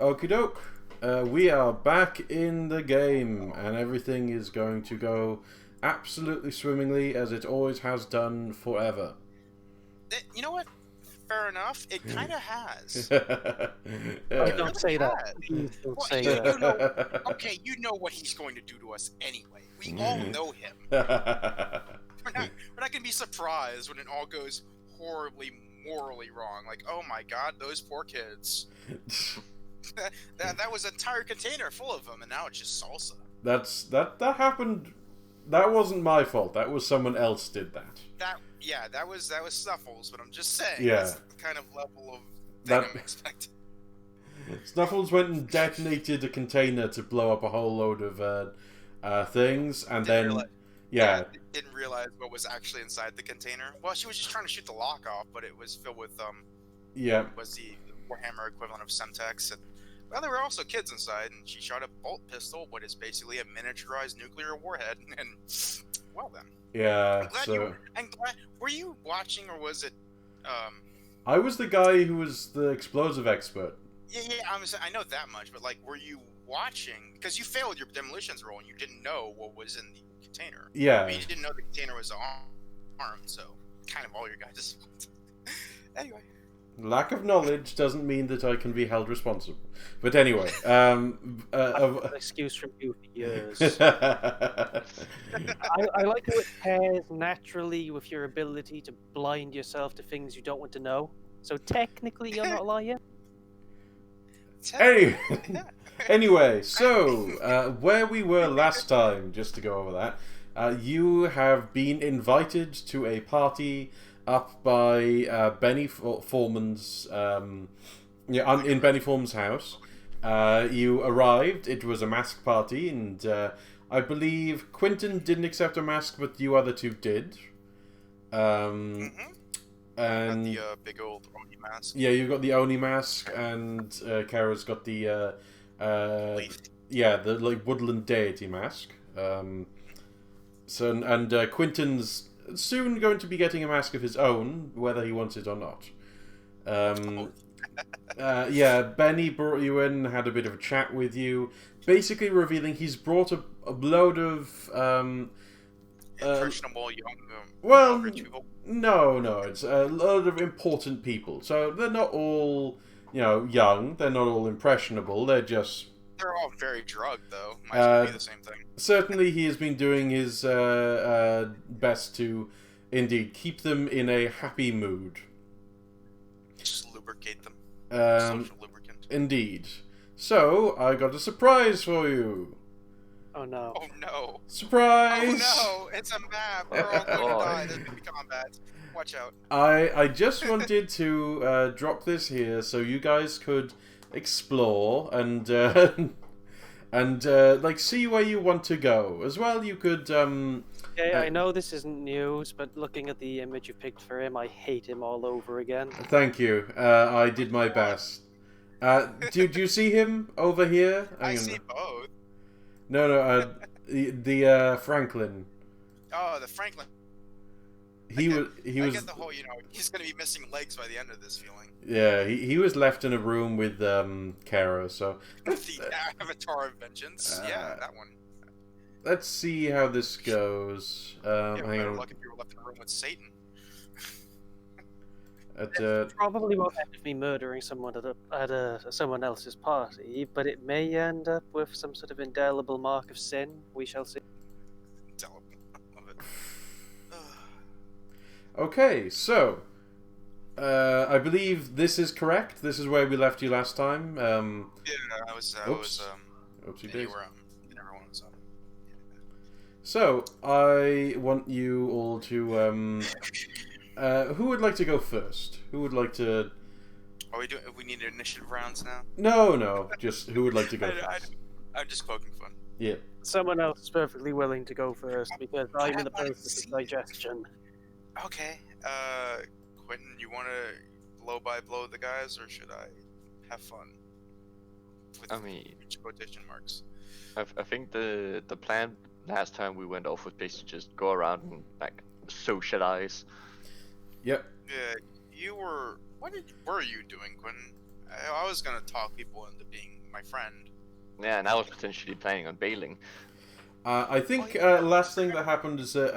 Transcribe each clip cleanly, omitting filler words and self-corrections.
Okie doke. We are back in the game, and everything is going to go absolutely swimmingly as it always has done forever. You know what? Fair enough. It kind of has. Oh, It don't really say that. has. Please don't Well, say you, that. you know, okay, you know what he's going to do to us anyway. We all know him. We're not going to be surprised when it all goes horribly, morally wrong. Like, oh my god, those poor kids. that was an entire container full of them, and now it's just salsa. That happened. That wasn't my fault. That was someone else did that. That was Snuffles, but I'm just saying Yeah. that's the kind of level of That- thing I'm expecting. Snuffles went and detonated a container to blow up a whole load of things, and Didn't realize what was actually inside the container. Well, she was just trying to shoot the lock off, but it was filled with was the Warhammer equivalent of Semtex. And, well, there were also kids inside, and she shot a bolt pistol, what is basically a miniaturized nuclear warhead. And well, then. Yeah. I'm glad. Were you watching, or was it? I was the guy who was the explosive expert. Yeah. I know that much, but like, were you watching? Because you failed your demolitions roll, and you didn't know what was in the container. Yeah. I mean, you didn't know the container was armed, so kind of all your guys. Anyway. Lack of knowledge doesn't mean that I can be held responsible. But anyway, An excuse from you for years. I like how it pairs naturally with your ability to blind yourself to things you don't want to know. So technically, you're not a liar. Anyway, so where we were last time, just to go over that, you have been invited to a party up by Benny Foreman's, in Benny Foreman's house. You arrived. It was a mask party, and I believe Quentin didn't accept a mask, but you other two did. And got the big old Oni mask. Yeah, you've got the Oni mask, and Kara's got the the like woodland deity mask. Quentin's soon going to be getting a mask of his own, whether he wants it or not. Benny brought you in, had a bit of a chat with you, basically revealing he's brought a load of impressionable young rich people. No, it's a load of important people. So they're not all, young. They're not all impressionable. They're all very drugged, though. Might as well be the same thing. Certainly, he has been doing his best to, indeed, keep them in a happy mood. Just lubricate them. Social lubricant. Indeed. So, I got a surprise for you. Oh no. Oh no. Surprise! Oh no, it's a map. We're all going to die. There's going to be combat. Watch out. I just wanted to drop this here so you guys could explore and see where you want to go. As well, you could I know this isn't news, but looking at the image you picked for him, I hate him all over again. Thank you. I did my best. Do you see him over here? I see both. No, the Franklin. Oh, the Franklin. I get the whole, he's going to be missing legs by the end of this feeling. Yeah, he was left in a room with Kara, so... The Avatar of Vengeance. Yeah, that one. Let's see how this goes. Hang on. Luck if you were left in a room with Satan. Probably won't end with me murdering someone at someone else's party, but it may end up with some sort of indelible mark of sin. We shall see. Love it. Okay, so I believe this is correct. This is where we left you last time. I was Oopsie daisy. Everyone was up. So I want you all to who would like to go first? Who would like to? Are we doing? We need initiative rounds now. No. Just who would like to go first? I'm just poking fun. Yeah. Someone else is perfectly willing to go first because I'm in the process of digestion. Okay. Quentin, you want to blow by blow the guys, or should I have fun? With quotation marks. I think the plan last time we went off was basically just go around and socialize. Yep. Yeah, you were. What were you doing, Quentin? I was gonna talk people into being my friend. Yeah, and I was potentially planning on bailing. I think last thing that happened is that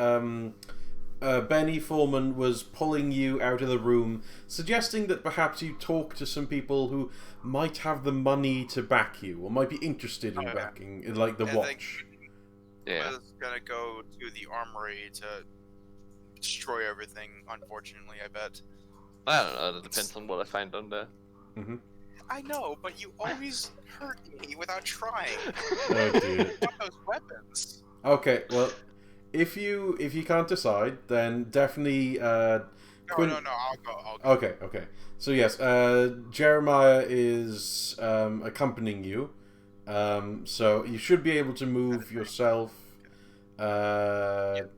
Benny Foreman was pulling you out of the room, suggesting that perhaps you talk to some people who might have the money to back you, or might be interested in backing, like the watch. I was gonna go to the armory to destroy everything, unfortunately, I bet. I don't know, that depends on what I find on there. Mm-hmm. I know, but you always hurt me without trying. Oh dear. What those weapons? Okay, well, if you can't decide, then definitely No, I'll go. Okay. So yes, Jeremiah is accompanying you. So you should be able to move yourself. And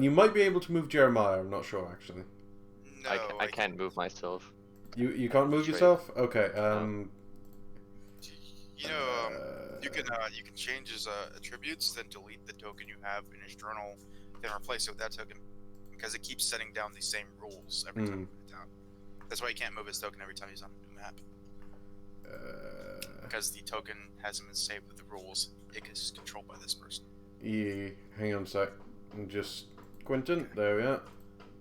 you might be able to move Jeremiah, I'm not sure actually. No, I can't move myself. You can't move yourself? Okay. You can change his attributes, then delete the token you have in his journal, then replace it with that token, because it keeps setting down the same rules every time. That's why he can't move his token every time he's on a new map. Because the token hasn't been saved with the rules. It is controlled by this person. Yeah, hang on a sec. Just Quentin, there we are.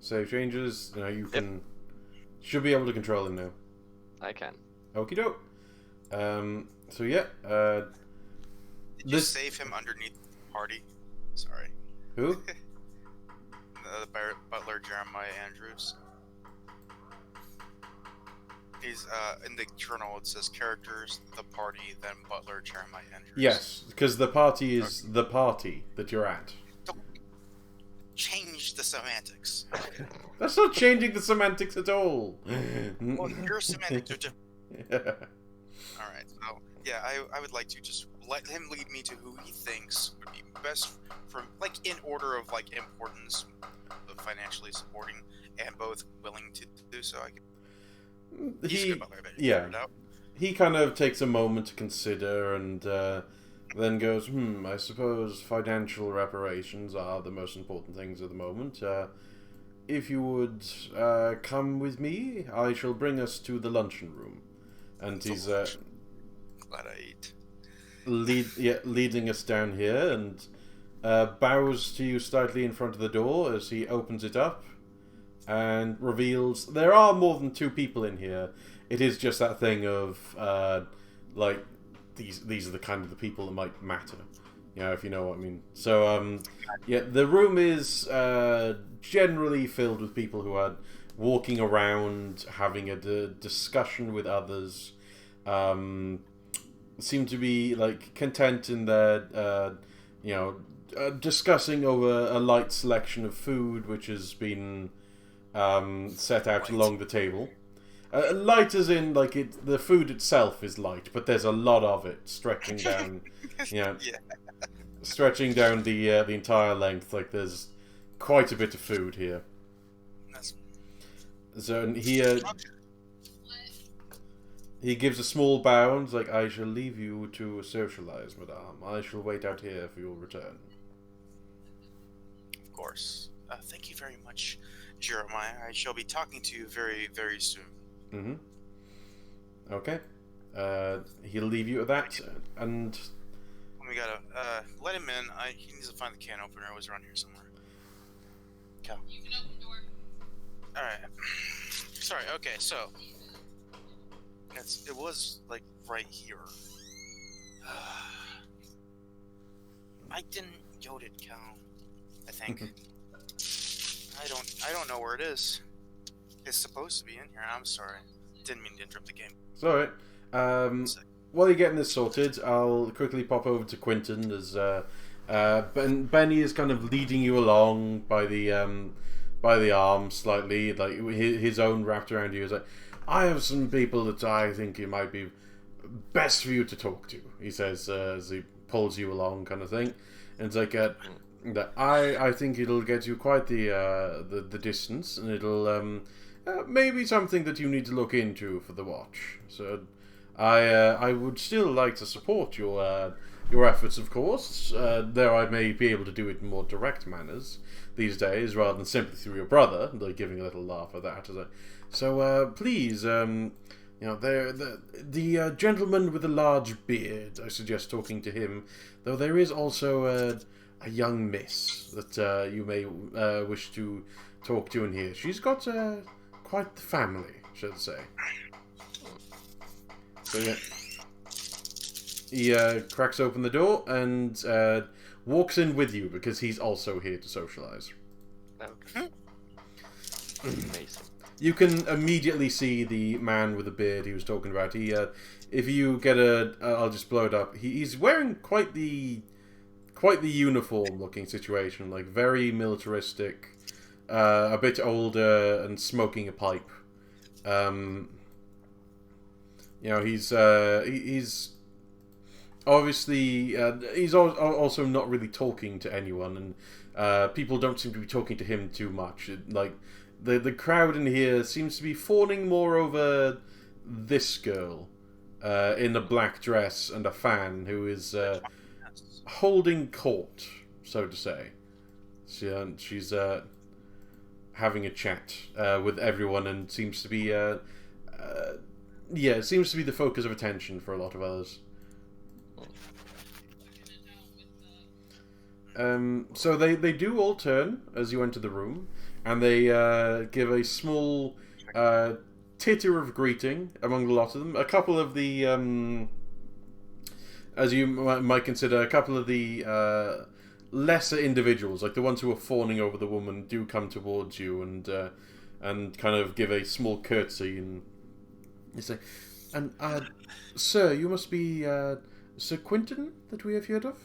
Save changes. Now you can should be able to control him now. I can. Okie doke. So yeah. Did you save him underneath the party? Sorry. Who? The butler Jeremiah Andrews. He's in the journal. It says characters, the party, then butler Jeremiah Andrews. Yes, because the party is the party that you're at. Don't change the semantics. That's not changing the semantics at all. Well, your semantics are different. Alright, so yeah, I would like to just let him lead me to who he thinks would be best from, like, in order of, like, importance of financially supporting and both willing to do so. I can. He kind of takes a moment to consider and then goes, I suppose financial reparations are the most important things at the moment. If you would come with me, I shall bring us to the luncheon room. And he's glad I ate. Leading us down here and bows to you slightly in front of the door as he opens it up and reveals there are more than two people in here. It is just that thing of like these are the kind of the people that might matter, if you know what I mean. So the room is generally filled with people who are walking around, having a discussion with others, seem to be like content in their discussing over a light selection of food which has been set out along the table. Light as in, like, the food itself is light, but there's a lot of it stretching down, stretching down the entire length. Like, there's quite a bit of food here. So he gives a small bow and is like, I shall leave you to socialize, madame. I shall wait out here for your return. Of course. Thank you very much, Jeremiah. I shall be talking to you very, very soon. Okay. He'll leave you at that, and we gotta let him in. He needs to find the can opener. It was around here somewhere. Cal. You can open the door. All right. Sorry. Okay. So it was like right here. I didn't yod it, Cal. I think. I don't know where it is. It's supposed to be in here. I'm sorry. Didn't mean to interrupt the game. It's alright. While you're getting this sorted, I'll quickly pop over to Quentin as Benny is kind of leading you along by the arm slightly, like his own wrapped around you. He's like, I have some people that I think it might be best for you to talk to, he says as he pulls you along, kind of thing. And it's like, I think it'll get you quite the distance, and it'll maybe something that you need to look into for the watch. So I would still like to support your efforts, of course, though I may be able to do it in more direct manners these days, rather than simply through your brother. Like, giving a little laugh at that. So please, You know, the gentleman with the large beard. I suggest talking to him, though there is also a young miss that you may wish to talk to in here. She's got quite the family, should I say. So yeah, he cracks open the door and walks in with you because he's also here to socialize. Okay. Amazing. You can immediately see the man with the beard he was talking about. He, if you get I'll just blow it up. He's wearing quite the uniform-looking situation, like very militaristic, a bit older, and smoking a pipe. You know, he's obviously he's also not really talking to anyone, and people don't seem to be talking to him too much. The crowd in here seems to be fawning more over this girl in a black dress and a fan who is holding court, so to say. She's having a chat with everyone and seems to be seems to be the focus of attention for a lot of others. So they do all turn as you enter the room, and they give a small titter of greeting among a lot of them. A couple of the, as you might consider, a couple of the lesser individuals, like the ones who are fawning over the woman, do come towards you and kind of give a small curtsy, and you say, "And sir, you must be Sir Quentin that we have heard of?"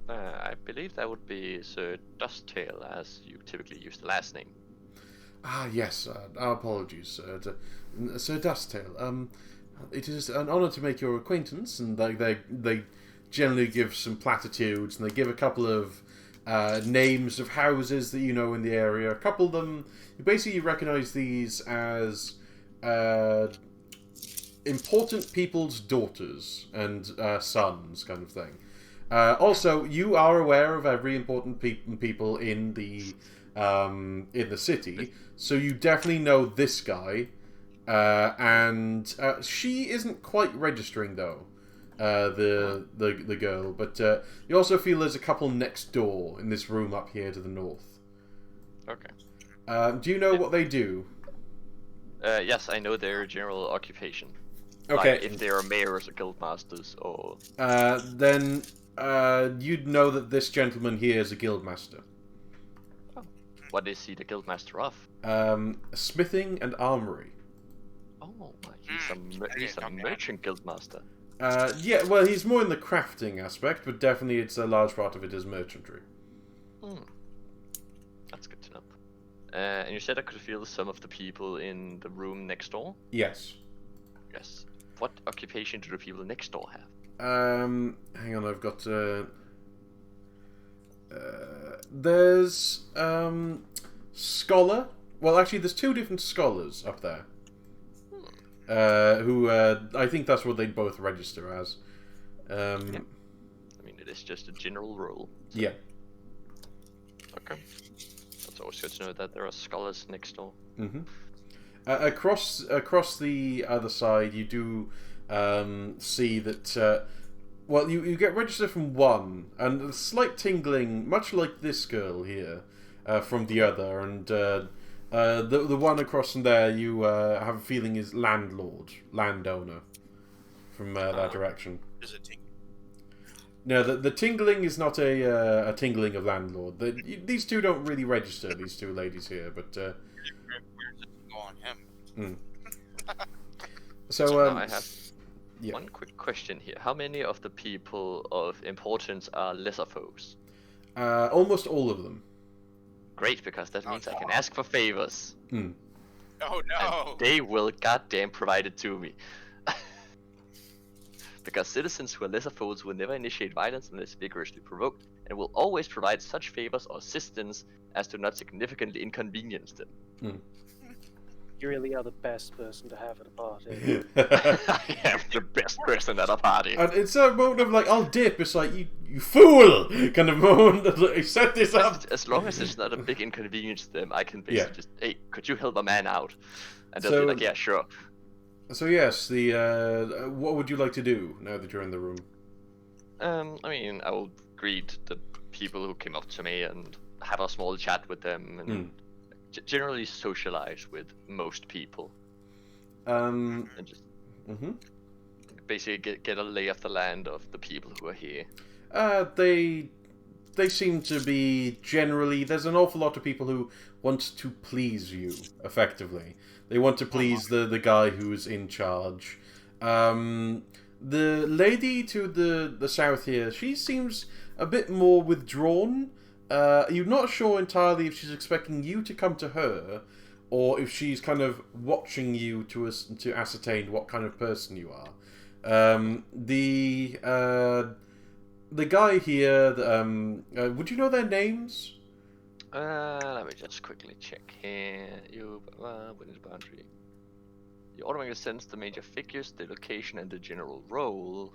I believe that would be Sir Dusttail, as you typically use the last name. Ah, yes. Our apologies, Sir Dusttail. It is an honour to make your acquaintance, and they generally give some platitudes, and they give a couple of names of houses that you know in the area. A couple of them, you basically recognise these as important people's daughters and sons, kind of thing. Also, you are aware of every important people in the city, so you definitely know this guy, and she isn't quite registering though, the girl. But you also feel there's a couple next door in this room up here to the north. Okay. Do you know what they do? Yes, I know their general occupation. Okay. Like if they are mayors or guildmasters or. Then. You'd know that this gentleman here is a guildmaster. Oh. What is he the guildmaster of? Smithing and armory. Oh, he's a merchant guildmaster. Yeah, well, he's more in the crafting aspect, but definitely it's a large part of it is merchantry. That's good to know. And you said I could feel some of the people in the room next door? Yes. Yes. What occupation do the people next door have? Hang on, I've got, there's, scholar. Well, actually, there's two different scholars up there. Who, I think that's what they'd both register as. Yeah. I mean, it is just a general rule. So. Yeah. Okay. That's always good to know that there are scholars next door. Mm-hmm. Across the other side, you do see that well, you get registered from one, and a slight tingling, much like this girl here, from the other, and the one across from there you have a feeling is landowner, from that direction. Is it tingling? No, the tingling is not a tingling of landlord. These two don't really register, these two ladies here, but Where's it go on him? So I have one quick question here. How many of the people of importance are lesser foes? Almost all of them. Great, because that means I can ask for favors. Oh no! And they will goddamn provide it to me. Because citizens who are lesser foes will never initiate violence unless vigorously provoked, and will always provide such favors or assistance as to not significantly inconvenience them. You really are the best person to have at a party. I am the best person at a party. And it's a moment of like, I'll dip. It's like, you fool! Kind of moment. Like, set this up. As long as it's not a big inconvenience to them, I can basically just, hey, could you help a man out? And they'll be like, yeah, sure. So yes, what would you like to do now that you're in the room? I mean, I will greet the people who came up to me and have a small chat with them, and generally socialize with most people. And just basically get a lay of the land of the people who are here. They seem to be generally... There's an awful lot of people who want to please you, effectively. They want to please the guy who's in charge. The lady to the south here, she seems a bit more withdrawn. You're not sure entirely if she's expecting you to come to her, or if she's kind of watching you to ascertain what kind of person you are. The guy here, would you know their names? Let me just quickly check here. Within the boundary. You automatically sense the major figures, the location, and the general role.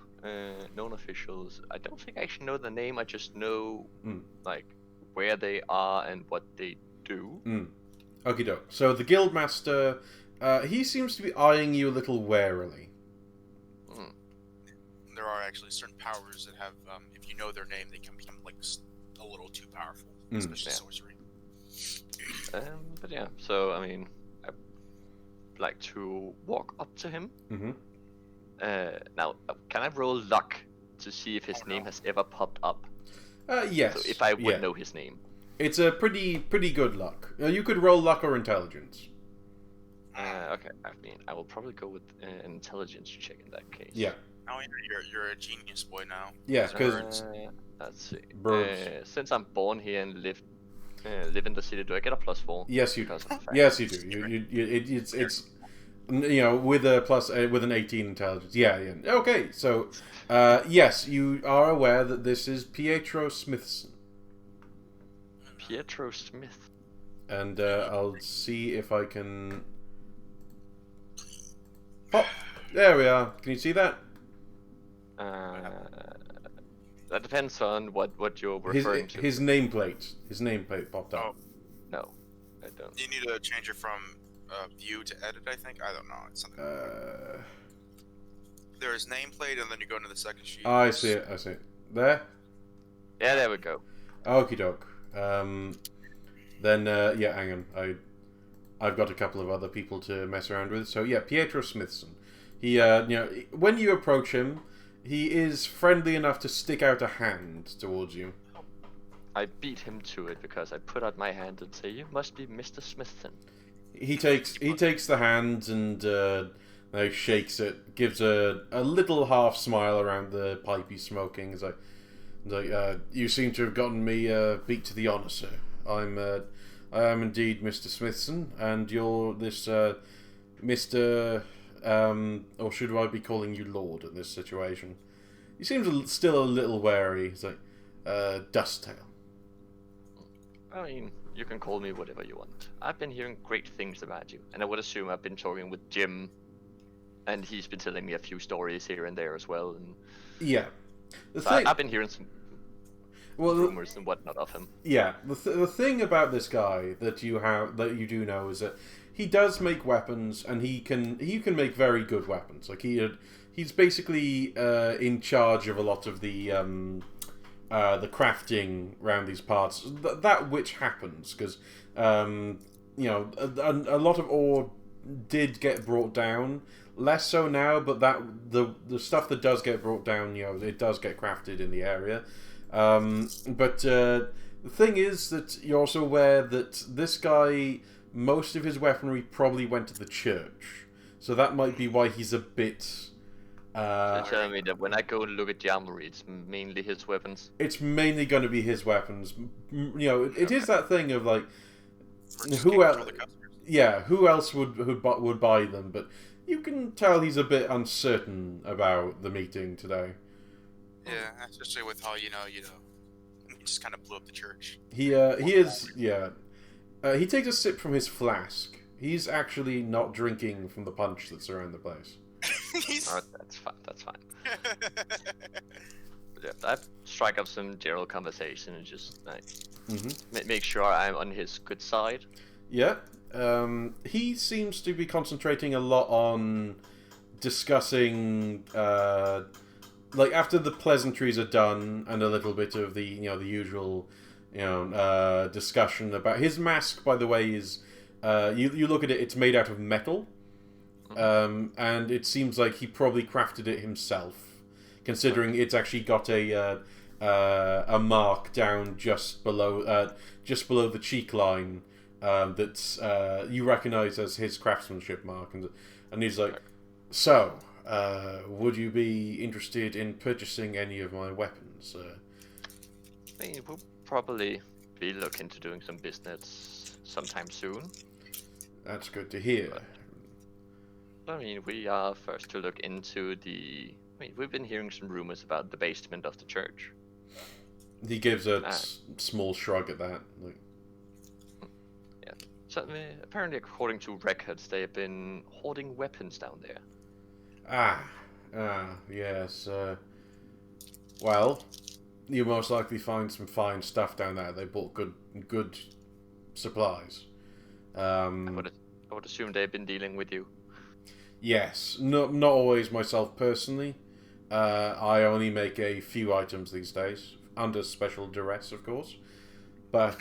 Known officials. I don't think I actually know the name. I just know like where they are and what they do. Okie doke. So the guildmaster, he seems to be eyeing you a little warily. There are actually certain powers that have, if you know their name, they can become like a little too powerful, especially sorcery. But yeah, so I mean, I'd like to walk up to him. Now, can I roll luck to see if his name has ever popped up? Yes. So if I would know his name. It's a pretty good luck. You could roll luck or intelligence. Okay. I mean, I will probably go with an intelligence check in that case. Yeah. Oh, you're a genius boy now. Yeah, because let's see. Since I'm born here and live in the city, do I get a +4? Yes, you do. Yes, you do. It's you know, with a plus with an 18 intelligence. Yeah. Okay, so yes, you are aware that this is Pietro Smithson. Pietro Smith. And I'll see if I can. Oh, there we are. Can you see that? That depends on what you're referring to. His nameplate popped up. Oh. No, I don't. You need to change it from view to edit, I think. I don't know. It's something. There's nameplate, and then you go into the second sheet. Oh, I see it. There? Yeah, there we go. Okie doke. Then yeah, hang on. I've got a couple of other people to mess around with. So yeah, Pietro Smithson. He, you know, when you approach him, he is friendly enough to stick out a hand towards you. I beat him to it because I put out my hand and say, "You must be Mr. Smithson." He takes the hand and shakes it, gives a little half smile around the pipe he's smoking. He's like, you seem to have gotten me beat to the honor, sir. I am indeed Mr. Smithson, and you're this Mr. Or should I be calling you Lord in this situation? He seems still a little wary. He's like, Dusttail. I mean, you can call me whatever you want. I've been hearing great things about you, and I would assume I've been talking with Jim, and he's been telling me a few stories here and there as well. And yeah, I've been hearing some rumors and whatnot of him. Yeah, the thing about this guy that you do know is that he does make weapons, and he can make very good weapons. Like he's basically in charge of a lot of the crafting around these parts. That which happens because you know, a lot of ore did get brought down. Less so now, but the stuff that does get brought down, you know, it does get crafted in the area. But the thing is that you're also aware that this guy, most of his weaponry probably went to the church, so that might be why he's a bit. You're telling me that when I go and look at the armory, it's mainly his weapons? It's mainly going to be his weapons. You know, it is that thing of like, who else? Yeah, who else would buy them? But you can tell he's a bit uncertain about the meeting today. Yeah, especially with how you know, he just kind of blew up the church. He is, yeah. He takes a sip from his flask. He's actually not drinking from the punch that's around the place. Oh, that's fine. That's fine. Yeah, I strike up some general conversation and just like make sure I'm on his good side. Yeah. He seems to be concentrating a lot on discussing, like after the pleasantries are done and a little bit of the the usual, discussion about his mask. By the way, is you look at it; it's made out of metal, and it seems like he probably crafted it himself, considering it's actually got a mark down just below the cheek line. That's you recognize as his craftsmanship mark, and he's like, so, would you be interested in purchasing any of my weapons? I mean, we'll probably be looking to doing some business sometime soon. That's good to hear. But, I mean, we are first to look into we've been hearing some rumors about the basement of the church. He gives a small shrug at that. Like, yeah. So, apparently, according to records, they have been hoarding weapons down there. Yes. Well, you most likely find some fine stuff down there. They bought good supplies. I would assume they've been dealing with you. Yes, not always myself personally. I only make a few items these days, under special duress, of course. But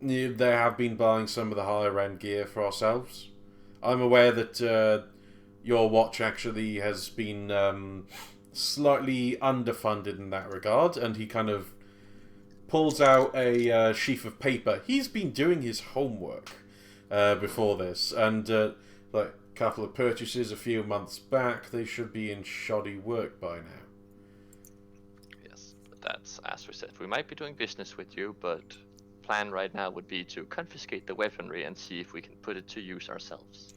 they have been buying some of the higher end gear for ourselves. I'm aware that your watch actually has been slightly underfunded in that regard, and he kind of pulls out a sheaf of paper. He's been doing his homework before this, and like a couple of purchases a few months back, they should be in shoddy work by now. Yes, but that's, as we said, we might be doing business with you, but plan right now would be to confiscate the weaponry and see if we can put it to use ourselves.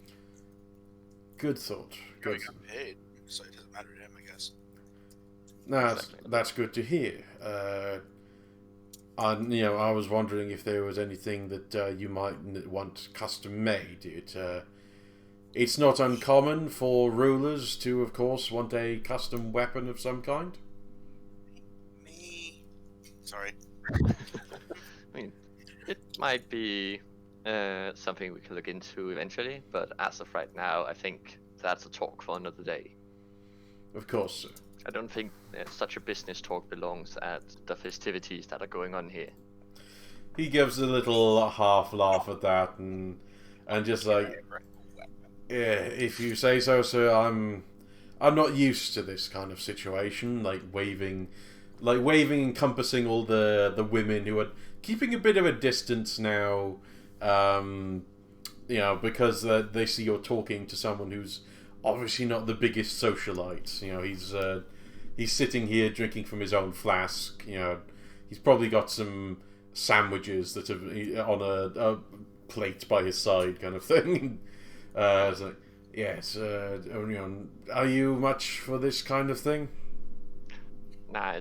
Good thought. Good. He got paid, so it doesn't matter to him, I guess. No, that's good to hear. I was wondering if there was anything that you might want custom made. It's not uncommon for rulers to, of course, want a custom weapon of some kind. Me? Sorry. I mean, it might be something we can look into eventually, but as of right now, I think that's a talk for another day. Of course, sir. I don't think such a business talk belongs at the festivities that are going on here. He gives a little half laugh at that, and just like, yeah, if you say so, sir. I'm not used to this kind of situation, like waving, encompassing all the women who are keeping a bit of a distance now. Because they see you're talking to someone who's obviously not the biggest socialite. He's sitting here drinking from his own flask. He's probably got some sandwiches that are on a plate by his side, kind of thing. It's like, yes, are you much for this kind of thing? Nah,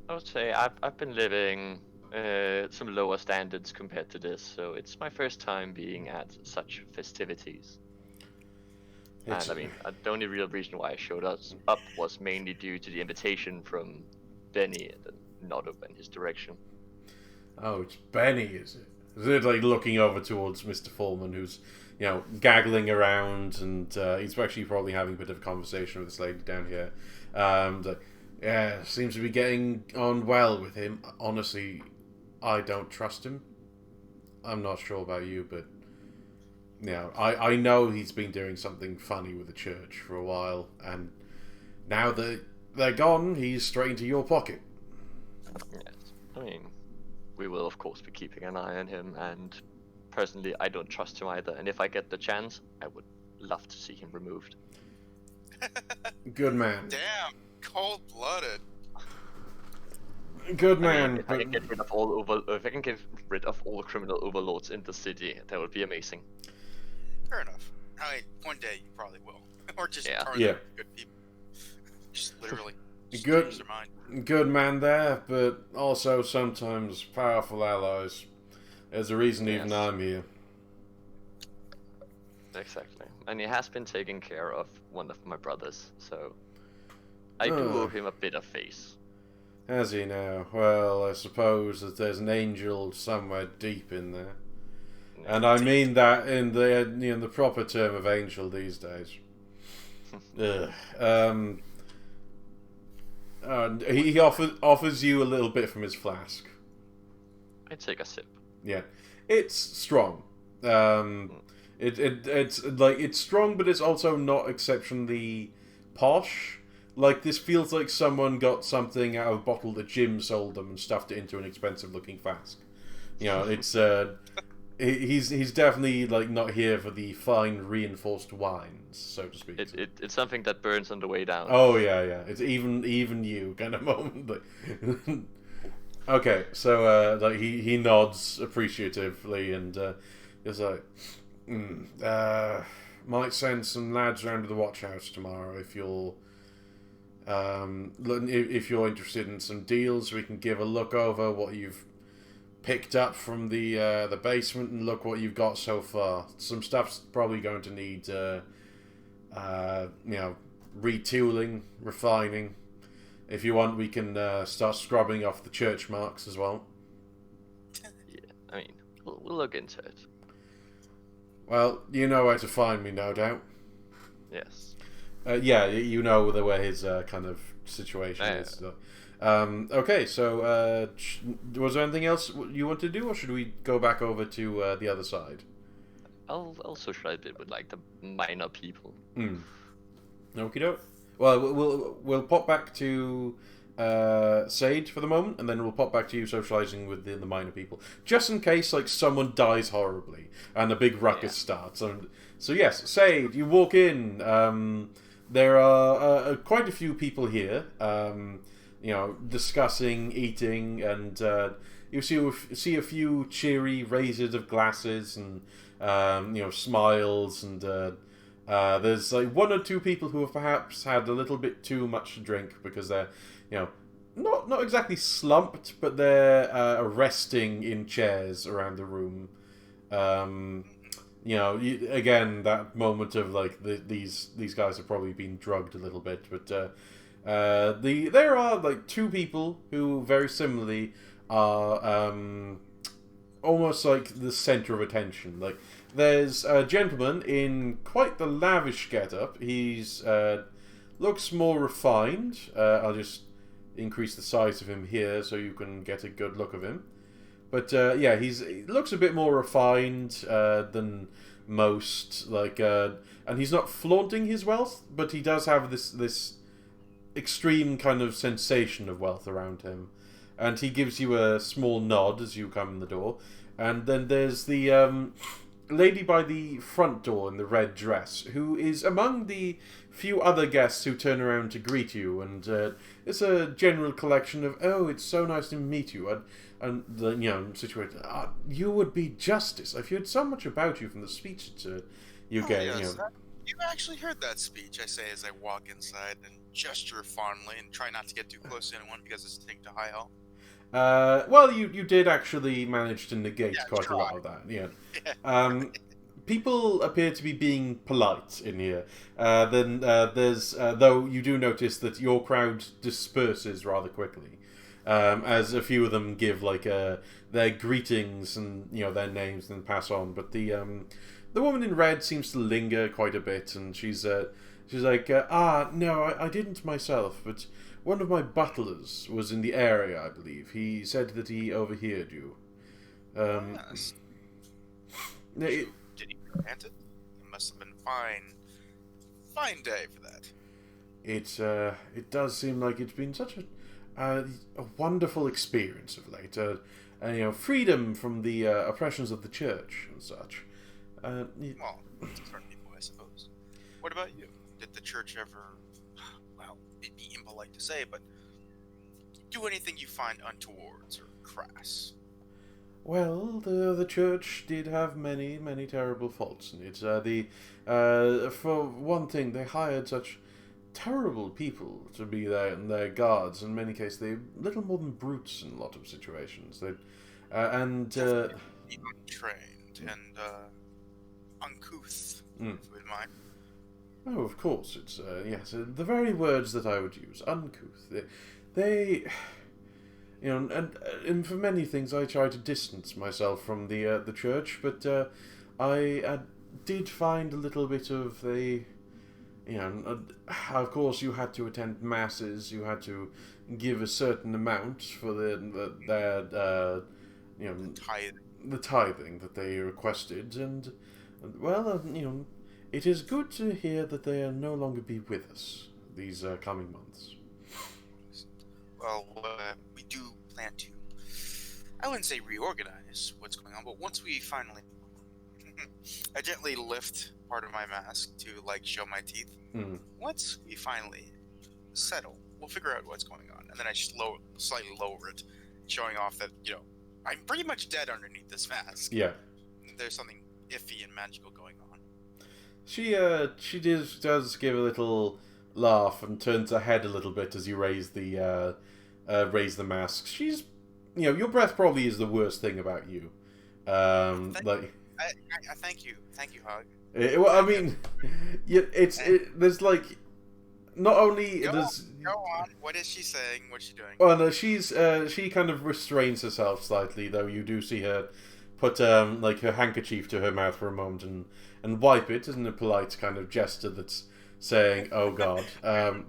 I would say I've been living some lower standards compared to this, so it's my first time being at such festivities. And I mean, the only real reason why I showed up was mainly due to the invitation from Benny and a nod up in his direction. Oh, it's Benny, is it? Is it like looking over towards Mr. Foreman, who's, gaggling around, and he's actually probably having a bit of a conversation with this lady down here. Yeah, seems to be getting on well with him. Honestly, I don't trust him. I'm not sure about you, but I know he's been doing something funny with the church for a while, and now that they're gone, he's straight into your pocket. Yes, I mean, we will of course be keeping an eye on him, and personally, I don't trust him either. And if I get the chance, I would love to see him removed. Good man. Damn, cold-blooded. Good man. If I can get rid of all criminal overlords in the city, that would be amazing. Fair enough. I mean, one day you probably will, or just yeah. Good people. Just literally. Good. Their mind. Good man there, but also sometimes powerful allies. There's a reason even I'm here. Exactly. And he has been taking care of one of my brothers, so I do owe him a bit of face. Has he now? Well, I suppose that there's an angel somewhere deep in there. And I mean that in the proper term of angel these days. He offers you a little bit from his flask. I take a sip. Yeah, it's strong. It's strong, but it's also not exceptionally posh. Like, this feels like someone got something out of a bottle that Jim sold them and stuffed it into an expensive-looking flask. You know, it's he's definitely like not here for the fine reinforced wines, so to speak. It's something that burns on the way down. Oh yeah. It's even you kind of moment. Like, okay, so like he nods appreciatively and is like, might send some lads around to the watch house tomorrow if you're interested in some deals. We can give a look over what you've picked up from the basement and look what you've got so far. Some stuff's probably going to need retooling, refining. If you want, we can start scrubbing off the church marks as well. Yeah, I mean, we'll look into it. Well, you know where to find me, no doubt. Yes. Yeah, you know where his kind of situation is. So. Okay, so was there anything else you want to do, or should we go back over to the other side? I'll socialize a bit with like the minor people. Okie doke. Well, we'll pop back to Sage for the moment, and then we'll pop back to you socializing with the minor people, just in case like someone dies horribly and a big ruckus starts. So yes, Sage, you walk in. There are quite a few people here. Discussing, eating, and you see a few cheery raisers of glasses and smiles, and there's like one or two people who have perhaps had a little bit too much to drink because they're not exactly slumped, but they're resting in chairs around the room. Again, that moment of like these guys have probably been drugged a little bit, but there are like two people who very similarly are almost like the center of attention. Like, there's a gentleman in quite the lavish getup. He's looks more refined. I'll just increase the size of him here so you can get a good look of him. But he looks a bit more refined than most. And he's not flaunting his wealth, but he does have this extreme kind of sensation of wealth around him. And he gives you a small nod as you come in the door. And then there's the lady by the front door in the red dress, who is among the few other guests who turn around to greet you. And it's a general collection of, "Oh, it's so nice to meet you." And the situation, you would be justice. I've heard so much about you from the speech that you gave. Yes. You actually heard that speech, I say as I walk inside and gesture fondly and try not to get too close to anyone because it's taking to high hell. Well, you did actually manage to negate quite a lot of that. Yeah. People appear to be being polite in here. Then there's though you do notice that your crowd disperses rather quickly, as a few of them give like their greetings and their names and pass on. But the woman in red seems to linger quite a bit, and she's like, no, I didn't myself, but one of my butlers was in the area, I believe. He said that he overheard you. Yes. Did he grant it? It must have been fine day for that. It does seem like it's been such a wonderful experience of late. Freedom from the oppressions of the church and such. Well, to certain people, I suppose. What about you? Did the church ever, well, it'd be impolite to say, but do anything you find untoward or crass? Well, the church did have many, many terrible faults in it. For one thing, they hired such terrible people to be their guards. In many cases, they're little more than brutes in a lot of situations. Untrained and uncouth, if you would mind. Oh, of course, it's yes, the very words that I would use, uncouth. They and for many things I try to distance myself from the church, but I did find a little bit of of course, you had to attend masses. You had to give a certain amount for the tithing that they requested, and well, it is good to hear that they will no longer be with us these coming months. Well, we do plan to, I wouldn't say reorganize what's going on, but once we finally, I gently lift part of my mask to show my teeth. Once we finally settle, we'll figure out what's going on, and then I slightly lower it, showing off that I'm pretty much dead underneath this mask. Yeah, there's something iffy and magical going on. She does give a little laugh and turns her head a little bit as you raise the mask. She's, your breath probably is the worst thing about you. Thank you, Hug. Well, I mean, there's not only go there's. Go on. What is she saying? What's she doing? Well, no, she kind of restrains herself slightly, though you do see her put her handkerchief to her mouth for a moment and wipe it in a polite kind of gesture that's saying, "Oh God." Oh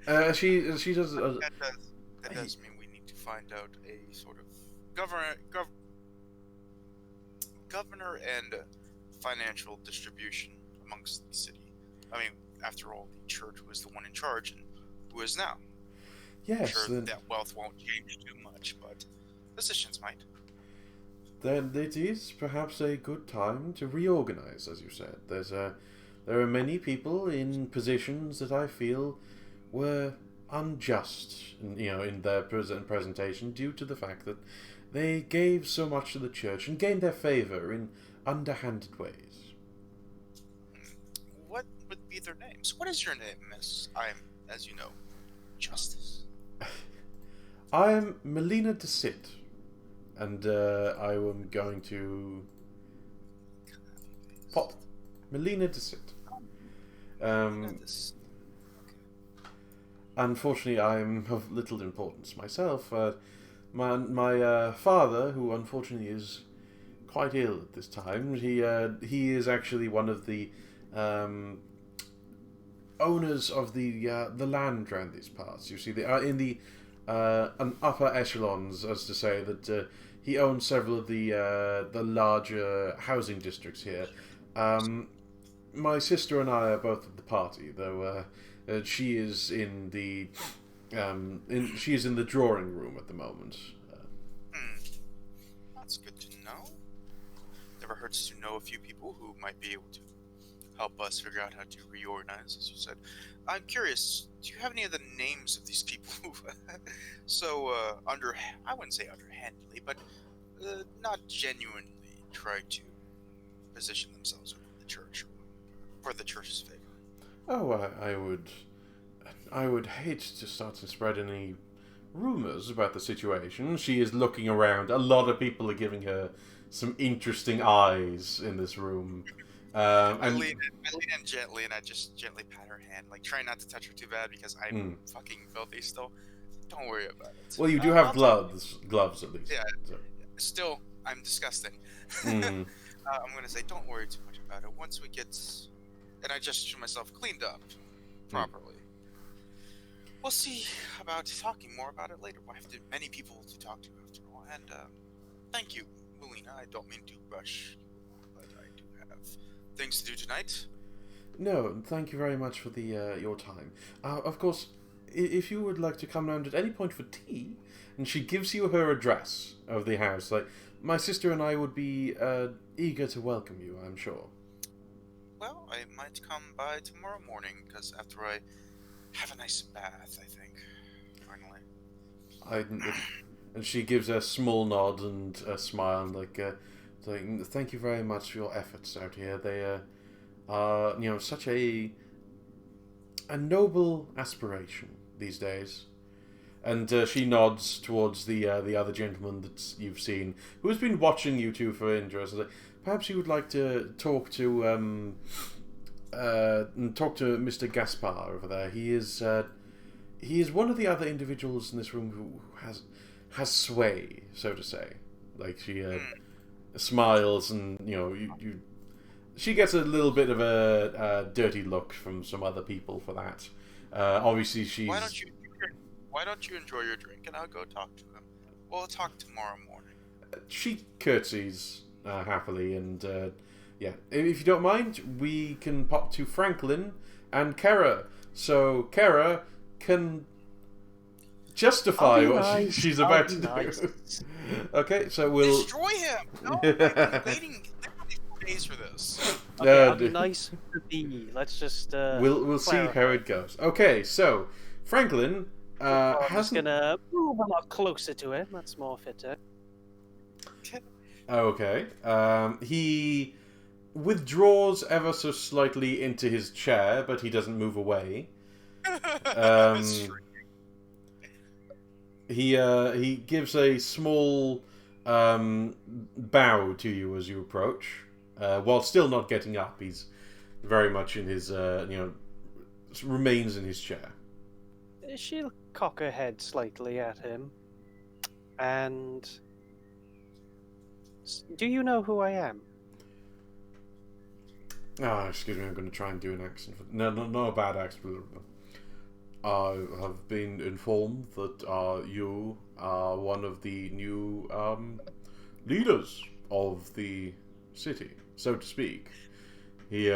God. She does. That does mean we need to find out a sort of governor and financial distribution amongst the city. I mean, after all, the church was the one in charge, and who is now? Yes. I'm sure that wealth won't change too much, but positions might. Then it is perhaps a good time to reorganize, as you said. There are many people in positions that I feel were unjust, in their presentation, due to the fact that they gave so much to the church and gained their favor in underhanded ways. What would be their names? What is your name, Miss? I'm, as you know, Justice. I am Melina DeSitt, and I am going to pop Melina DeSitt. Unfortunately, I am of little importance myself. My father, who unfortunately is quite ill at this time, he is actually one of the owners of the land around these parts. You see, in the upper echelons, as to say that he owns several of the larger housing districts here. My sister and I are both at the party, though she is in the drawing room at the moment. That's good to know. Never hurts to know a few people who might be able to help us figure out how to reorganize, as you said. I'm curious, do you have any of the names of these people who I wouldn't say underhandedly, but not genuinely try to position themselves within the church for the church's favor? Oh, I would hate to start to spread any rumors about the situation. She is looking around. A lot of people are giving her some interesting eyes in this room. I lean in gently, and I just gently pat her hand, try not to touch her too bad because I'm fucking filthy still. Don't worry about it. Well, you do have gloves at least. Yeah. So. Still, I'm disgusting. I'm gonna say, don't worry too much about it. Once we get, and I just show myself cleaned up properly. We'll see about talking more about it later. I have many people to talk to after all. And thank you, Melina. I don't mean to rush, but I do have things to do tonight. No, thank you very much for your time. Of course, if you would like to come round at any point for tea, and she gives you her address of the house, my sister and I would be eager to welcome you, I'm sure. Well, I might come by tomorrow morning, because after I have a nice bath, I think, finally. And she gives a small nod and a smile, saying, thank you very much for your efforts out here. They are, such a noble aspiration these days. And she nods towards the other gentleman that you've seen, who has been watching you two for interest. Perhaps you would like to talk to Mr. Gaspar over there. He is one of the other individuals in this room who has sway, so to say. She smiles, and she gets a little bit of a dirty look from some other people for that. Obviously, she's. Why don't you enjoy your drink and I'll go talk to them? We'll talk tomorrow morning. She curtsies happily, and yeah, if you don't mind, we can pop to Franklin and Kara. So Kara can justify what she's about to do. Okay, so we'll destroy him. No, I've been waiting 4 days for this. Okay, I'll be nice to be. Let's just. We'll see how it goes. Okay, so Franklin I'm just gonna move a lot closer to him. That's more fitter. Okay. He withdraws ever so slightly into his chair, but he doesn't move away. He gives a small bow to you as you approach, while still not getting up. He's very much in his, remains in his chair. She'll cock her head slightly at him, and... Do you know who I am? Excuse me, I'm going to try and do an accent. No, not a bad accent. I have been informed that you are one of the new leaders of the city, so to speak. He,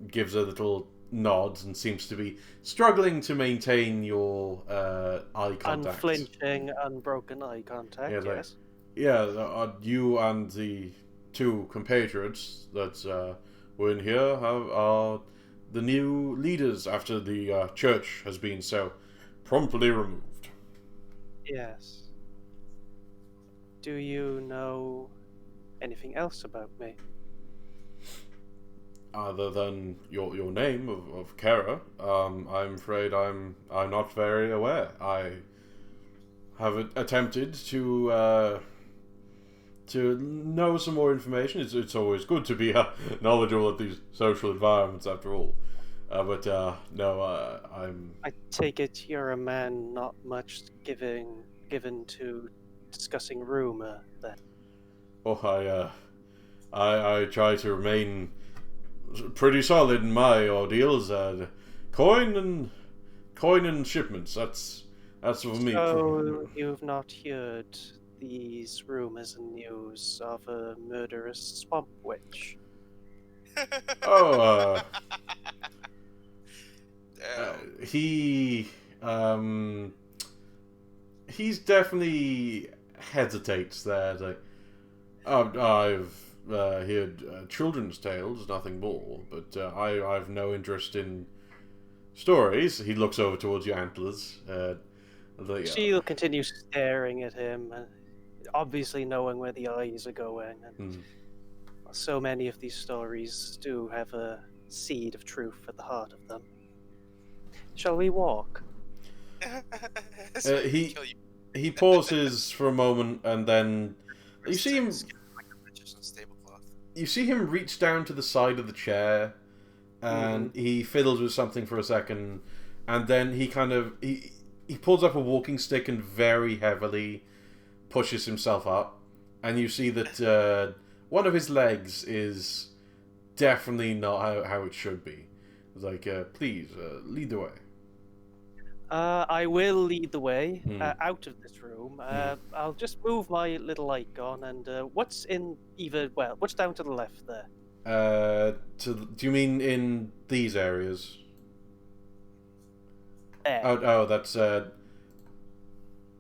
gives a little nod and seems to be struggling to maintain your eye contact. Unflinching, unbroken eye contact, yeah, yes. Yeah, you and the two compatriots that were in here are the new leaders after the church has been so promptly removed. Yes. Do you know anything else about me? Other than your name of Kara, I'm afraid I'm not very aware. I have attempted to know some more information. It's always good to be knowledgeable at these social environments, after all. No, I'm... I take it you're a man not much given to discussing rumor, then. Oh, I try to remain pretty solid in my ordeals. Coin and shipments, that's for me. So you've not heard these rumors and news of a murderous swamp witch? He's definitely hesitates there. Like, I've heard children's tales, nothing more, but I've no interest in stories. He looks over towards your antlers. She'll continue staring at him, obviously knowing where the eyes are going. And so many of these stories do have a seed of truth at the heart of them. Shall we walk? He pauses for a moment, and then you see him reach down to the side of the chair, and he fiddles with something for a second, and then he pulls up a walking stick and very heavily pushes himself up, and you see that one of his legs is definitely not how it should be. It's like, please, lead the way. I will lead the way out of this room. I'll just move my little icon, and what's down to the left there? Do you mean in these areas? There. Oh,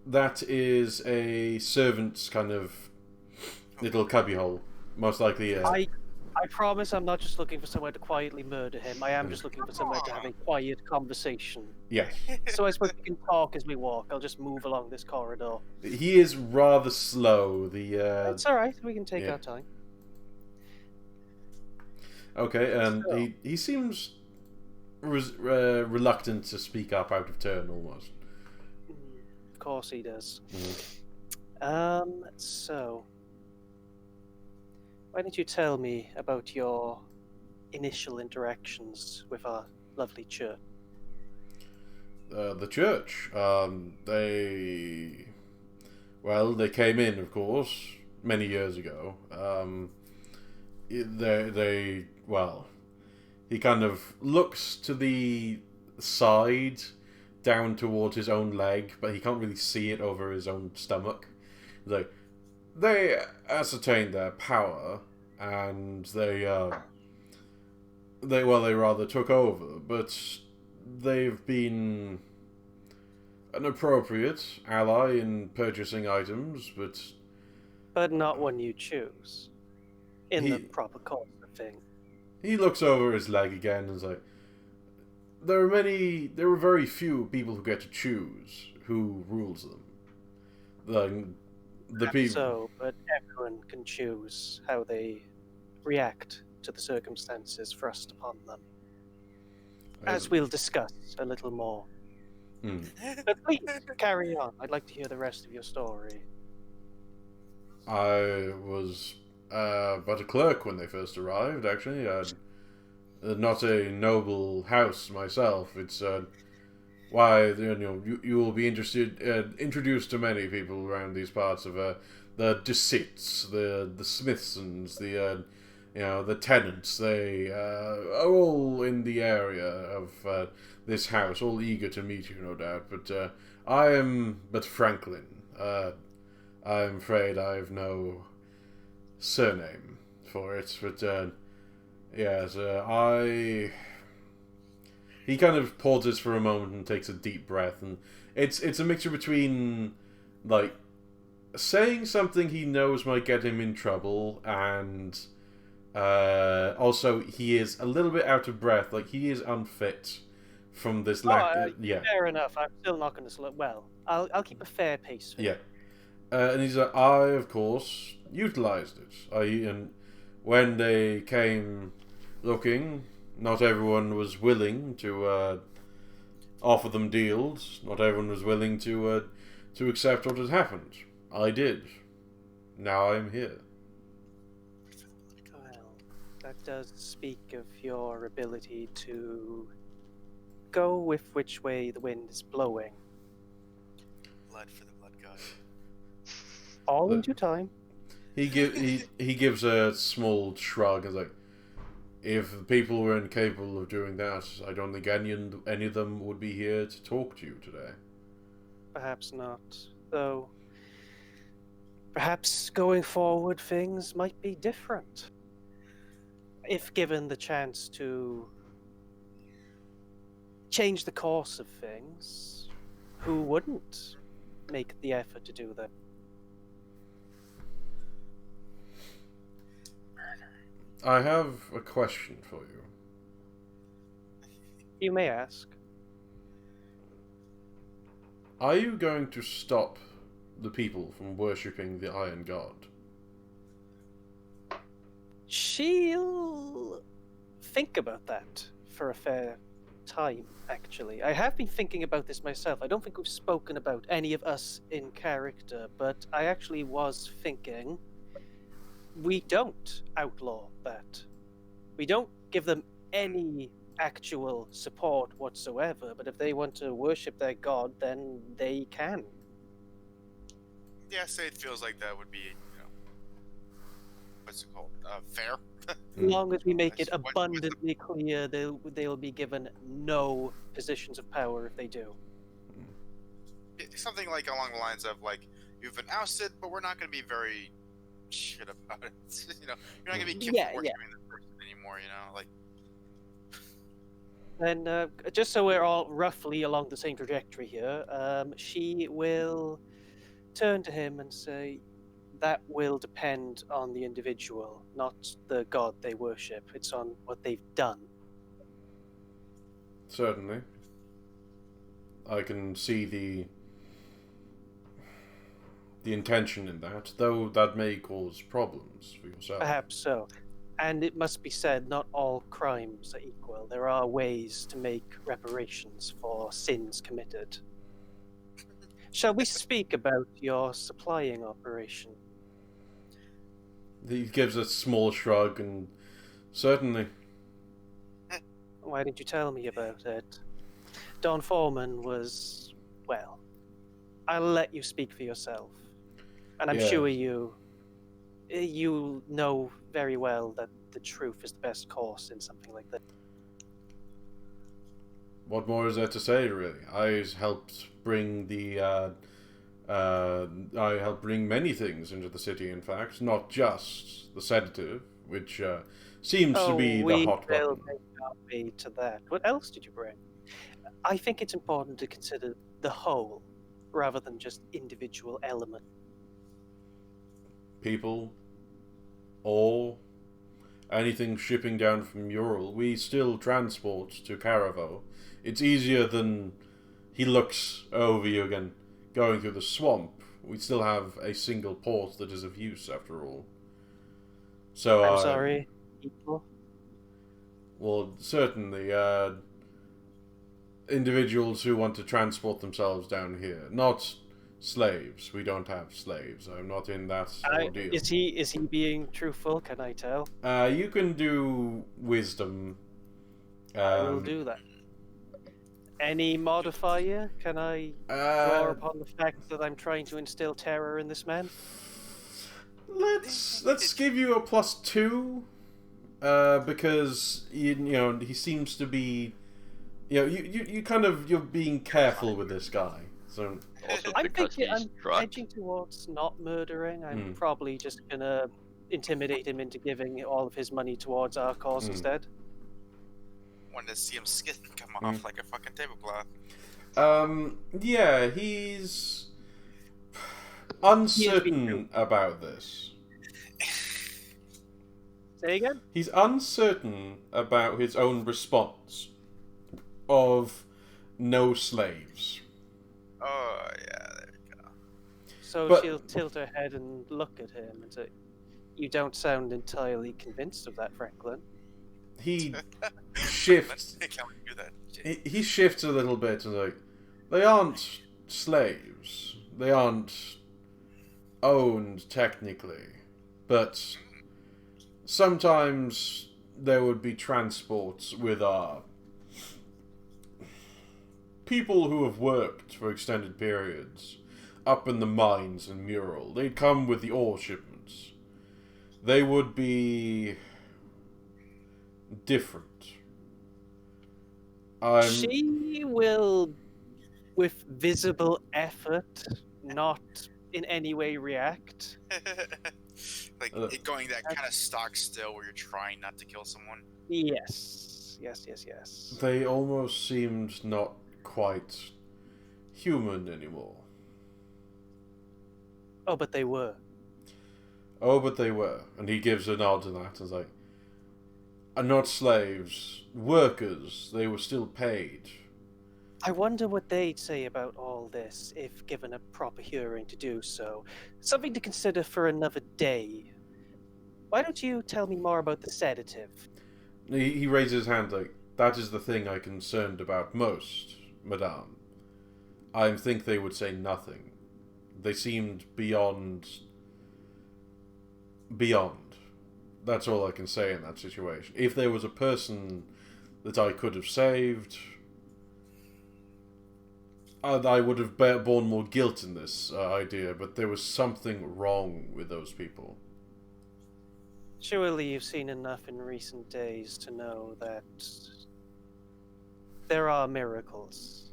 that is a servant's kind of little cubbyhole, most likely. I promise I'm not just looking for somewhere to quietly murder him. I am just looking for somewhere to have a quiet conversation. Yes. So I suppose we can talk as we walk. I'll just move along this corridor. He is rather slow. It's all right. We can take our time. Okay, and so, he seems reluctant to speak up, out of turn almost. Of course he does. So why don't you tell me about your initial interactions with our lovely church? The church, they came in, of course, many years ago. well, he kind of looks to the side, down towards his own leg, but he can't really see it over his own stomach. Like, they ascertained their power, and they rather took over, but they've been an appropriate ally in purchasing items, but not one you choose in the proper course of thing. He looks over his leg again and is like, there are very few people who get to choose who rules them. The people. So, but everyone can choose how they react to the circumstances thrust upon them. As we'll discuss a little more. But please, carry on. I'd like to hear the rest of your story. I was but a clerk when they first arrived, actually. Not a noble house myself. It's why you will be introduced to many people around these parts of the Decits, the Smithsons, the tenants. They are all in the area of this house, all eager to meet you, no doubt. But I am but Franklin. I'm afraid I have no surname for it, but yes, He kind of pauses for a moment and takes a deep breath, and it's a mixture between, like, saying something he knows might get him in trouble, and also he is a little bit out of breath, like he is unfit from this lack. Yeah. Fair enough. I'm still not going to slow. Well, I'll keep a fair pace. Yeah. And he's like, I of course utilized it. And when they came looking, not everyone was willing to offer them deals. Not everyone was willing to accept what had happened. I did. Now I'm here. Well, that does speak of your ability to go with which way the wind is blowing. Blood for the blood god. All in due time. He gives a small shrug and like, if people were incapable of doing that, I don't think any of them would be here to talk to you today. Perhaps not, though. Perhaps going forward things might be different. If given the chance to change the course of things, who wouldn't make the effort to do that? I have a question for you. You may ask. Are you going to stop the people from worshipping the Iron God? She'll think about that for a fair time, actually. I have been thinking about this myself. I don't think we've spoken about any of us in character, but I actually was thinking we don't outlaw that. We don't give them any actual support whatsoever, but if they want to worship their god, then they can. Yeah, say it feels like that would be, what's it called? Fair? As long as we make it abundantly clear they'll be given no positions of power if they do. Something like along the lines of, like, you've been ousted, but we're not going to be very shit about it. You're not going to be worshiping this person anymore, like... And just so we're all roughly along the same trajectory here, she will turn to him and say, that will depend on the individual, not the god they worship. It's on what they've done. Certainly. I can see the intention in that, though that may cause problems for yourself. Perhaps so. And it must be said, not all crimes are equal. There are ways to make reparations for sins committed. Shall we speak about your supplying operation? He gives a small shrug and certainly. Why didn't you tell me about it? Don Foreman was, well, I'll let you speak for yourself. And I'm sure you know very well that the truth is the best course in something like that. What more is there to say, really? I helped bring many things into the city, in fact, not just the sedative, which seems to be the hot button. We to that. What else did you bring? I think it's important to consider the whole, rather than just individual elements. People, ore, anything shipping down from Ural, we still transport to Caravo. It's easier than he looks over you again, going through the swamp. We still have a single port that is of use, after all. So I'm sorry, people. Well, certainly, individuals who want to transport themselves down here, not slaves. We don't have slaves. I'm not in that ordeal. Is he being truthful? Can I tell? You can do wisdom. I will do that. Any modifier? Can I draw upon the fact that I'm trying to instill terror in this man? Let's give you a +2, because you know he seems to be, you kind of you're being careful with this guy. So Also I'm because thinking he's I'm drugged. edging towards not murdering. I'm probably just gonna intimidate him into giving all of his money towards our cause instead. Wanted to see him skin come off like a fucking tablecloth. Yeah, he's uncertain about this. Say again? He's uncertain about his own response of no slaves. Oh, yeah, there we go. So she'll tilt her head and look at him and say, "You don't sound entirely convinced of that, Franklin." He shifts. He shifts a little bit and like, they aren't slaves. They aren't owned technically, but sometimes there would be transports with people who have worked for extended periods up in the mines and Mural. They'd come with the ore shipments. They would be different. She will, with visible effort, not in any way react. Like going that kind of stock still where you're trying not to kill someone. Yes. They almost seemed not quite human anymore. Oh, but they were. And he gives a nod to that. It's like, are not slaves, workers. They were still paid. I wonder what they'd say about all this if given a proper hearing to do so. Something to consider for another day. Why don't you tell me more about the sedative? He raises his hand like, that is the thing I'm concerned about most, madame. I think they would say nothing. They seemed beyond. That's all I can say in that situation. If there was a person that I could have saved, I would have borne more guilt in this idea, but there was something wrong with those people. Surely you've seen enough in recent days to know that there are miracles,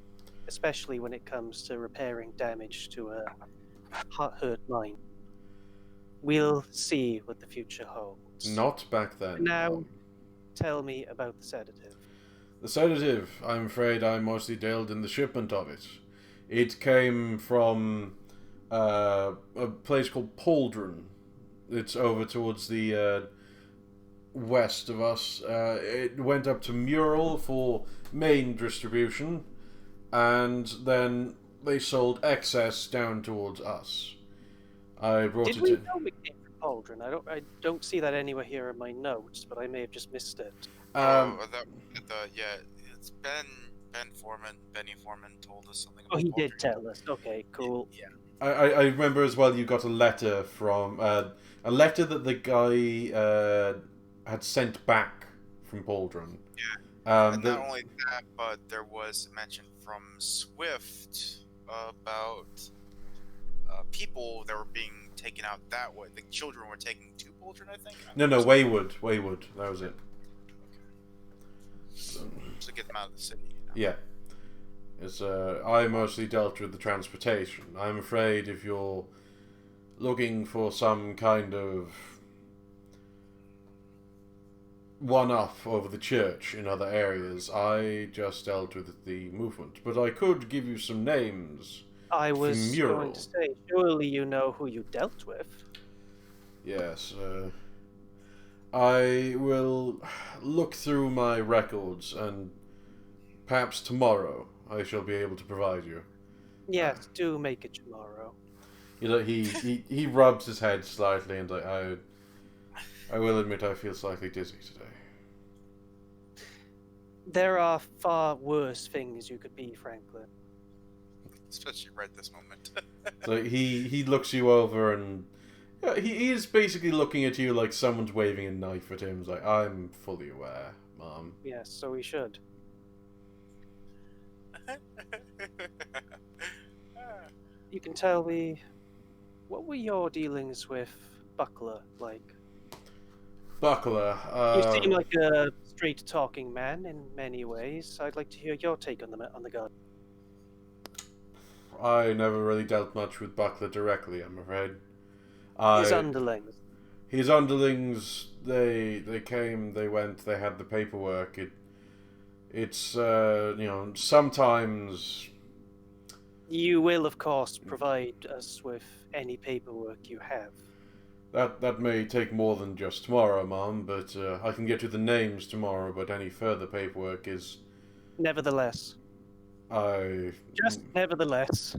especially when it comes to repairing damage to a hurt mind. We'll see what the future holds. Not back then. Now, tell me about the sedative. The sedative, I'm afraid I mostly dealt in the shipment of it. It came from a place called Pauldron. It's over towards the west of us. It went up to Mural for main distribution, and then they sold excess down towards us. I brought Did it we in. know it came from Pauldron? I don't see that anywhere here in my notes, but I may have just missed it. It's Benny Foreman told us something. Oh, about he poultry. did tell us. Okay, cool. Yeah. I remember as well. You got a letter from a letter that the guy had sent back from Pauldron. Yeah. And not only that, but there was a mention from Swift about people that were being taken out that way. The children were taking 2 children, I think. No, Wayward. That was it. So get them out of the city. Yeah. It's, I mostly dealt with the transportation. I'm afraid if you're looking for some kind of one-up over the church in other areas, I just dealt with the movement. But I could give you some names. I was going to say, surely you know who you dealt with. Yes, I will look through my records, and perhaps tomorrow I shall be able to provide you. Yes, do make it tomorrow. You know, he rubs his head slightly, and I will admit I feel slightly dizzy today. There are far worse things you could be, Franklin. Especially right this moment. So he looks you over, and he is basically looking at you like someone's waving a knife at him. He's like, I'm fully aware, Mom. Yes, so we should. You can tell me, what were your dealings with Buckler like? Buckler, You seem like a straight-talking man in many ways. I'd like to hear your take on the guy. I never really dealt much with Buckler directly, I'm afraid. His underlings. His underlings, they came, they went, they had the paperwork. It's you know, sometimes... You will, of course, provide us with any paperwork you have. That may take more than just tomorrow, Mom, but I can get you the names tomorrow, but any further paperwork is... Nevertheless. Nevertheless.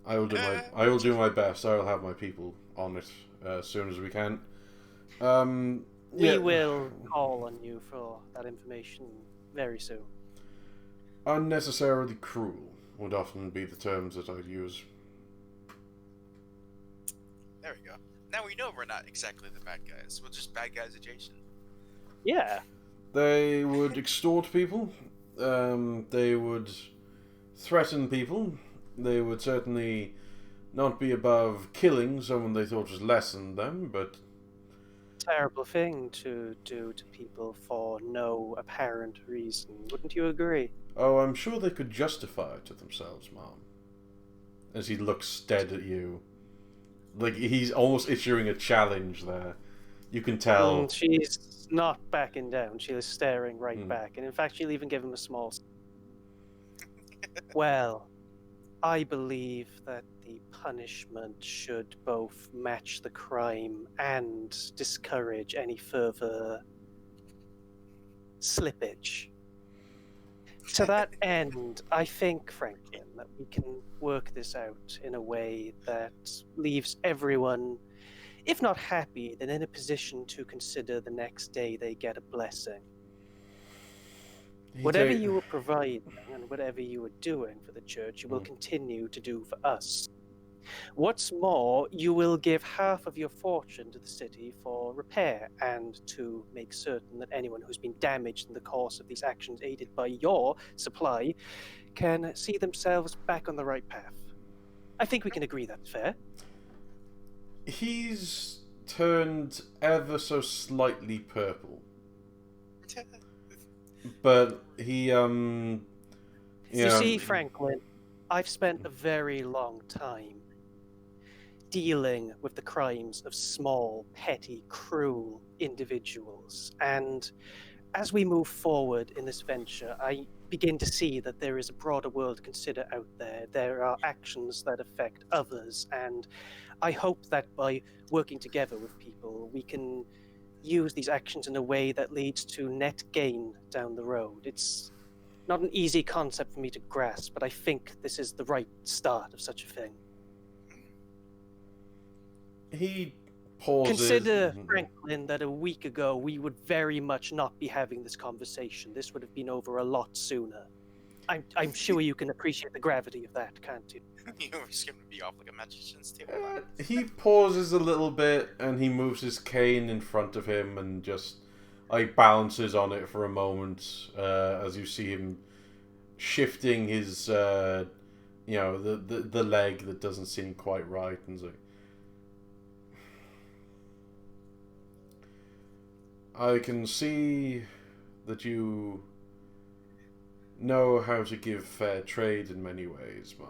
I will do my best. I will have my people on it as soon as we can. We will call on you for that information very soon. Unnecessarily cruel would often be the terms that I'd use. There we go. Now we know we're not exactly the bad guys. We're just bad guys adjacent. Yeah. They would extort people. They would threaten people. They would certainly not be above killing someone they thought was less than them, but... Terrible thing to do to people for no apparent reason. Wouldn't you agree? Oh, I'm sure they could justify it to themselves, Mom. As he looks dead at you. Like, he's almost issuing a challenge there. You can tell. She's not backing down. She is staring right back. And in fact, she'll even give him a small... Well, I believe that the punishment should both match the crime and discourage any further slippage. To that end, I think, Franklin, that we can work this out in a way that leaves everyone, if not happy, then in a position to consider the next day they get a blessing. Whatever you were providing and whatever you were doing for the church, you will continue to do for us. What's more, you will give half of your fortune to the city for repair and to make certain that anyone who's been damaged in the course of these actions aided by your supply can see themselves back on the right path. I think we can agree that's fair. He's turned ever so slightly purple. But he, You see, Franklin, I've spent a very long time dealing with the crimes of small, petty, cruel individuals. And as we move forward in this venture, I begin to see that there is a broader world to consider out there. There are actions that affect others, and I hope that by working together with people, we can use these actions in a way that leads to net gain down the road. It's not an easy concept for me to grasp, but I think this is the right start of such a thing. He pauses. Consider, Franklin, that a week ago we would very much not be having this conversation. This would have been over a lot sooner. I'm sure you can appreciate the gravity of that, can't you? You were just going to be off like a magician's table. He pauses a little bit and he moves his cane in front of him and just balances on it for a moment as you see him shifting his the leg that doesn't seem quite right, and so. I can see that you know how to give fair trade in many ways, Mom.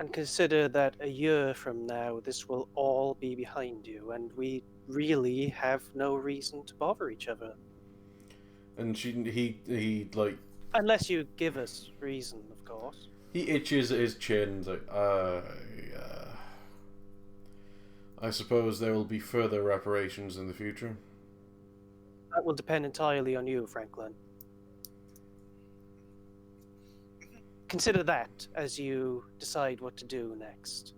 And consider that a year from now, this will all be behind you, and we really have no reason to bother each other. And he like... Unless you give us reason, of course. He itches at his chin, like, I suppose there will be further reparations in the future. That will depend entirely on you, Franklin. Consider that as you decide what to do next.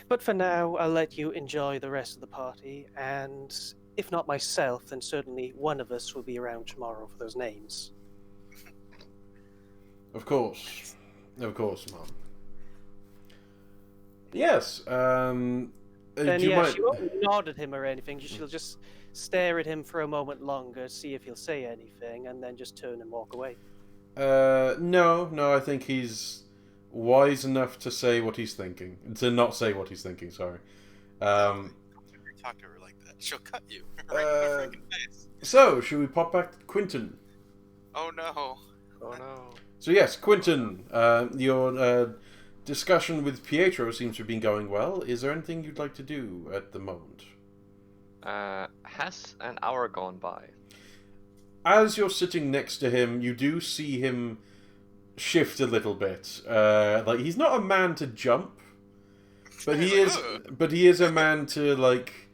But for now, I'll let you enjoy the rest of the party, and if not myself, then certainly one of us will be around tomorrow for those names. Of course, Mom. Yes. Then yes, you won't nod at him or anything. She'll just stare at him for a moment longer, see if he'll say anything, and then just turn and walk away. No, I think he's wise enough to say what he's thinking. To not say what he's thinking, sorry. Talk to her like that. She'll cut you right in the freaking face. So, should we pop back to Quentin? Oh no. Oh no. So yes, Quentin, your discussion with Pietro seems to have been going well. Is there anything you'd like to do at the moment? Has an hour gone by? As you're sitting next to him, you do see him shift a little bit. Like, he's not a man to jump, but he is a man to, like,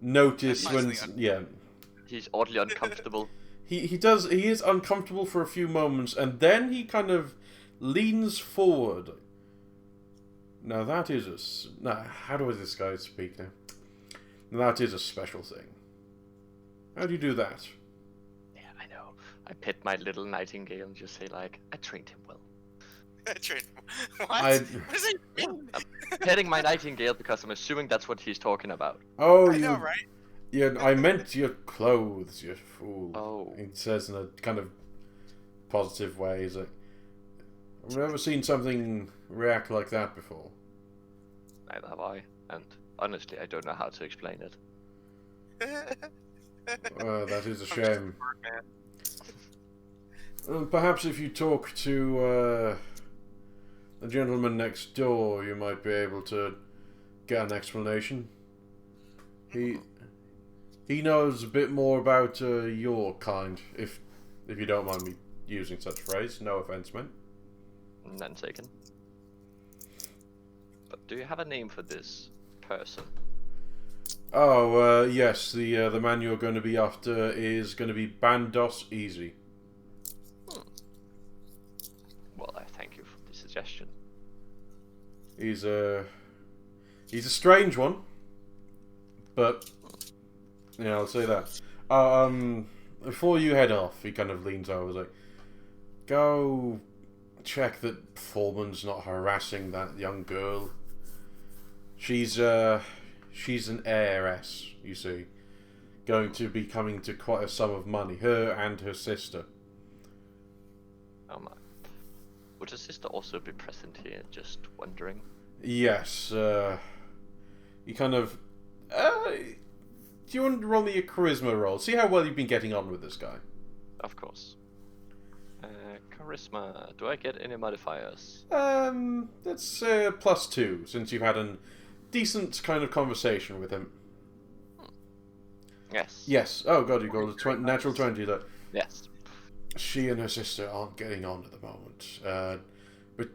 notice when... Yeah. He's oddly uncomfortable. He is uncomfortable for a few moments, and then he kind of leans forward. Now that is how do this guy speak now? That is a special thing. How do you do that? Yeah, I know. I pet my little nightingale and just say, like, I trained him well. I trained him. What? What does it mean? I'm petting my nightingale because I'm assuming that's what he's talking about. Oh, I know, right? Yeah, I meant your clothes, you fool. Oh. He says in a kind of positive way. He's like, I've never seen something react like that before. Neither have I, and honestly, I don't know how to explain it. That is a shame. Perhaps if you talk to the gentleman next door, you might be able to get an explanation. He knows a bit more about your kind, if you don't mind me using such phrase. No offense, man. None taken. But do you have a name for this person? Oh, yes. The man you're going to be after is going to be Bandos Easy. Well, I thank you for the suggestion. He's a strange one, but yeah, I'll say that. Before you head off, he kind of leans over, like, go check that Foreman's not harassing that young girl. She's an heiress, you see, going to be coming to quite a sum of money. Her and her sister. Oh my. Would her sister also be present here? Just wondering. Yes. You kind of. Do you want to roll me a charisma roll? See how well you've been getting on with this guy. Of course. Charisma. Do I get any modifiers? That's +2, since you've had a decent kind of conversation with him. Yes. Yes. Oh god, you got a natural 20 though. Yes. She and her sister aren't getting on at the moment. But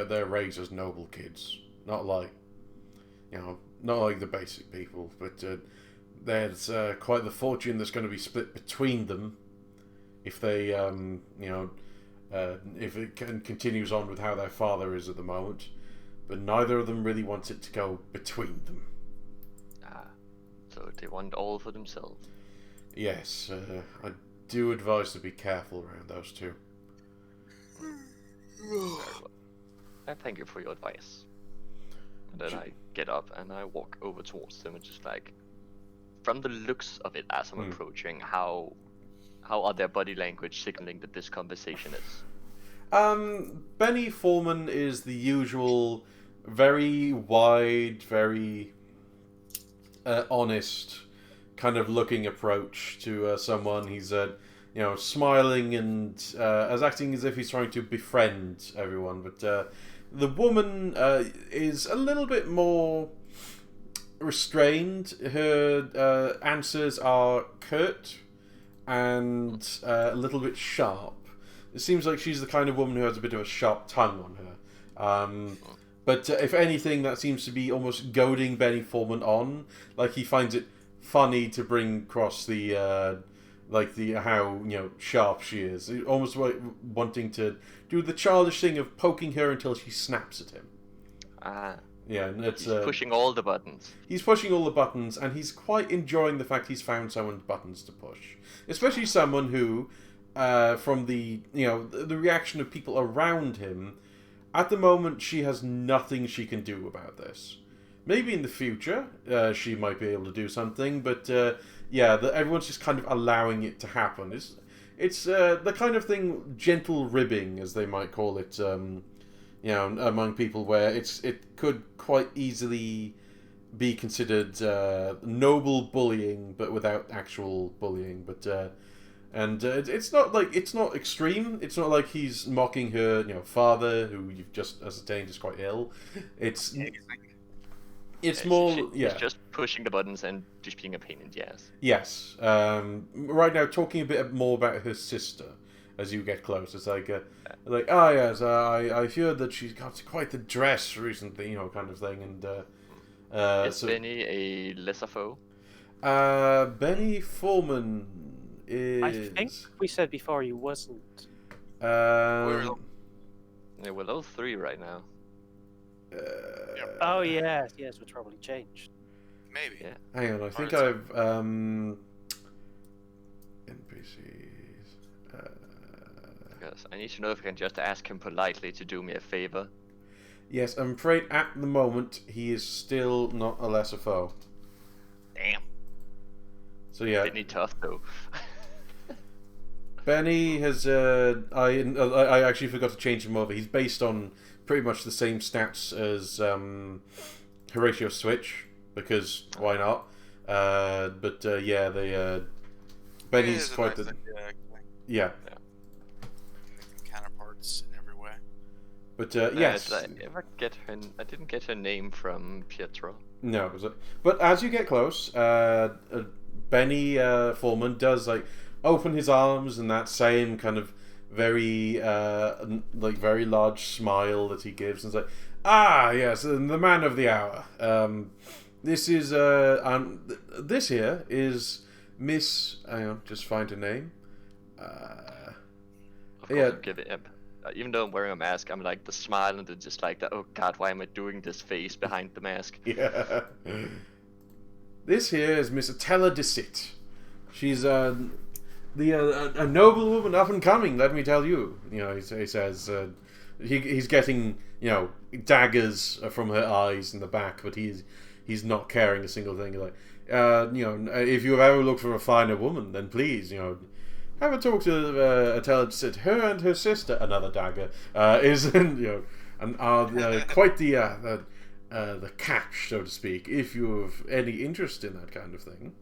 they're raised as noble kids. Not like the basic people, but there's quite the fortune that's going to be split between them if they, if it continues on with how their father is at the moment. But neither of them really wants it to go between them. Ah, so they want all for themselves. Yes, I do advise to be careful around those two. Very well. I thank you for your advice. And then I get up and I walk over towards them and just like, from the looks of it as I'm approaching, how how are their body language signaling that this conversation is? Benny Foreman is the usual, very wide, very honest kind of looking approach to someone. He's smiling and as acting as if he's trying to befriend everyone. But the woman is a little bit more restrained. Her answers are curt and a little bit sharp. It seems like she's the kind of woman who has a bit of a sharp tongue on her. But if anything, that seems to be almost goading Benny Foreman on. Like, he finds it funny to bring across the how sharp she is. Almost like wanting to do the childish thing of poking her until she snaps at him. Yeah, and it's he's pushing all the buttons. He's pushing all the buttons, and he's quite enjoying the fact he's found someone's buttons to push. Especially someone who, from the reaction of people around him, at the moment she has nothing she can do about this. Maybe in the future she might be able to do something, but everyone's just kind of allowing it to happen. It's the kind of thing, gentle ribbing, as they might call it, among people, where it could quite easily be considered noble bullying, but without actual bullying. But it's not extreme. It's not like he's mocking her, father, who you've just ascertained is quite ill. It's more, He's just pushing the buttons and just being a pain in the ass. Yes. Right now, talking a bit more about her sister as you get close. It's like, yes, I heard that she's got quite the dress recently, kind of thing. And is Benny a lesser foe? Benny Foreman is. I think we said before he wasn't. We're level 3 right now. Oh yes, which probably changed. Maybe. Yeah. Hang on, I think I've NPCs. Because I need to know if I can just ask him politely to do me a favor. Yes, I'm afraid at the moment he is still not a lesser foe. Damn. So yeah. Benny tough though. Benny has I actually forgot to change him over. He's based on pretty much the same stats as Horatio Switch, because why not? Benny's quite the counterparts in every way. But yes. I didn't get her name from Pietro. No, was it? But as you get close, Benny Foreman does open his arms and that same kind of very very large smile that he gives, and it's yes, the man of the hour. This is this here is Miss. Hang on, just find her name. Give it. Even though I'm wearing a mask, I'm like the smile and just like the oh god, why am I doing this face behind the mask? Yeah. This here is Miss Atella Decit. She's a noble woman, up and coming. Let me tell you. He says he's getting daggers from her eyes in the back, but he's not caring a single thing. If you've ever looked for a finer woman, then please, have a talk to Atella Decit. Her and her sister, another dagger, is and are quite the catch, so to speak. If you have any interest in that kind of thing.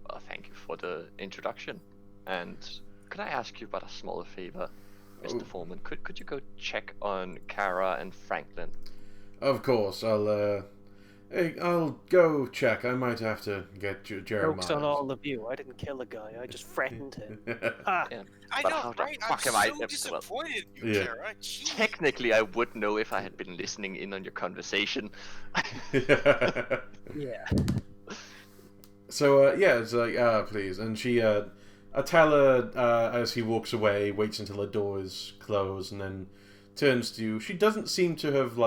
Well, thank you for the introduction. And could I ask you about a smaller favor, Mr. Foreman? Could you go check on Kara and Franklin? Of course, I'll go check. I might have to get Jeremiah. Jokes on all of you. I didn't kill a guy. I just threatened him. Yeah. I know, right? I'm so disappointed in you, Kara. Jeez. Technically, I would know if I had been listening in on your conversation. Yeah. So, it's please. And she, Atella, as he walks away, waits until the door is closed and then turns to you. She doesn't seem to have,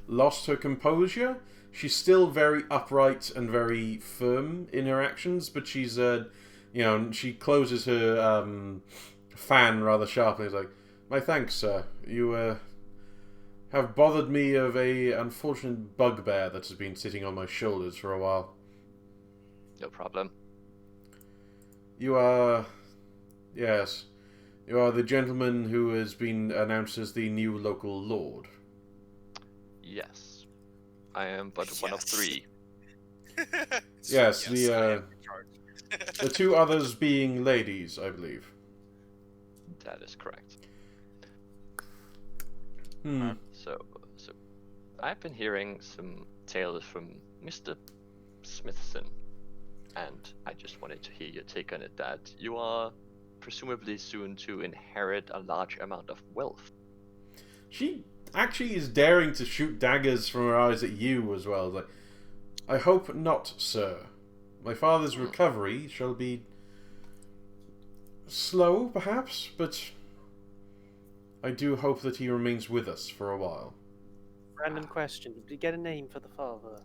lost her composure. She's still very upright and very firm in her actions, but she's, she closes her fan rather sharply. It's like, my thanks, sir. You, have bothered me of a unfortunate bugbear that has been sitting on my shoulders for a while. No problem. You are... Yes. You are the gentleman who has been announced as the new local lord. Yes. I am but one of three. Yes, the two others being ladies, I believe. That is correct. So I've been hearing some tales from Mr. Smithson, and I just wanted to hear your take on it, that you are presumably soon to inherit a large amount of wealth. She actually is daring to shoot daggers from her eyes at you as well. Like, I hope not, sir. My father's recovery shall be slow, perhaps, but I do hope that he remains with us for a while. Random question. Did you get a name for the father?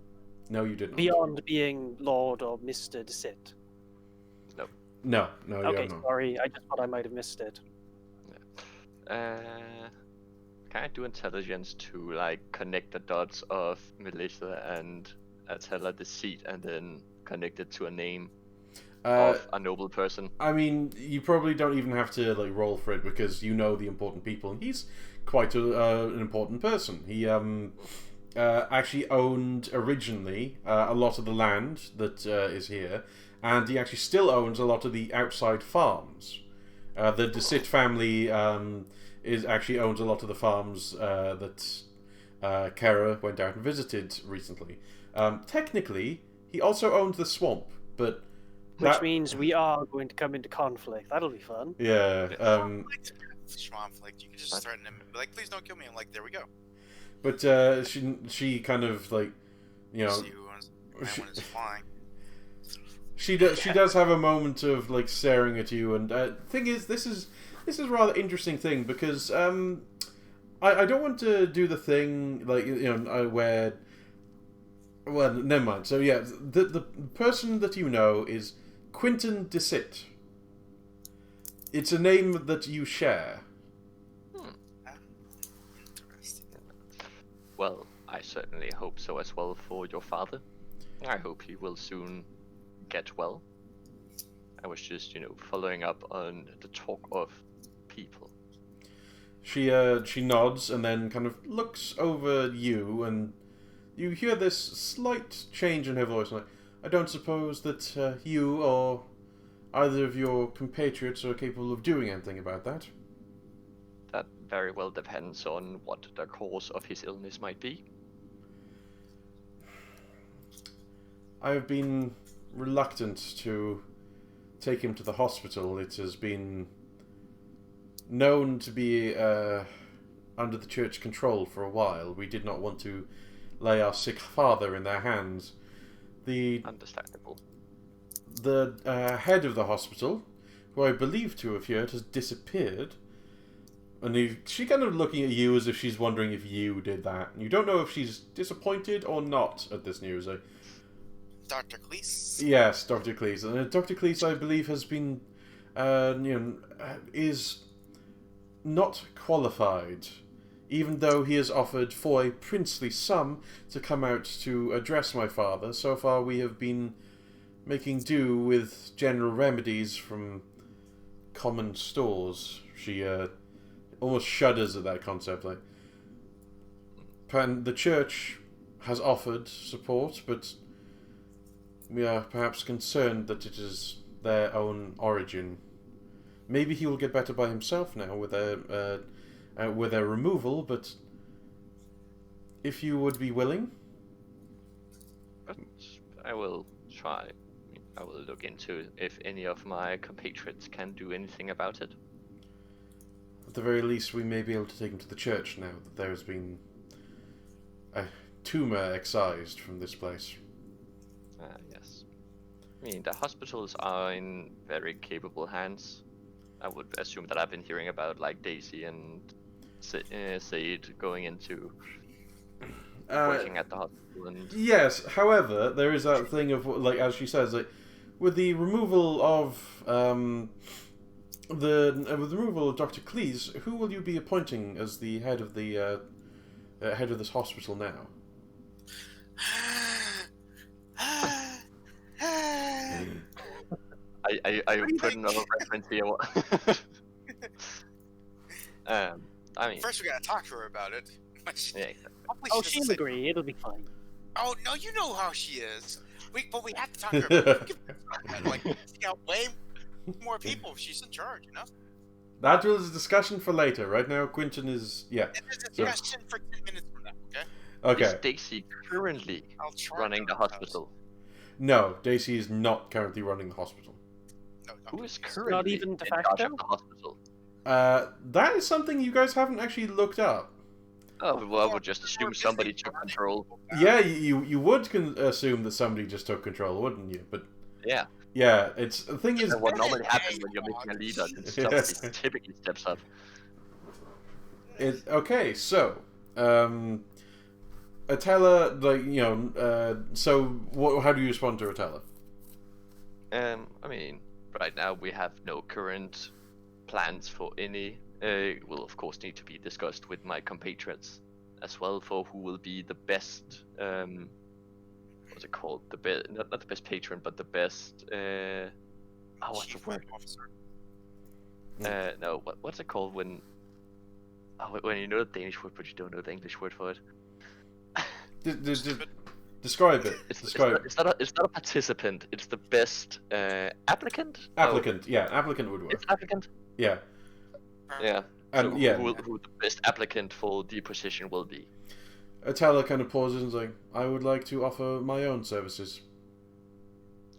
No, you didn't. Beyond being Lord or Mr. Deceit? No, okay, sorry. I just thought I might have missed it. Can I do intelligence to, like, connect the dots of Melissa and Attila Deceit and then connect it to a name of a noble person? I mean, you probably don't even have to like roll for it because you know the important people, and he's quite an important person. He actually owned originally a lot of the land that is here, and he actually still owns a lot of the outside farms. The Deceit family actually owns a lot of the farms that Kara went out and visited recently. Technically, he also owns the swamp, but which means we are going to come into conflict. That'll be fun. Yeah. Conflict. You can just threaten him and be like, "Please don't kill me." I'm like, "There we go." But she kind of like, you know, she does have a moment of like staring at you, and thing is, this is a rather interesting thing because I don't want to do the thing like, you know, where. Well, never mind. So yeah, the person that you know is Quentin Deceit. It's a name that you share. Interesting. Well, I certainly hope so as well for your father. I hope he will soon get well. I was just, following up on the talk of people. She nods and then kind of looks over you, and you hear this slight change in her voice. Like, I don't suppose that you or either of your compatriots are capable of doing anything about that. That very well depends on what the cause of his illness might be. I have been reluctant to take him to the hospital. It has been known to be under the church control for a while. We did not want to lay our sick father in their hands. Understandable. The head of the hospital, who I believe to have heard, has disappeared. And she kind of looking at you as if she's wondering if you did that. And you don't know if she's disappointed or not at this news. Dr. Cleese? Yes, Dr. Cleese. And Dr. Cleese, I believe, has been, is not qualified, even though he has offered for a princely sum to come out to address my father. So far we have been making do with general remedies from common stores. She almost shudders at that concept. Like, the church has offered support, but we are perhaps concerned that it is their own origin. Maybe he will get better by himself now with their removal, but if you would be willing. But I will try. I will look into if any of my compatriots can do anything about it. At the very least, we may be able to take him to the church now that there has been a tumour excised from this place. Yes. I mean, the hospitals are in very capable hands. I would assume that I've been hearing about, like, Daisy and Said going into working at the hospital. And yes, however, there is that thing of, like, as she says, like, with the removal of with the removal of Dr. Cleese, who will you be appointing as the head of the head of this hospital now? I put another reference here. I mean, first we gotta talk to her about it. Yeah. Oh, she'll agree. It'll be fine. Oh no, you know how she is. But we have to talk to her about it. Like, she got way more people if she's in charge, you know? That was a discussion for later. Right now, Quinton is... Yeah. It's a discussion for 10 minutes from now, okay? Okay. Is Daisy currently running the hospital? No, Daisy is not currently running the hospital. No, Who is currently Not even de in charge facto? of the hospital? That is something you guys haven't actually looked up. Oh, well, I would just assume somebody took control. Yeah, you would assume that somebody just took control, wouldn't you? But Yeah. yeah, it's the thing is. And what normally happens when you're making a leader is somebody typically steps up. Okay, so Atella, like so how do you respond to Atella? I mean, right now we have no current plans for any. Will of course need to be discussed with my compatriots as well for who will be the best. What's it called? The best, not the best patron, but the best. What's the word? No, what's it called when? When you know the Danish word but you don't know the English word for it. Describe it. It's not a participant. It's the best applicant. Applicant, yeah, applicant would work. It's applicant. Yeah. Yeah. And so yeah, who the best applicant for the position will be? Atella kind of pauses and is like, I would like to offer my own services.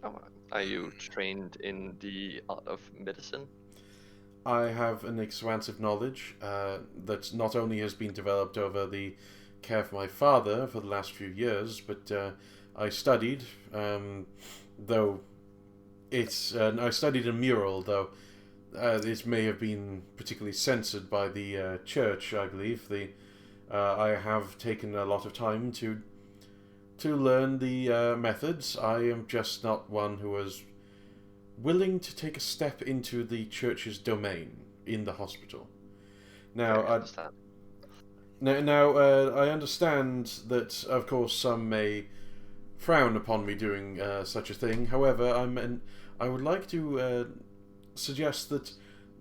Oh, are you trained in the art of medicine? I have an expansive knowledge that not only has been developed over the care of my father for the last few years, but I studied, though it's I studied a mural, though this may have been particularly censored by the church, I believe. I have taken a lot of time to learn the methods. I am just not one who was willing to take a step into the church's domain in the hospital. Now, I understand. I understand that, of course, some may frown upon me doing such a thing. However, I would like to suggest that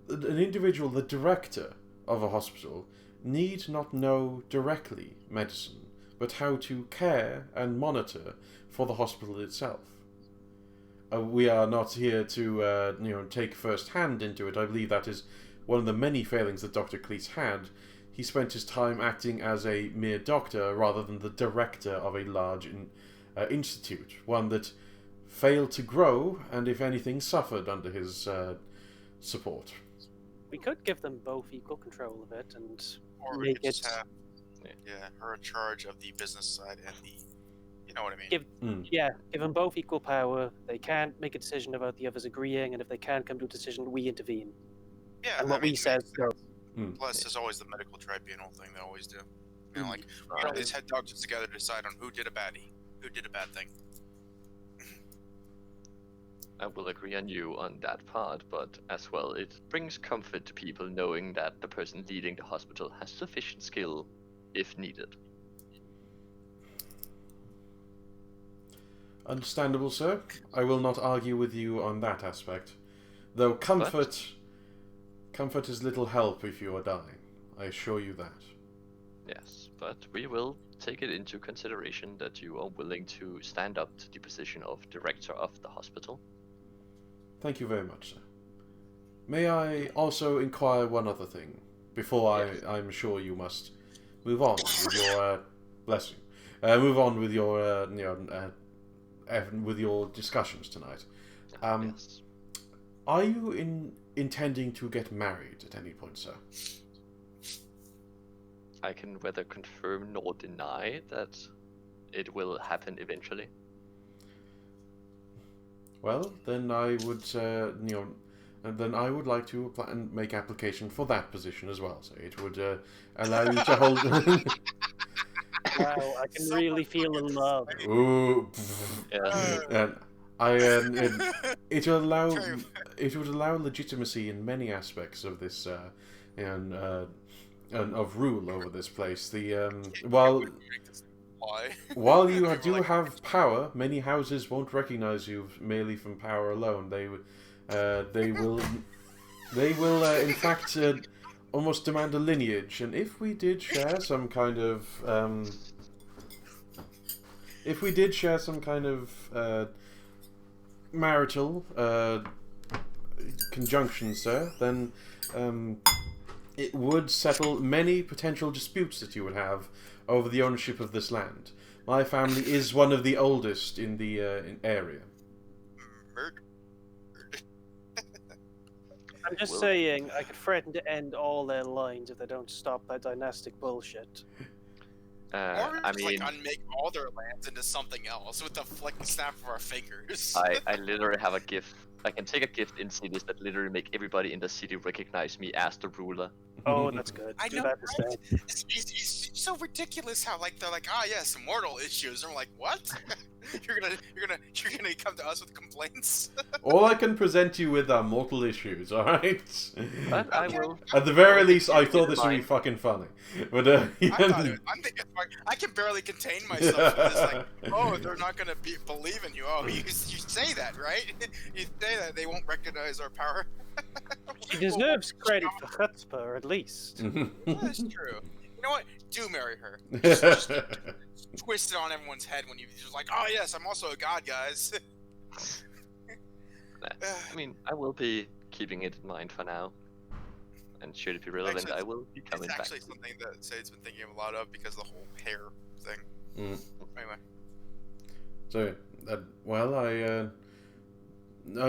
an individual, the director of a hospital, need not know directly medicine, but how to care and monitor for the hospital itself. We are not here to take first hand into it. I believe that is one of the many failings that Dr. Cleese had. He spent his time acting as a mere doctor rather than the director of a large institute, one that failed to grow and, if anything, suffered under his support. We could give them both equal control of it and or we make could just it. have her in charge of the business side and the, you know what I mean? Give them both equal power. They can't make a decision about the others agreeing, and if they can't come to a decision, we intervene. Yeah, And what we said goes. Plus, there's always the medical tribunal thing they always do. You know, like, these head doctors together to decide on who did a bad thing. I will agree on you on that part, but as well, it brings comfort to people knowing that the person leading the hospital has sufficient skill if needed. Understandable, sir. I will not argue with you on that aspect. Though comfort is little help if you are dying. I assure you that. Yes, but we will take it into consideration that you are willing to stand up to the position of director of the hospital. Thank you very much, sir. May I also inquire one other thing before I'm sure you must move on with your bless you. Move on with your with your discussions tonight. Yes. Are you intending to get married at any point, sir? I can neither confirm nor deny that it will happen eventually. Well, then I would, then I would like to apply and make application for that position as well. So it would allow you to hold. Wow, I can really feel the love. Ooh. Yeah. And it would allow legitimacy in many aspects of this and of rule over this place. While you do have power, many houses won't recognize you merely from power alone. They They will in fact almost demand a lineage, and if we did share some kind of marital conjunction, sir, then it would settle many potential disputes that you would have over the ownership of this land. My family is one of the oldest in the area. I'm just saying, I could threaten to end all their lines if they don't stop that dynastic bullshit. Or like unmake all their lands into something else with the flick snap of our fingers. I literally have a gift. I can take a gift in cities that literally make everybody in the city recognize me as the ruler. Oh, that's good. I Do know, that right? instead. It's so ridiculous how like they're like, yes, mortal issues. And I'm like, what? you're gonna come to us with complaints? All I can present you with are mortal issues, alright? But I will. At the very least, I thought this would be fucking funny. But I'm thinking, I can barely contain myself. It's like, oh, they're not gonna believe in you. Oh, you say that, right? You say that they won't recognize our power. He deserves credit for chutzpah, at least. That's true. You know what? Do marry her. Just twist it on everyone's head when you're just like, oh yes, I'm also a god, guys. I mean, I will be keeping it in mind for now. And should it be relevant, actually, I will be coming back. It's actually something that Sade's been thinking a lot of because of the whole hair thing. Anyway. So, well, are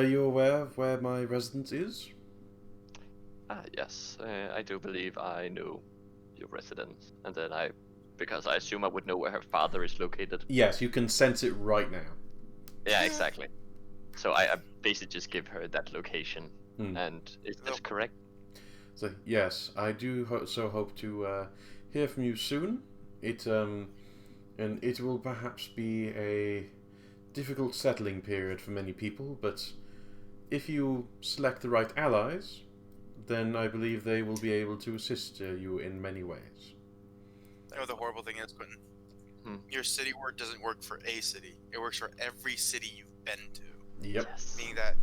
you aware of where my residence is? Yes, I do believe I know your residence, and then because I assume I would know where her father is located. Yes, you can sense it right now. Yeah, exactly. So I basically just give her that location, and is that correct? So yes, I do hope to hear from you soon. And it will perhaps be a difficult settling period for many people, but if you select the right allies, then I believe they will be able to assist you in many ways. You know the horrible thing is, Quentin? Your city word doesn't work for a city. It works for every city you've been to. Yep. Yes. Meaning that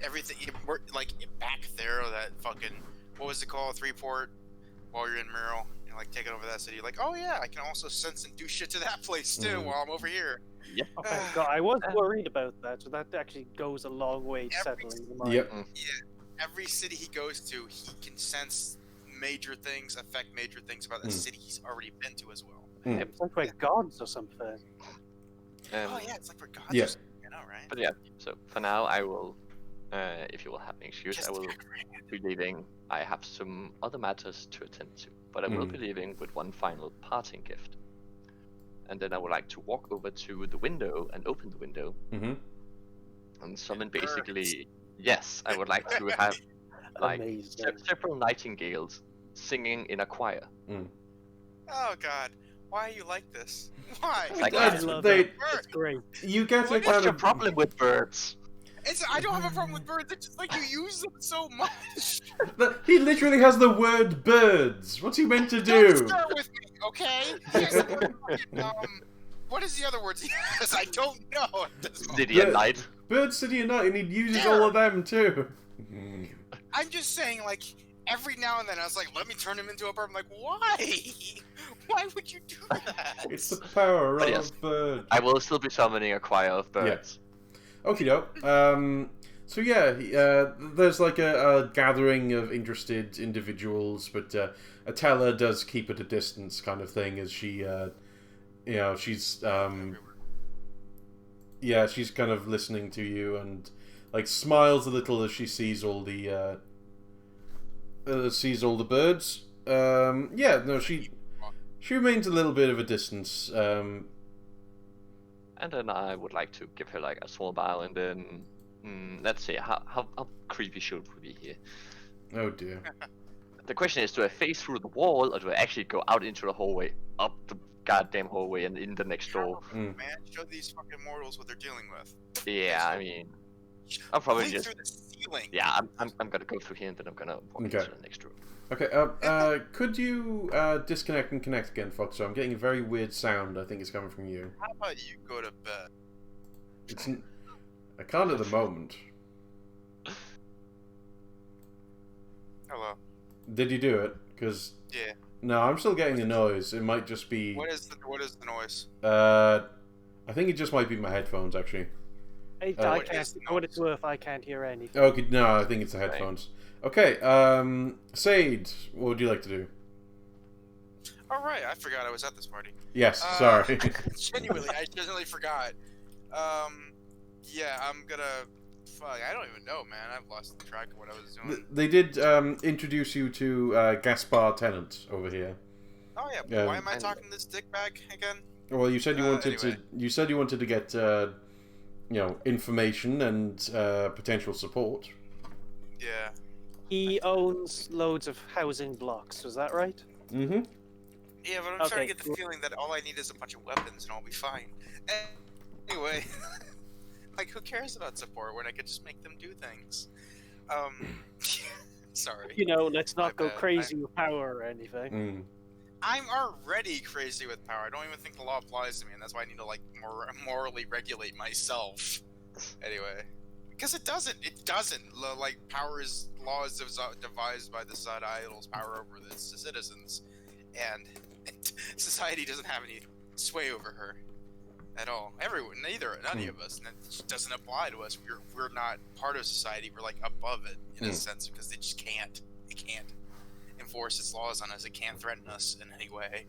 everything, like back there, that fucking, what was it called, Three-Port, while you're in Merrill, and like taking over that city. Like, oh yeah, I can also sense and do shit to that place too while I'm over here. Yep. Oh my god, I was worried about that, so that actually goes a long way to settling the mind. Yep. Yeah, every city he goes to, he can sense major things, affect major things about the city he's already been to as well. It's like we're gods or something. Oh yeah, it's like we're gods. Yeah. Or something, you know, right? But yeah, so for now I will, if you will have me excuse, I will be leaving. I have some other matters to attend to, but I will be leaving with one final parting gift. And then I would like to walk over to the window and open the window and summon basically, yes, I would like to have like several nightingales singing in a choir. Oh god, why are you like this? Why? Like, I love it. It's great. You get a what's your problem with birds? I don't have a problem with birds. It's just like you use them so much. He literally has the word birds. What's he meant to do? Don't start with me, okay? What is the other words he has? I don't know at this moment. City at night. Bird, city, and night, and he uses all of them too. I'm just saying, like, every now and then I was like, let me turn him into a bird. I'm like, why? Why would you do that? It's the power But of yes, bird. I will still be summoning a choir of birds. Okie doke. So yeah, there's like a gathering of interested individuals, but Atella does keep at a distance, kind of thing, as she, she's she's kind of listening to you and like smiles a little as she sees all the birds. She remains a little bit of a distance. And then I would like to give her like a small bow, and then let's see, how creepy should we be here? Oh dear. The question is, do I face through the wall, or do I actually go out into the hallway, up the goddamn hallway, and in the next door? Man, show these fucking mortals what they're dealing with. Yeah, I mean, I'll probably just through the ceiling. Yeah, I'm gonna go through here, and then I'm gonna walk into the next room. Okay, could you disconnect and connect again, Fox? I'm getting a very weird sound. I think it's coming from you. How about you go to bed? I can't at the moment. Hello. Did you do it? Because Yeah. no, I'm still getting the noise. It might just be. What is the noise? I think it just might be my headphones actually. I can't. What it's worth, I can't hear anything. Okay, no, I think it's the headphones. Okay, Sade, what would you like to do? All right, I forgot I was at this party. Yes, sorry. I genuinely forgot. Yeah, I'm gonna. Fuck, I don't even know, man. I've lost track of what I was doing. They did introduce you to Gaspar Tennant over here. Oh yeah, why am I talking this dickbag again? Well, you said you wanted anyway. to. You said you wanted to get, information and potential support. Yeah. He owns loads of housing blocks. Was that right? Mm-hmm. Yeah, but I'm starting to get the feeling that all I need is a bunch of weapons and I'll be fine. Anyway, like, who cares about support when I could just make them do things? Sorry. Let's not go crazy with power or anything. Mm. I'm already crazy with power. I don't even think the law applies to me, and that's why I need to, like, morally regulate myself. Anyway. Because it doesn't. Like, law is devised by the societal's power over the citizens. And society doesn't have any sway over her at all. Everyone, none of us. And it just doesn't apply to us. We're not part of society. We're like above it in a sense because they just can't. It can't enforce its laws on us. It can't threaten us in any way.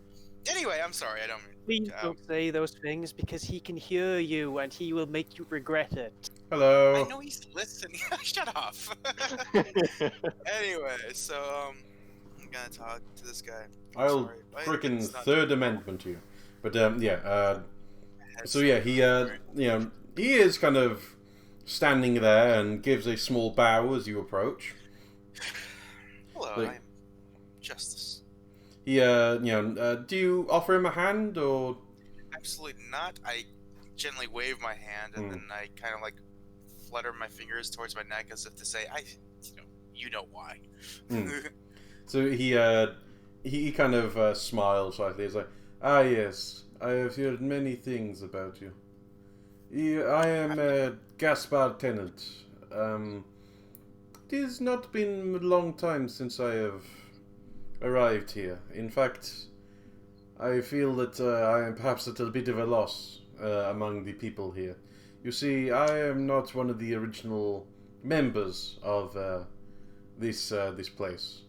Anyway, I'm sorry. I don't. Please don't say those things because he can hear you and he will make you regret it. Hello. I know he's listening. Shut up. Anyway, so I'm gonna talk to this guy. I'll frickin' Third Amendment you. But so yeah, he he is kind of standing there and gives a small bow as you approach. Hello, I'm Justice. He do you offer him a hand or? Absolutely not. I gently wave my hand and then I kind of like flutter my fingers towards my neck as if to say, you know why. So he kind of smiles slightly. He's like, ah yes, I have heard many things about you. I am Gaspar Tennant. It has not been a long time since I have arrived here. In fact, I feel that I am perhaps at a bit of a loss among the people here. You see, I am not one of the original members of this place.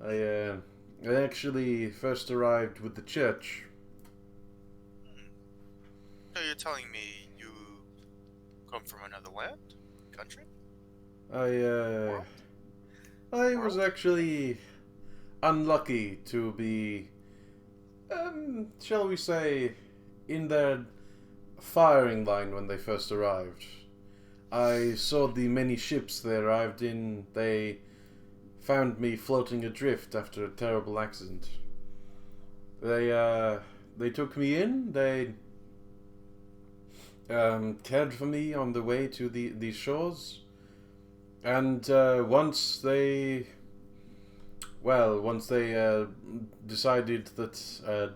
I actually first arrived with the church. So you're telling me you come from another land? Country? I was actually unlucky to be, shall we say, in their firing line when they first arrived. I saw the many ships they arrived in. They found me floating adrift after a terrible accident. They took me in. They cared for me on the way to these shores. And once they decided that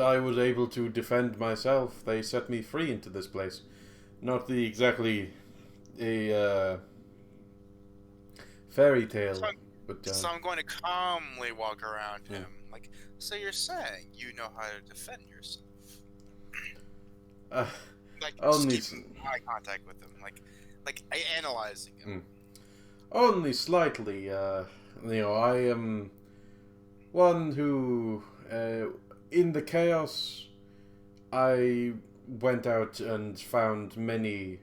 I was able to defend myself, they set me free into this place. Not exactly a fairy tale, so I'm going to calmly walk around him. Like, so you're saying you know how to defend yourself? Like, only just keeping eye contact with him, like analyzing him. Only slightly. I am one who, in the chaos, I went out and found many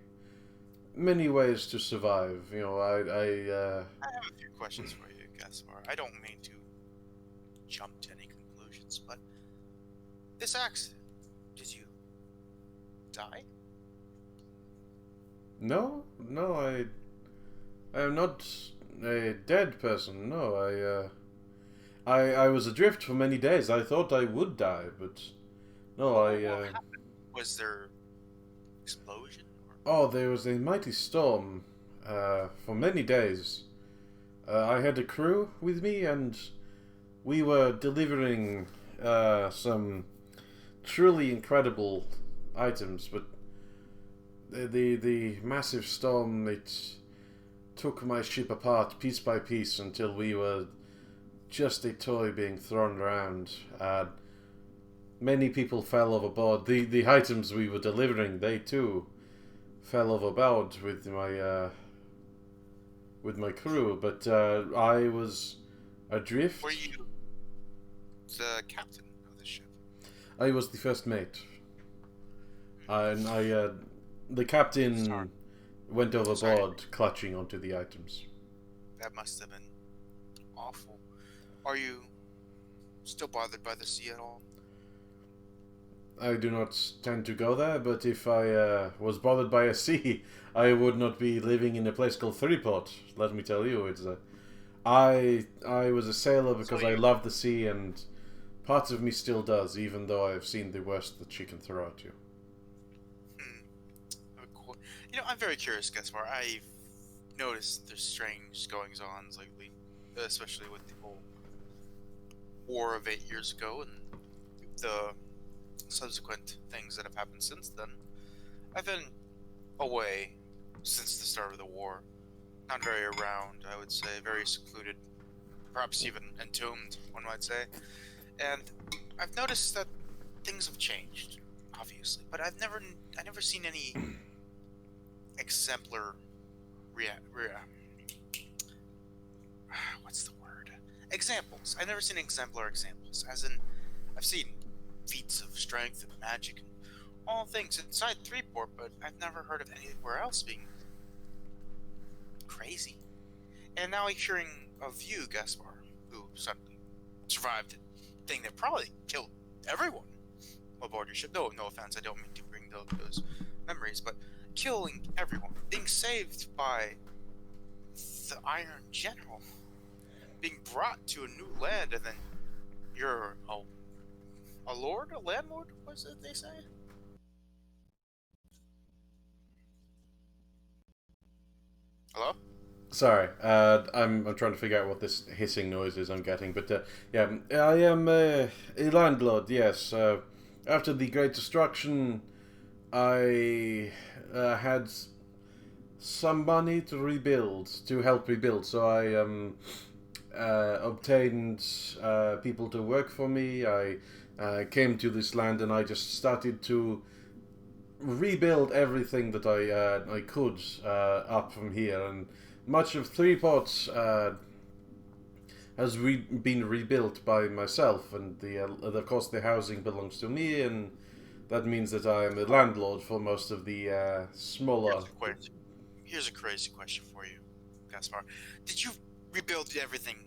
ways to survive. I have a few questions for you, Gaspar. I don't mean to jump to any conclusions, but this accident, did you die? No, I am not a dead person. No, I was adrift for many days. I thought I would die, but no, What happened? Was there explosion? Oh, there was a mighty storm for many days. I had a crew with me, and we were delivering some truly incredible items, but the massive storm, took my ship apart piece by piece until we were just a toy being thrown around. Many people fell overboard. The items we were delivering, they too fell overboard with my crew. But I was adrift. Were you the captain of the ship? I was the first mate. The captain went overboard, clutching onto the items. That must have been awful. Are you still bothered by the sea at all? I do not tend to go there, but if I was bothered by a sea, I would not be living in a place called Threeport. Let me tell you, I was a sailor because I love the sea, and part of me still does, even though I've seen the worst that she can throw at you. You know, I'm very curious, Gaspar. I've noticed there's strange goings-ons lately, especially with the whole war of 8 years ago and the subsequent things that have happened since then. I've been away since the start of the war. Not very around, I would say. Very secluded. Perhaps even entombed, one might say. And I've noticed that things have changed, obviously. But I've never seen any exemplar what's the word? Examples. I've never seen exemplar examples. As in, I've seen feats of strength and magic and all things inside Threeport, but I've never heard of anywhere else being crazy. And now I'm hearing of you, Gaspar, who suddenly survived a thing that probably killed everyone aboard your ship. No offense, I don't mean to bring those memories, but killing everyone, being saved by the Iron General, being brought to a new land, and then you're a lord, a landlord, what's it they say? Hello? Sorry, I'm trying to figure out what this hissing noise is I'm getting, but yeah, I am a landlord, yes. After the Great Destruction, I had some money to help rebuild, so I obtained people to work for me. I came to this land and I just started to rebuild everything that I could up from here, and much of Threeport has been rebuilt by myself, and of course the housing belongs to me, and that means that I am the landlord for most of the smaller... Here's a crazy question for you, Gaspar. Did you rebuild everything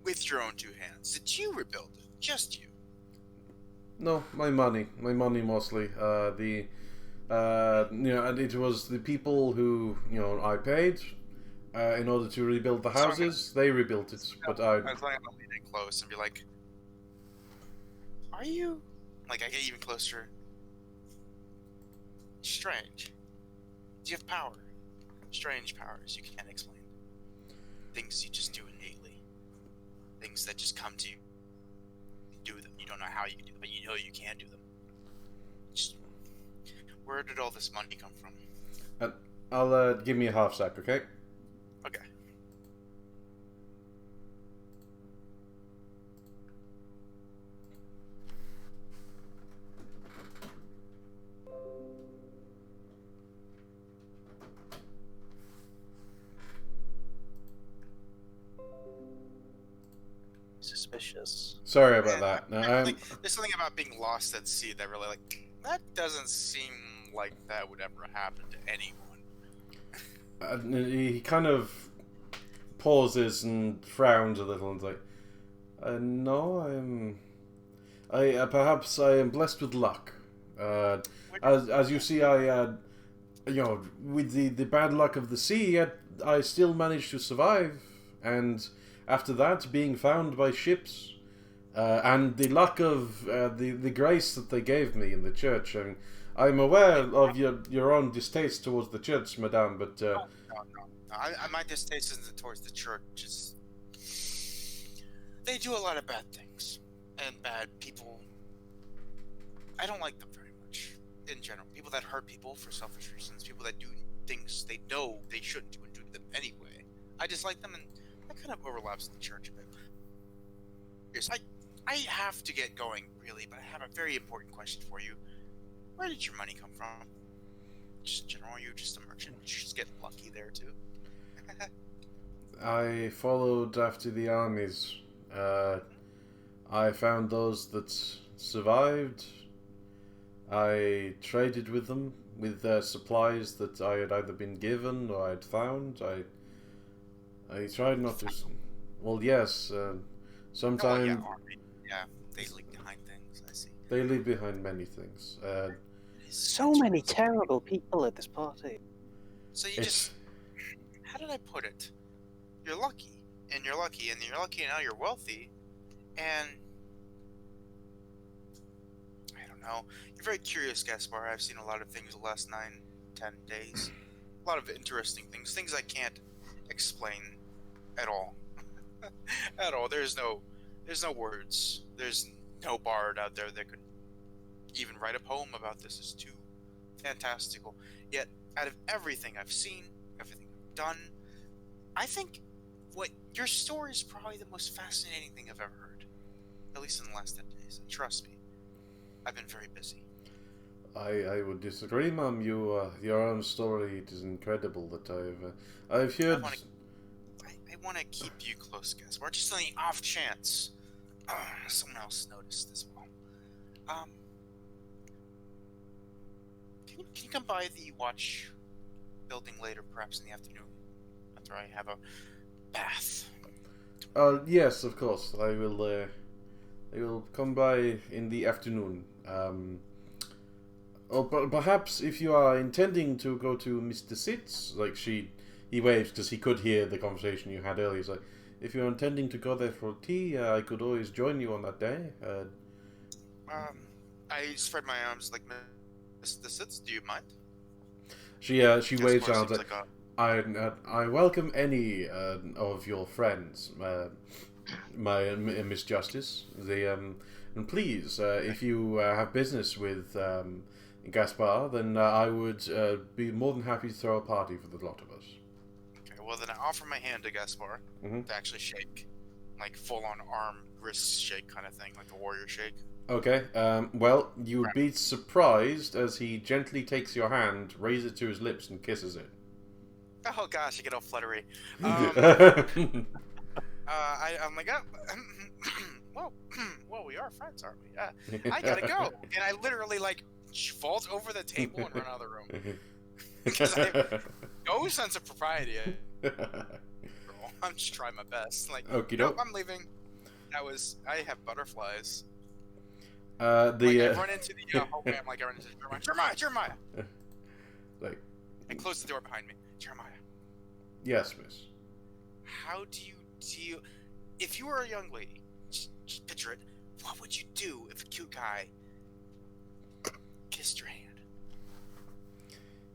with your own two hands? Did you rebuild it? Just you? No, my money mostly. And it was the people who I paid in order to rebuild the houses. They rebuilt it, but I was going to lean in close and be like, "Are you?" Like, I get even closer. Strange. Do you have power? Strange powers you can't explain. Things you just do innately. Things that just come to you. You do them. You don't know how you can do them, but you know you can do them. Where did all this money come from? I'll give me a half sec, okay? Okay. Suspicious. Sorry about that. There's something about being lost at sea that really, like, that doesn't seem like that would ever happen to anyone. He kind of pauses and frowns a little and is like, no, perhaps I am blessed with luck. As you see, with the bad luck of the sea, I still managed to survive, and after that, being found by ships, and the luck of the grace that they gave me in the church. I mean, I'm aware of your own distaste towards the church, madame, but... No. My distaste isn't towards the church. They do a lot of bad things. And bad people. I don't like them very much, in general. People that hurt people for selfish reasons. People that do things they know they shouldn't do and do them anyway. I just like them, and that kind of overlaps with the church a bit. Yes, I have to get going, really, but I have a very important question for you. Where did your money come from? Just in general, are you just a merchant? Did you just get lucky there, too? I followed after the armies. I found those that survived. I traded with them, with supplies that I had either been given or I had found. I tried not to... Well, yes, sometimes... Oh, yeah, they leave behind things, I see. They leave behind many things. So many terrible people at this party. So you just... How did I put it? You're lucky, and you're lucky, and you're lucky, and now you're wealthy, and... I don't know. You're very curious, Gaspar. I've seen a lot of things the last 9-10 days. A lot of interesting things. Things I can't explain at all. At all. There's no words. There's no bard out there that could even write a poem about this. It's too fantastical. Yet, out of everything I've seen, everything I've done, I think your story is probably the most fascinating thing I've ever heard. At least in the last 10 days. And trust me, I've been very busy. I would disagree, Mum. Your own story is incredible. That I've heard. I want to keep you close, Gaspar, just on the off chance someone else noticed as well. Can you come by the watch building later, perhaps in the afternoon, after I have a bath? Yes, of course. I will come by in the afternoon. But perhaps if you are intending to go to Mr. Sitz, he waves because he could hear the conversation you had earlier. He's like, if you're intending to go there for tea, I could always join you on that day. I spread my arms like Mr. Sitz. Do you mind? She waves around. Like, I welcome any of your friends, my Miss Justice. And please, if you have business with Gaspar, then I would be more than happy to throw a party for the lot of us. Okay, well then I offer my hand to Gaspar to actually shake, like full-on arm, wrist shake kind of thing, like a warrior shake. Okay. Well, you would be surprised as he gently takes your hand, raises it to his lips, and kisses it. Oh gosh, I get all fluttery. I'm like, well, we are friends, aren't we? I gotta go, and I literally vault over the table and run out of the room because I have no sense of propriety. I'm just trying my best. Nope, I'm leaving. I have butterflies. I run into the hallway. I run into Jeremiah. I close the door behind me. Jeremiah. Yes, miss. How do you if you were a young lady, just picture it, what would you do if a cute guy kissed your hand?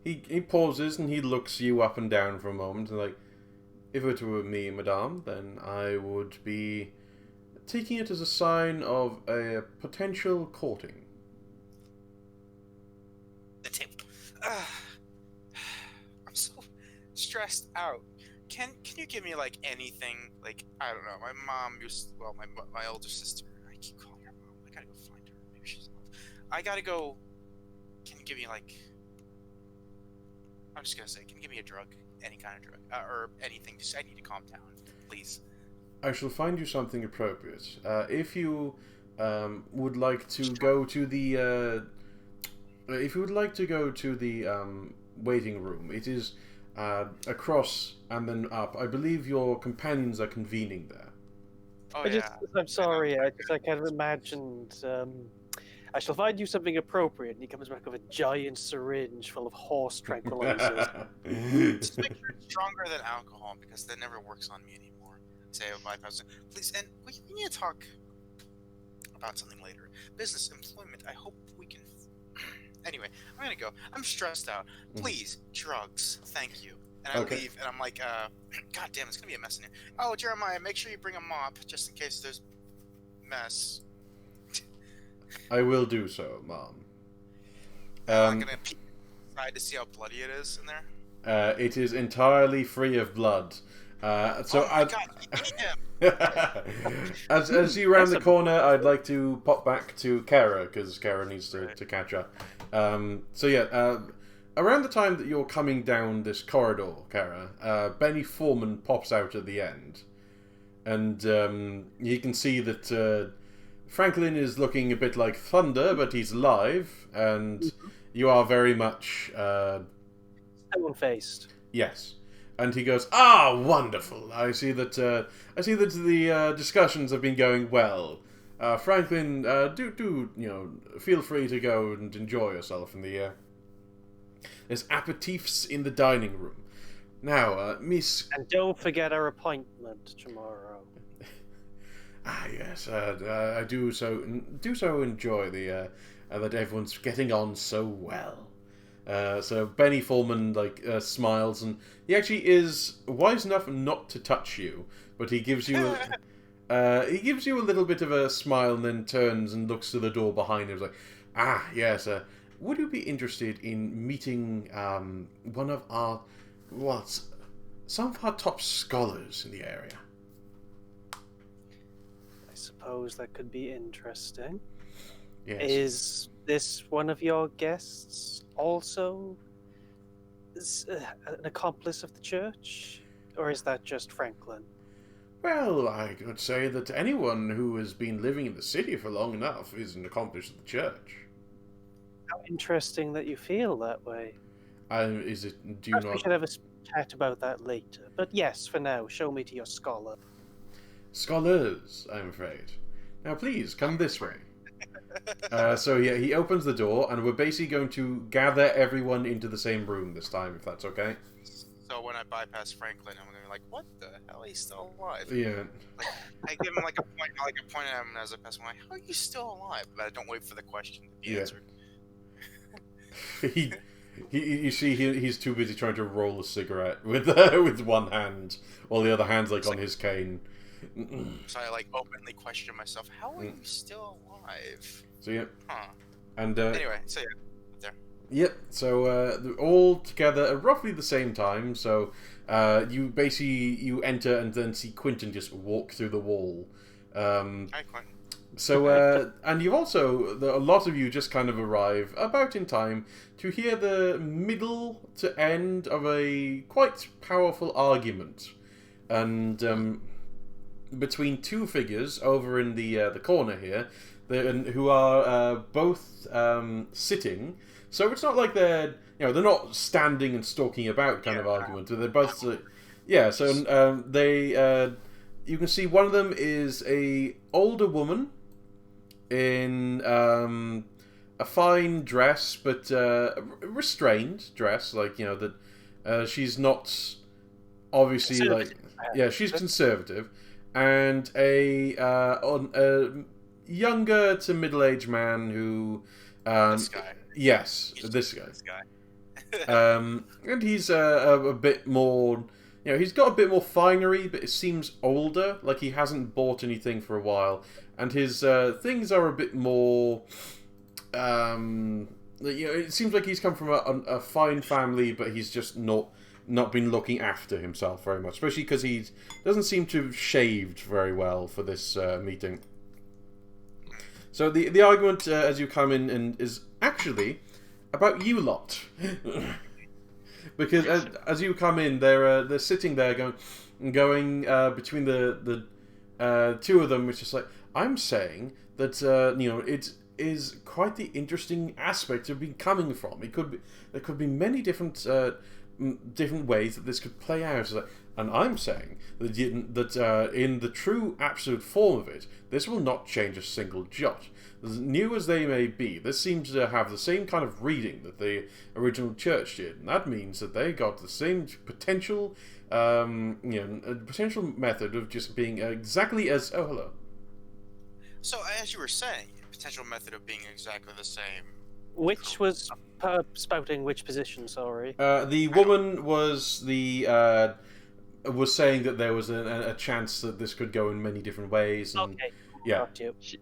He pauses and he looks you up and down for a moment and if it were me, madame, then I would be taking it as a sign of a potential courting. I'm so stressed out. Can you give me anything? I don't know. My mom my older sister. I keep calling her mom. I gotta go find her. Maybe she's off. I gotta go. Can you give me I'm just gonna say, can you give me a drug? Any kind of drug. Or anything. Just I need to calm down, please. I shall find you something appropriate. If you would like to go to the waiting room, it is across and then up. I believe your companions are convening there. Oh, I'm sorry. I kind of imagined. I shall find you something appropriate. And he comes back with a giant syringe full of horse tranquilizers. Just make sure it's stronger than alcohol because that never works on me anymore. Say a bypass. Please, and we need to talk about something later. Business, employment. I hope we can. Anyway, I'm gonna go. I'm stressed out. Please, drugs. Thank you. And I leave, and I'm like, God damn, it's gonna be a mess in here. Oh, Jeremiah, make sure you bring a mop just in case there's mess. I will do so, Mom. I'm gonna peek inside to see how bloody it is in there. It is entirely free of blood. So oh my God, as you round the corner, I'd like to pop back to Kara, because Kara needs to catch up. So yeah, around the time that you're coming down this corridor, Kara, Benny Foreman pops out at the end. And you can see that Franklin is looking a bit like thunder, but he's alive, and you are very much... stone-faced. Yes. And he goes, "Ah, wonderful! I see that the discussions have been going well. Franklin, do feel free to go and enjoy yourself in the there's aperitifs in the dining room. Now, Miss, and don't forget our appointment tomorrow." Yes, I do so enjoy the that everyone's getting on so well." So Benny Foreman smiles, and he actually is wise enough not to touch you, but he gives you a little bit of a smile, and then turns and looks to the door behind him. He's like, "Ah, yes. Would you be interested in meeting one of some of our top scholars in the area?" I suppose that could be interesting. Yes. Is this one of your guests also an accomplice of the church? Or is that just Franklin? Well, I could say that anyone who has been living in the city for long enough is an accomplice of the church. How interesting that you feel that way. Is it? Do you Perhaps not? we should have a chat about that later. But yes, for now, show me to your scholar. Scholars, I'm afraid. Now, please come this way. So yeah, he opens the door, and we're basically going to gather everyone into the same room this time, if that's okay. So when I bypass Franklin, I'm gonna be like, "What the hell? He's still alive?" Yeah. I give him like a point at him as I pass him. I'm like, "How are you still alive?" But I don't wait for the question to be answered. You see, he's too busy trying to roll a cigarette with one hand, while the other hand's on his cane. So I openly question myself, how are you still alive? So yeah. Huh. And anyway, so yeah, there. Yep. So they're all together at roughly the same time. So you enter and then see Quentin just walk through the wall. Hi, Quentin. So and you've also a lot of you just kind of arrive about in time to hear the middle to end of a quite powerful argument, and between two figures over in the corner here, who are both sitting. So it's not like they're not standing and stalking about kind of argument. They're both So they you can see one of them is a older woman in a fine dress, but restrained dress, that she's not obviously she's conservative. And a younger to middle-aged man who... this guy. Yes, this guy. And he's a bit more... he's got a bit more finery, but it seems older, like he hasn't bought anything for a while. And his things are a bit more... it seems like he's come from a fine family, but he's just not been looking after himself very much, especially because he doesn't seem to have shaved very well for this meeting. So the argument as you come in and is actually about you lot, because as you come in, they're sitting there going between the two of them, which is like, I'm saying that it is quite the interesting aspect of being coming from. There could be many different ways that this could play out, and I'm saying that in the true absolute form of it, this will not change a single jot. As new as they may be, this seems to have the same kind of reading that the original church did, and that means that they got the same potential, potential method of just being exactly as. Oh, hello. So as you were saying, potential method of being exactly the same. Which was spouting which position? Sorry. The woman was saying that there was a chance that this could go in many different ways. And, okay. Yeah.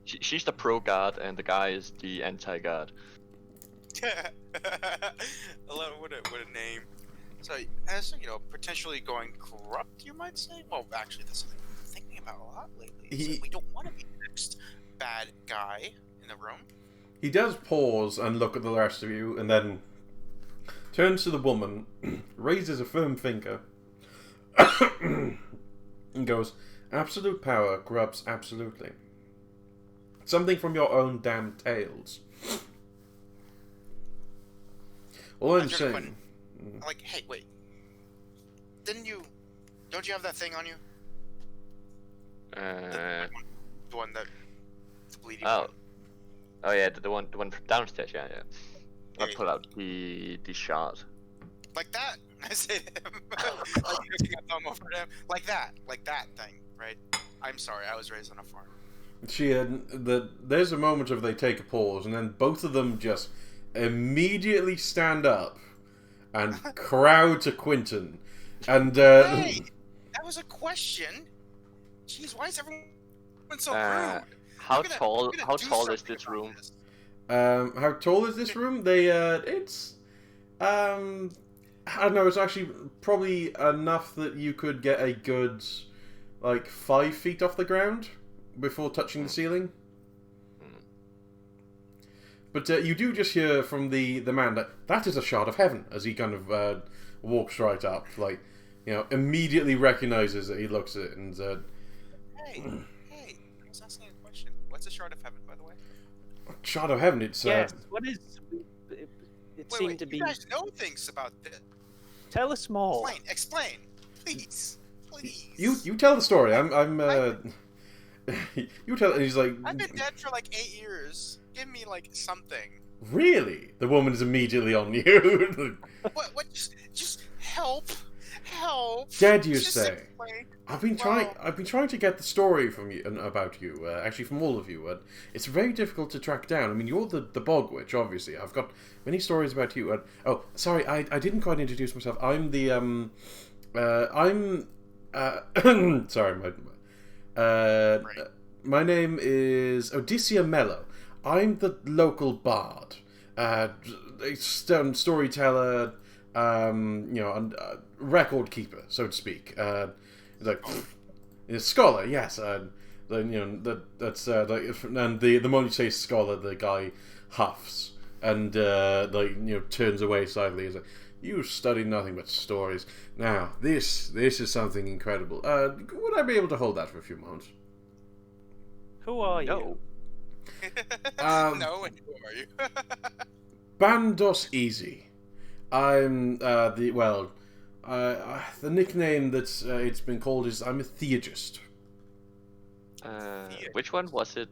She's the pro guard, and the guy is the anti guard. What a name. So, as you know, potentially going corrupt, you might say. Well, actually, that's something I've been thinking about a lot lately. We don't want to be the next bad guy in the room. He does pause and look at the rest of you, and then turns to the woman, raises a firm finger, and goes, "Absolute power corrupts absolutely. Something from your own damn tales. All I'm saying..." Like, hey, wait. Don't you have that thing on you? The one that... The bleeding one. Oh yeah, the one from downstairs, yeah. I pull out the shard. Like that? I say to him. Like picking a thumb over him. Like that thing, right? I'm sorry, I was raised on a farm. There's a moment of they take a pause, and then both of them just immediately stand up and crowd to Quentin. And hey, that was a question. Jeez, why is everyone so rude? How tall is this room? How tall is this room? It's I don't know. It's actually probably enough that you could get a good 5 feet off the ground before touching the ceiling. But you do just hear from the man that is a shard of heaven, as he kind of walks right up, immediately recognizes it. He looks at it and hey, I was asking a question. What's a shard of heaven, by the way? Shard of heaven, it's... Yes, what is... It seemed to be... You guys know things about this. Tell us more. Explain. Please. You tell the story. You tell it, and he's like... I've been dead for 8 years. Give me, something. Really? The woman is immediately on you. What? Just help. Dead, you just say? Explain. I've been trying to get the story from you about you. Actually, from all of you. It's very difficult to track down. I mean, you're the bog witch, obviously. I've got many stories about you. Oh, sorry, I didn't quite introduce myself. I'm the sorry, my name is Odysseus Mello. I'm the local bard, storyteller, and record keeper, so to speak. A scholar, yes. And the moment you say scholar, the guy huffs and turns away slightly. He's like, "You study nothing but stories. Now, this is something incredible. Would I be able to hold that for a few moments?" Who are you? No, and who are you? Bandos Easy. I'm the nickname that it's been called is I'm a theurgist. Which one was it?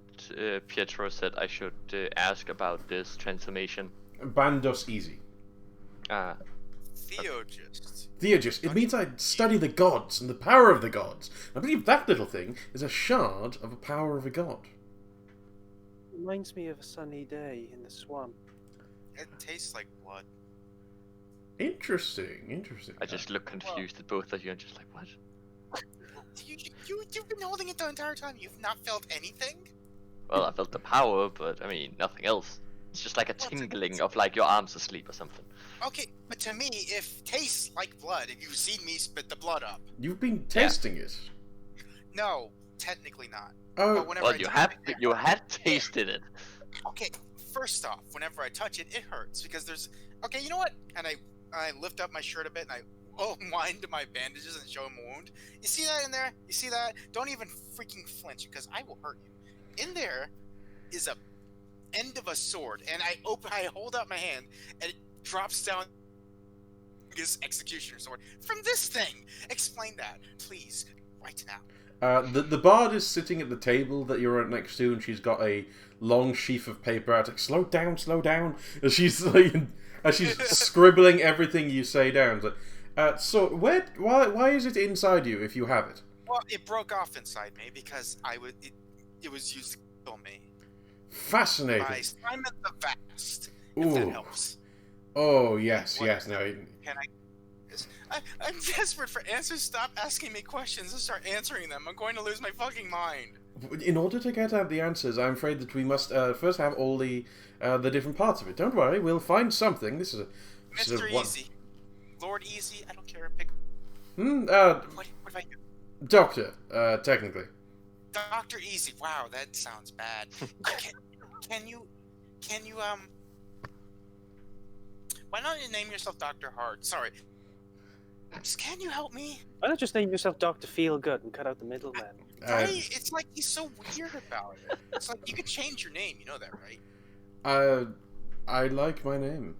Pietro said I should ask about this transformation. Bandos Easy. Theurgist. Theurgist. It means I study the gods and the power of the gods. I believe that little thing is a shard of a power of a god. Reminds me of a sunny day in the swamp. It tastes like blood. Interesting. I just look confused at both of you and just like, what? You've been holding it the entire time. You've not felt anything? Well, I felt the power, but I mean, nothing else. It's just like a tingling of your arms asleep or something. Okay, but to me, if tastes like blood, if you've seen me spit the blood up. You've been tasting it. No, technically not. Oh, well, you had tasted it. Okay, first off, whenever I touch it, it hurts because there's. Okay, you know what? And I lift up my shirt a bit and I wind my bandages and show him a wound. You see that in there? You see that? Don't even freaking flinch because I will hurt you. In there is a end of a sword, and I hold out my hand, and it drops down his executioner sword from this thing. Explain that, please, right now. The bard is sitting at the table that you're right next to, and she's got a long sheaf of paper out. Like, slow down. As she's scribbling everything you say down. So why is it inside you if you have it? Well, it broke off inside me because it was used to kill me. Fascinating. By Simon the Vast. Ooh. If that helps. Oh yes. No. Can I'm desperate for answers. Stop asking me questions and start answering them. I'm going to lose my fucking mind. In order to get at the answers, I'm afraid that we must first have all the different parts of it. Don't worry, we'll find something. This is Mr. Easy. Lord Easy. I don't care. Pick. What if I do? Doctor, technically. Dr. Easy. Wow, that sounds bad. Can you why not you name yourself Dr. Hard? Sorry. Just, can you help me? Why not just name yourself Dr. Feelgood and cut out the middleman? Right? It's like he's so weird about it. It's like you could change your name, you know that, right? I like my name.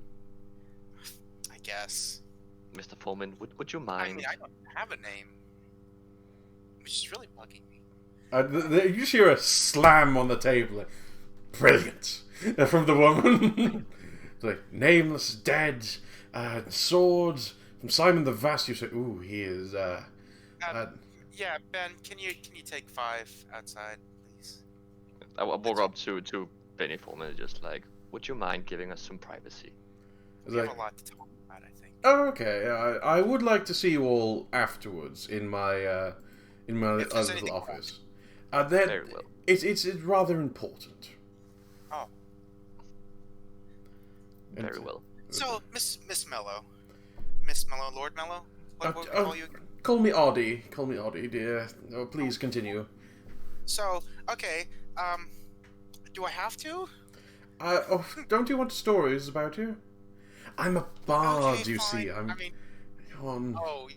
I guess. Mr. Foreman, would you mind? I mean, I don't have a name. Which is really bugging me. You just hear a slam on the table. Like, brilliant! From the woman. It's like, nameless, dead, sword from Simon the Vast. You say, ooh, he is, yeah, Ben, can you take 5 outside, please? I will walk up to Benny Foreman, just like, would you mind giving us some privacy? We have a lot to talk about, I think. Oh, okay. I would like to see you all afterwards in my little office. Very well. It's rather important. Oh. Very well. So, Miss Mello, Lord Mello, what we call you? Call me Audie. Call me Audie, dear. Oh, please continue. So, okay. Do I have to? Don't you want stories about you? I'm a bard, Okay, you fine. see. I mean, Oh.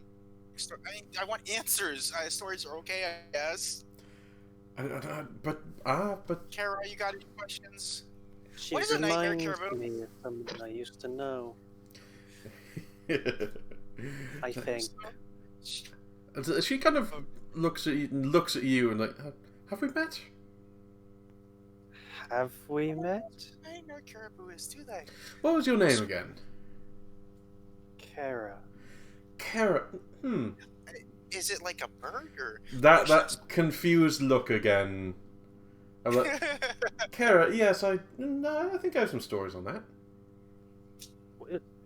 I want answers. Stories are okay, I guess. But Kara, you got any questions? She What is a nightmare, reminds Caribou? me of someone I used to know. I think. She kind of looks at you and like, have we met? Have we met? Nightmare Caribou is, do they? What was your name again? Kara. Kara. Is it like a bird or That confused look again. I'm like, Kara, yes, I think I have some stories on that.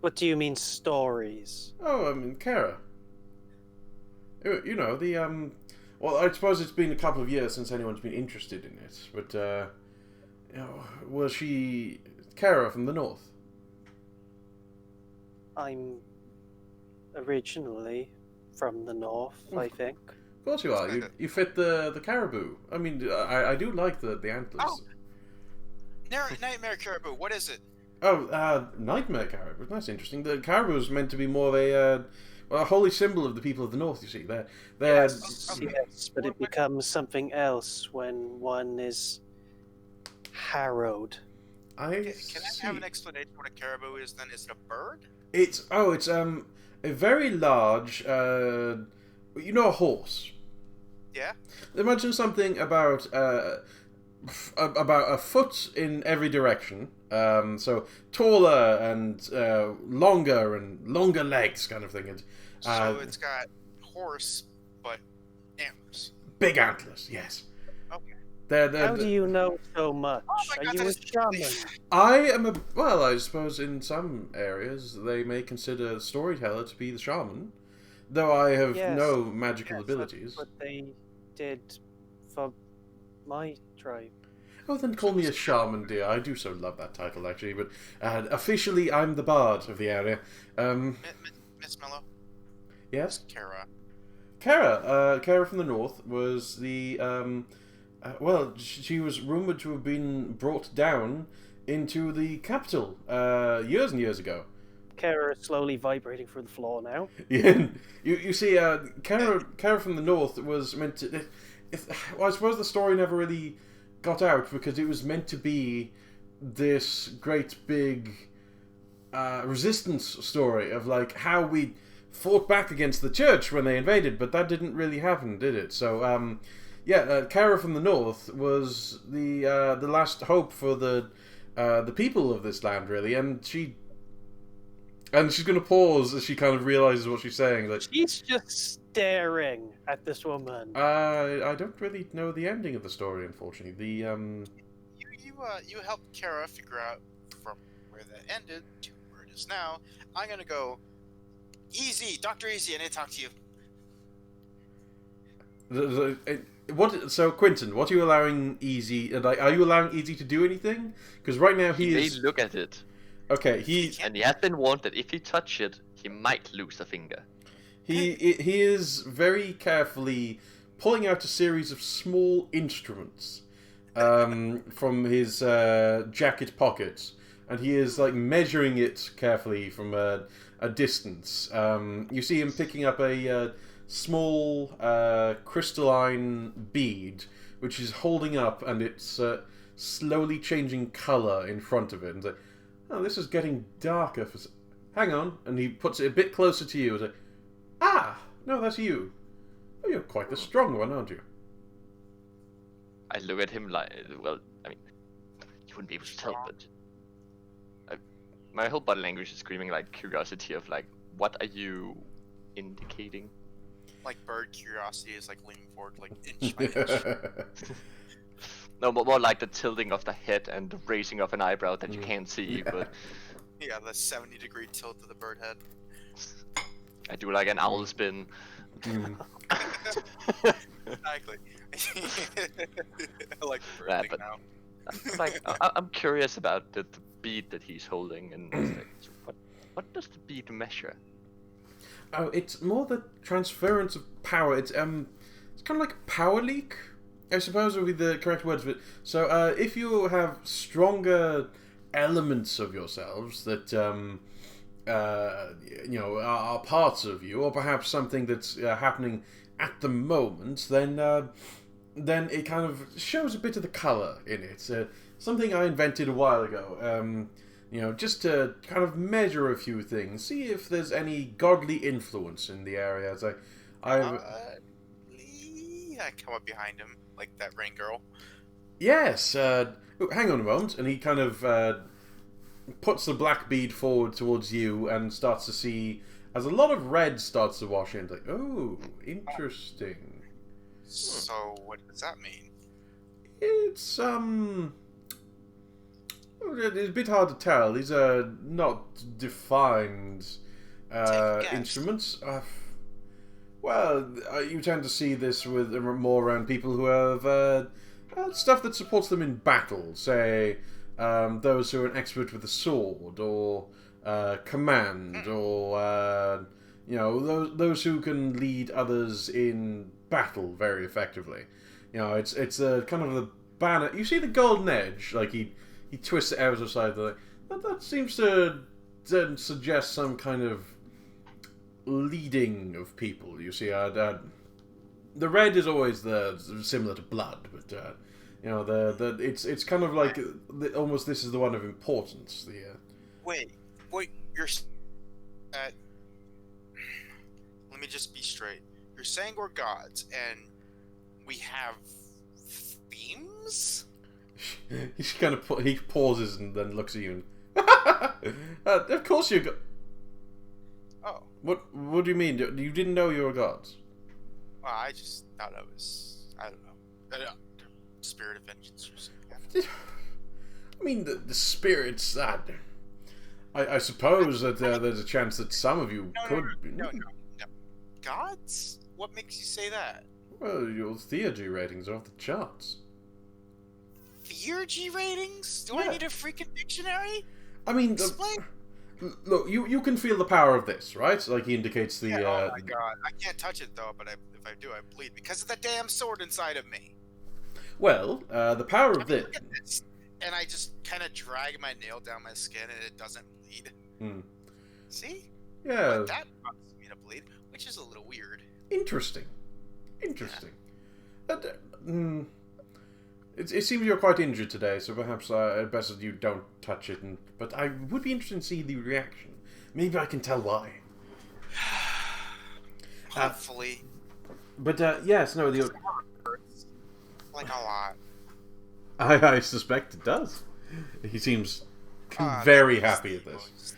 What do you mean stories? Oh, I mean, Kara. You know, the, well, I suppose it's been a couple of years since anyone's been interested in it, but, you know, was she Kara from the north? I'm originally from the north, I think. Of course you are. You fit the caribou. I mean, I do like the antlers. Oh. Nightmare Caribou, what is it? Oh, Nightmare Caribou. That's interesting. The caribou is meant to be more of a holy symbol of the people of the north, you see. They're Yes, but it becomes something else when one is harrowed. Can I have an explanation what a caribou is then? Is it a bird? It's a very large, you know, a horse. Yeah. Imagine something about a foot in every direction. So taller and longer legs, kind of thing. So it's got horse, but antlers. Big antlers, yes. Okay. How do you know so much? Oh Are you a shaman? I am I suppose in some areas they may consider the storyteller to be the shaman, though I have no magical abilities. That's what they did for my tribe. Oh, then call me a shaman, dear. I do so love that title, actually. But officially, I'm the bard of the area. Miss Mello? Yes? Kara. Kara from the north was the... well, she was rumoured to have been brought down into the capital years and years ago. Kara is slowly vibrating through the floor now. Yeah, you see, Kara from the north was meant to... well, I suppose the story never really got out because it was meant to be this great big resistance story of like how we fought back against the church when they invaded, but that didn't really happen, did it? So Kara from the north was the last hope for the people of this land, really, and she's going to pause as she kind of realizes what she's saying. Like, she's just staring at this woman. I don't really know the ending of the story, unfortunately. You helped Kara figure out from where that ended to where it is now. I'm gonna go easy, Dr. Easy, I need to talk to you. So, Quentin, what are you allowing Easy? Are you allowing Easy to do anything? Because right now he is. Look at it. Okay, and he has been warned that if he touch it, he might lose a finger. He is very carefully pulling out a series of small instruments from his jacket pockets, and he is like measuring it carefully from a distance. You see him picking up a small crystalline bead, which he's holding up, and it's slowly changing color in front of it. And like, oh, this is getting darker. Hang on, and he puts it a bit closer to you. It's like, ah, no, that's you. Oh, you're quite the strong one, aren't you? I look at him like, well, I mean, you wouldn't be able to tell, but my whole body language is screaming like curiosity of like, what are you indicating? Like bird curiosity is like leaning forward, like inch by inch. No, more like the tilting of the head and the raising of an eyebrow that you can't see, but... Yeah, the 70-degree tilt of the bird head. I do like an owl spin. Exactly. I like the bird thing now. I'm curious about the bead that he's holding, and like, so what does the bead measure? Oh, it's more the transference of power. It's kind of like a power leak, I suppose would be the correct words of it. So if you have stronger elements of yourselves that are parts of you, or perhaps something that's happening at the moment, then it kind of shows a bit of the color in it. Something I invented a while ago. Just to kind of measure a few things, see if there's any godly influence in the area. I come up behind him, like that rain girl. Yes. Hang on a moment, and he kind of puts the black bead forward towards you and starts to see, as a lot of red starts to wash in. Like, oh, interesting. So, what does that mean? It's It's a bit hard to tell. These are not defined instruments. You tend to see this with more around people who have stuff that supports them in battle. Say, those who are an expert with the sword, or command, or those who can lead others in battle very effectively. It's kind of the banner. You see the golden edge, like he twists it out of the side. That seems to suggest some kind of leading of people. You see, the red is always similar to blood, but it's kind of like almost this is the one of importance. Wait, you're. Let me just be straight. You're saying we're gods, and we have themes? He pauses and then looks at you and of course you're Oh. What do you mean? You didn't know you were gods? Well, I just thought I was, I don't know, spirit of vengeance or something. I mean, the spirits that I suppose that there's a chance that some of you could be. No. Gods? What makes you say that? Well, your theurgy ratings are off the charts. Theurgy ratings? Do I need a freaking dictionary? I mean, explain. Look, you can feel the power of this, right? Like he indicates the. Oh my god! I can't touch it though, but if I do, I bleed because of the damn sword inside of me. Well, the power of this. Look at this, and I just kind of drag my nail down my skin, and it doesn't bleed. See? Yeah. But that causes me to bleed, which is a little weird. Interesting. It seems you're quite injured today, so perhaps best that you don't touch it. But I would be interested in seeing the reaction. Maybe I can tell why. Hopefully. But yes, no, the like a lot. I suspect it does. He seems very happy at this. Most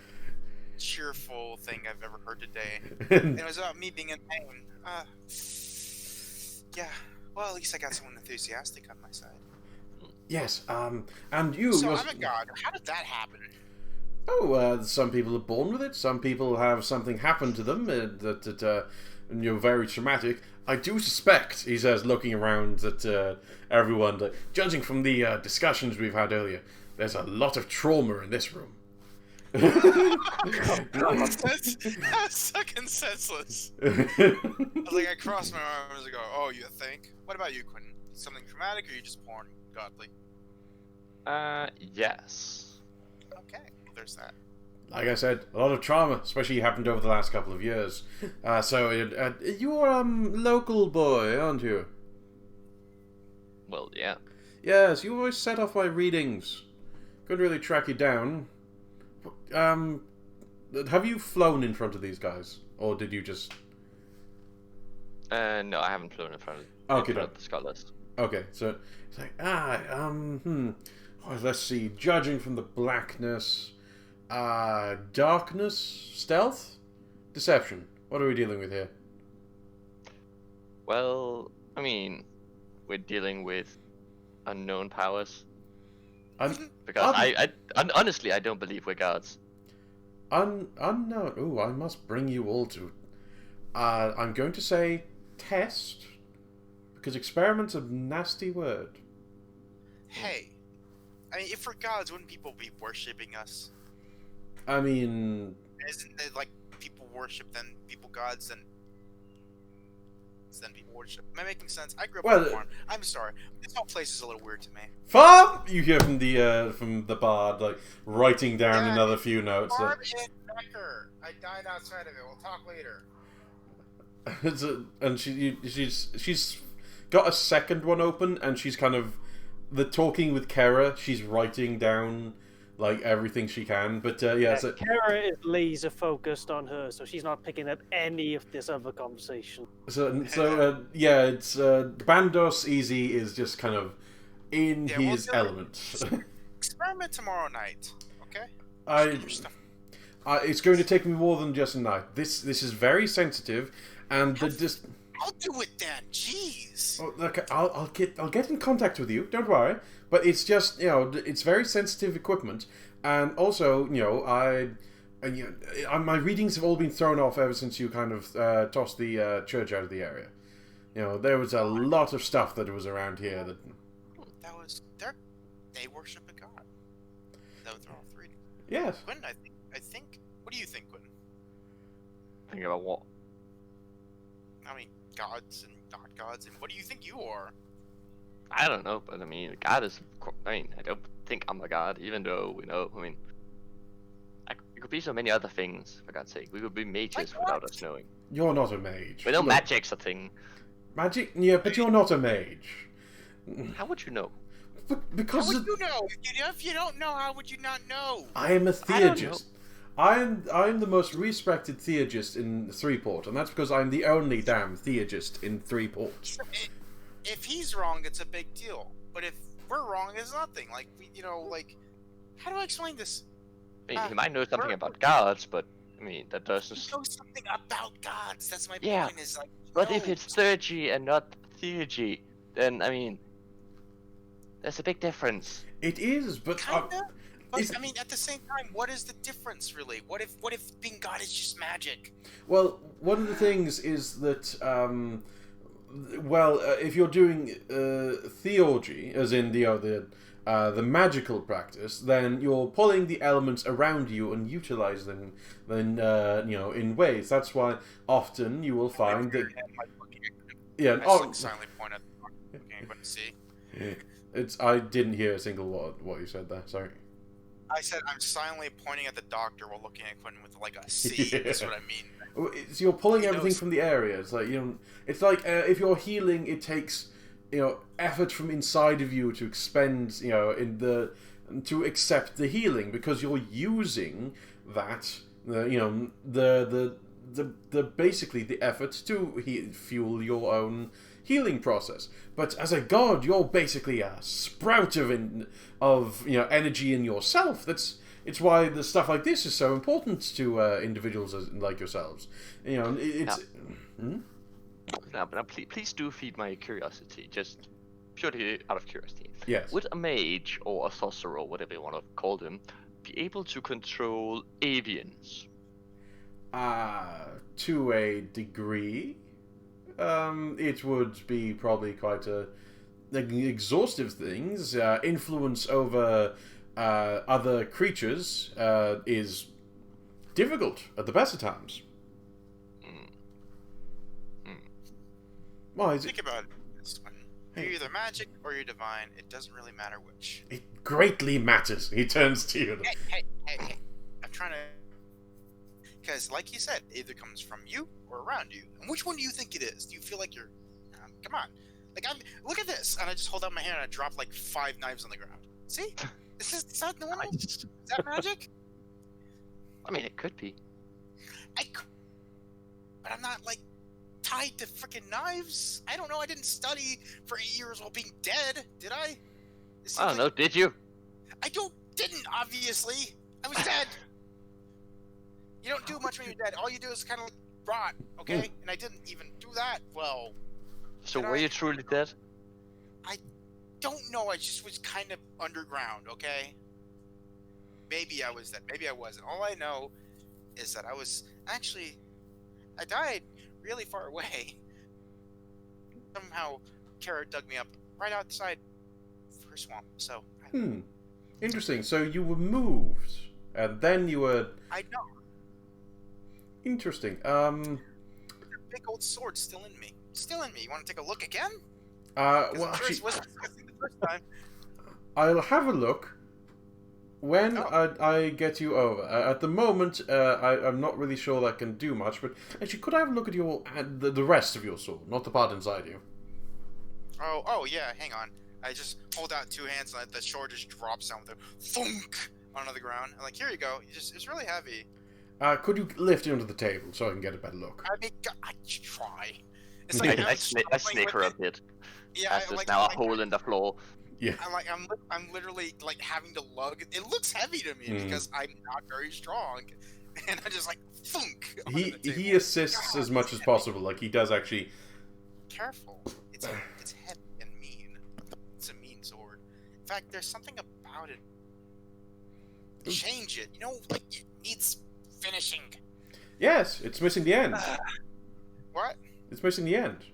cheerful thing I've ever heard today. And it was about me being in pain. Yeah. Well, at least I got someone enthusiastic on my side. Yes, and you... So I'm a god. How did that happen? Oh, some people are born with it. Some people have something happen to them that very traumatic. I do suspect, he says, looking around at everyone, judging from the discussions we've had earlier, there's a lot of trauma in this room. That's fucking senseless. I was like, I crossed my arms and go, oh, you think? What about you, Quentin? Something traumatic, or you just born godly? Yes. Okay, there's that. Like I said, a lot of trauma, especially happened over the last couple of years. So you're local boy, aren't you? Well, yeah. Yes, you always set off my readings. Couldn't really track you down. Have you flown in front of these guys, or did you just? No, I haven't flown in front of the scholars. Okay, so it's like let's see. Judging from the blackness, darkness, stealth, deception. What are we dealing with here? Well, I mean, we're dealing with unknown powers. Because honestly, I don't believe we're gods. Unknown. Ooh, I must bring you all to. I'm going to say test, because experiment's a nasty word. Hey, I mean, if we're gods, wouldn't people be worshipping us? I mean, isn't it like people worship then people gods and then people worship? Am I making sense? I grew up on a farm. I'm sorry, this whole place is a little weird to me. Farm! You hear from the bard, like writing down another few notes. Farm is Becker. I died outside of it. We'll talk later. And she's got a second one open, and she's kind of talking with Kara. She's writing down like everything she can, but so Kara is laser focused on her, so she's not picking up any of this other conversation. It's Bandos Easy is just kind of in his element. Experiment tomorrow night, okay? It's going to take me more than just a night. This is very sensitive, and I'll do it then. Jeez. Oh, okay, I'll get in contact with you. Don't worry. But it's just it's very sensitive equipment, and also my readings have all been thrown off ever since you kind of tossed the church out of the area. There was a lot of stuff that was around here that was they worship a god. That was all three. Yes. Quentin, I think. What do you think, Quentin? Think about what? I mean, gods and not gods, and what do you think you are? I don't know, but I mean, God is. I mean, I don't think I'm a god, even though we know. I mean, it could be so many other things. For God's sake, we could be mages without us knowing. You're not a mage. We know magic's a thing. Magic, yeah, but you're not a mage. How would you know? Because how would you know? If you don't know, how would you not know? I am a theurgist. I am the most respected theurgist in Threeport, and that's because I'm the only damn theurgist in Threeport. If he's wrong, it's a big deal. But if we're wrong, it's nothing. Like how do I explain this? I mean, he might know something about gods, but I mean that doesn't. He knows something about gods. That's my point. Is like. But if it's theurgy and not theurgy, then I mean, there's a big difference. It is, but kinda. But I mean, at the same time, what is the difference, really? What if being God is just magic? Well, one of the things is that, if you're doing theurgy, as in the magical practice, then you're pulling the elements around you and utilizing them, in ways. That's why often you will find that. Silently point at the looking see. I didn't hear a single word what you said there. Sorry. I said I'm silently pointing at the doctor while looking at Quentin with like a C. That's what I mean. So you're pulling everything from the area. It's like It's like if you're healing, it takes effort from inside of you to expend to accept the healing, because you're using that the basically the effort to fuel your own healing process. But as a god, you're basically a sprout of energy in yourself. It's why the stuff like this is so important to individuals like yourselves. Now, please do feed my curiosity, just purely out of curiosity. Yes. Would a mage or a sorcerer, or whatever you want to call them, be able to control avians? To a degree. It would be probably quite exhaustive things. Influence over other creatures is difficult at the best of times. Well, think about it this one. You're either magic or you're divine. It doesn't really matter which. It greatly matters. He turns to you. Hey. I'm trying to... Because, like you said, it either comes from you or around you. And which one do you think it is? Do you feel like you're... come on. Look at this. And I just hold out my hand and I drop like 5 knives on the ground. See? Is that normal? Is that magic? I mean, it could be. But I'm not, like, tied to freaking knives. I don't know. I didn't study for 8 years while being dead, did I? I don't know. Did you? Didn't, obviously. I was dead. You don't do much when you're dead. All you do is kind of rot, okay? And I didn't even do that well. So were you truly dead? I don't know. I just was kind of underground, okay? Maybe I was dead. Maybe I wasn't. All I know is that I died really far away. Somehow, Kara dug me up right outside her swamp, so... Interesting. So you were moved, and then you were... I know. Interesting. The big old sword still in me. Still in me. You want to take a look again? Well, actually... It wasn't the first time. I'll have a look when I get you over. At the moment, I'm not really sure that can do much, but actually, could I have a look at your the rest of your sword, not the part inside you? Oh yeah, hang on. I just hold out 2 hands and the sword just drops down with a thunk onto the ground. I'm like, here you go. It's really heavy. Could you lift it onto the table so I can get a better look? I mean, I try. It's like I sneak her a bit. Yeah, there's now a hole in the floor. Yeah. I'm literally like having to lug. It looks heavy to me because I'm not very strong, and I just like thunk. He assists as much as possible. Like he does actually. Careful. It's heavy and mean. It's a mean sword. In fact, there's something about it. Change it. You know, like it needs finishing. Yes, it's missing the end. What? It's missing the end.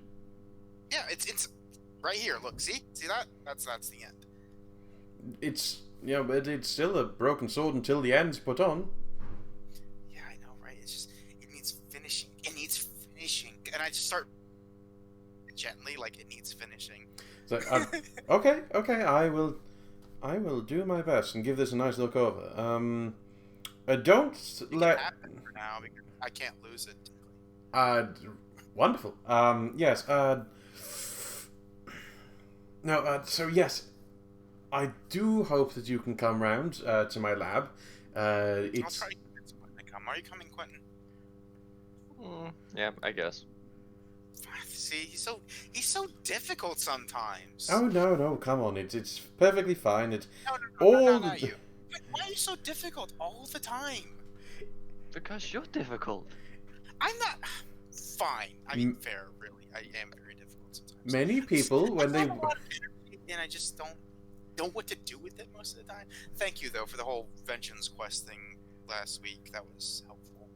Yeah, it's right here. Look, see that? That's the end. It's but it's still a broken sword until the end's put on. Yeah, I know, right? It's just it needs finishing. It needs finishing, and I just start gently, like it needs finishing. So, okay, I will do my best and give this a nice look over. Don't let happen for now because I can't lose it. Wonderful. Yes. No. So yes, I do hope that you can come round to my lab. I'll try to convince Quentin to come. Are you coming, Quentin? Yeah, I guess. See, he's so difficult sometimes. Oh no, come on, it's perfectly fine. No, not you. Why are you so difficult all the time? Because you're difficult. I'm not. Fine. I mean, fair, really. I am very difficult sometimes. Many people, when they... have a lot of energy, and I just don't know what to do with it most of the time. Thank you, though, for the whole Vengeance Quest thing last week. That was helpful.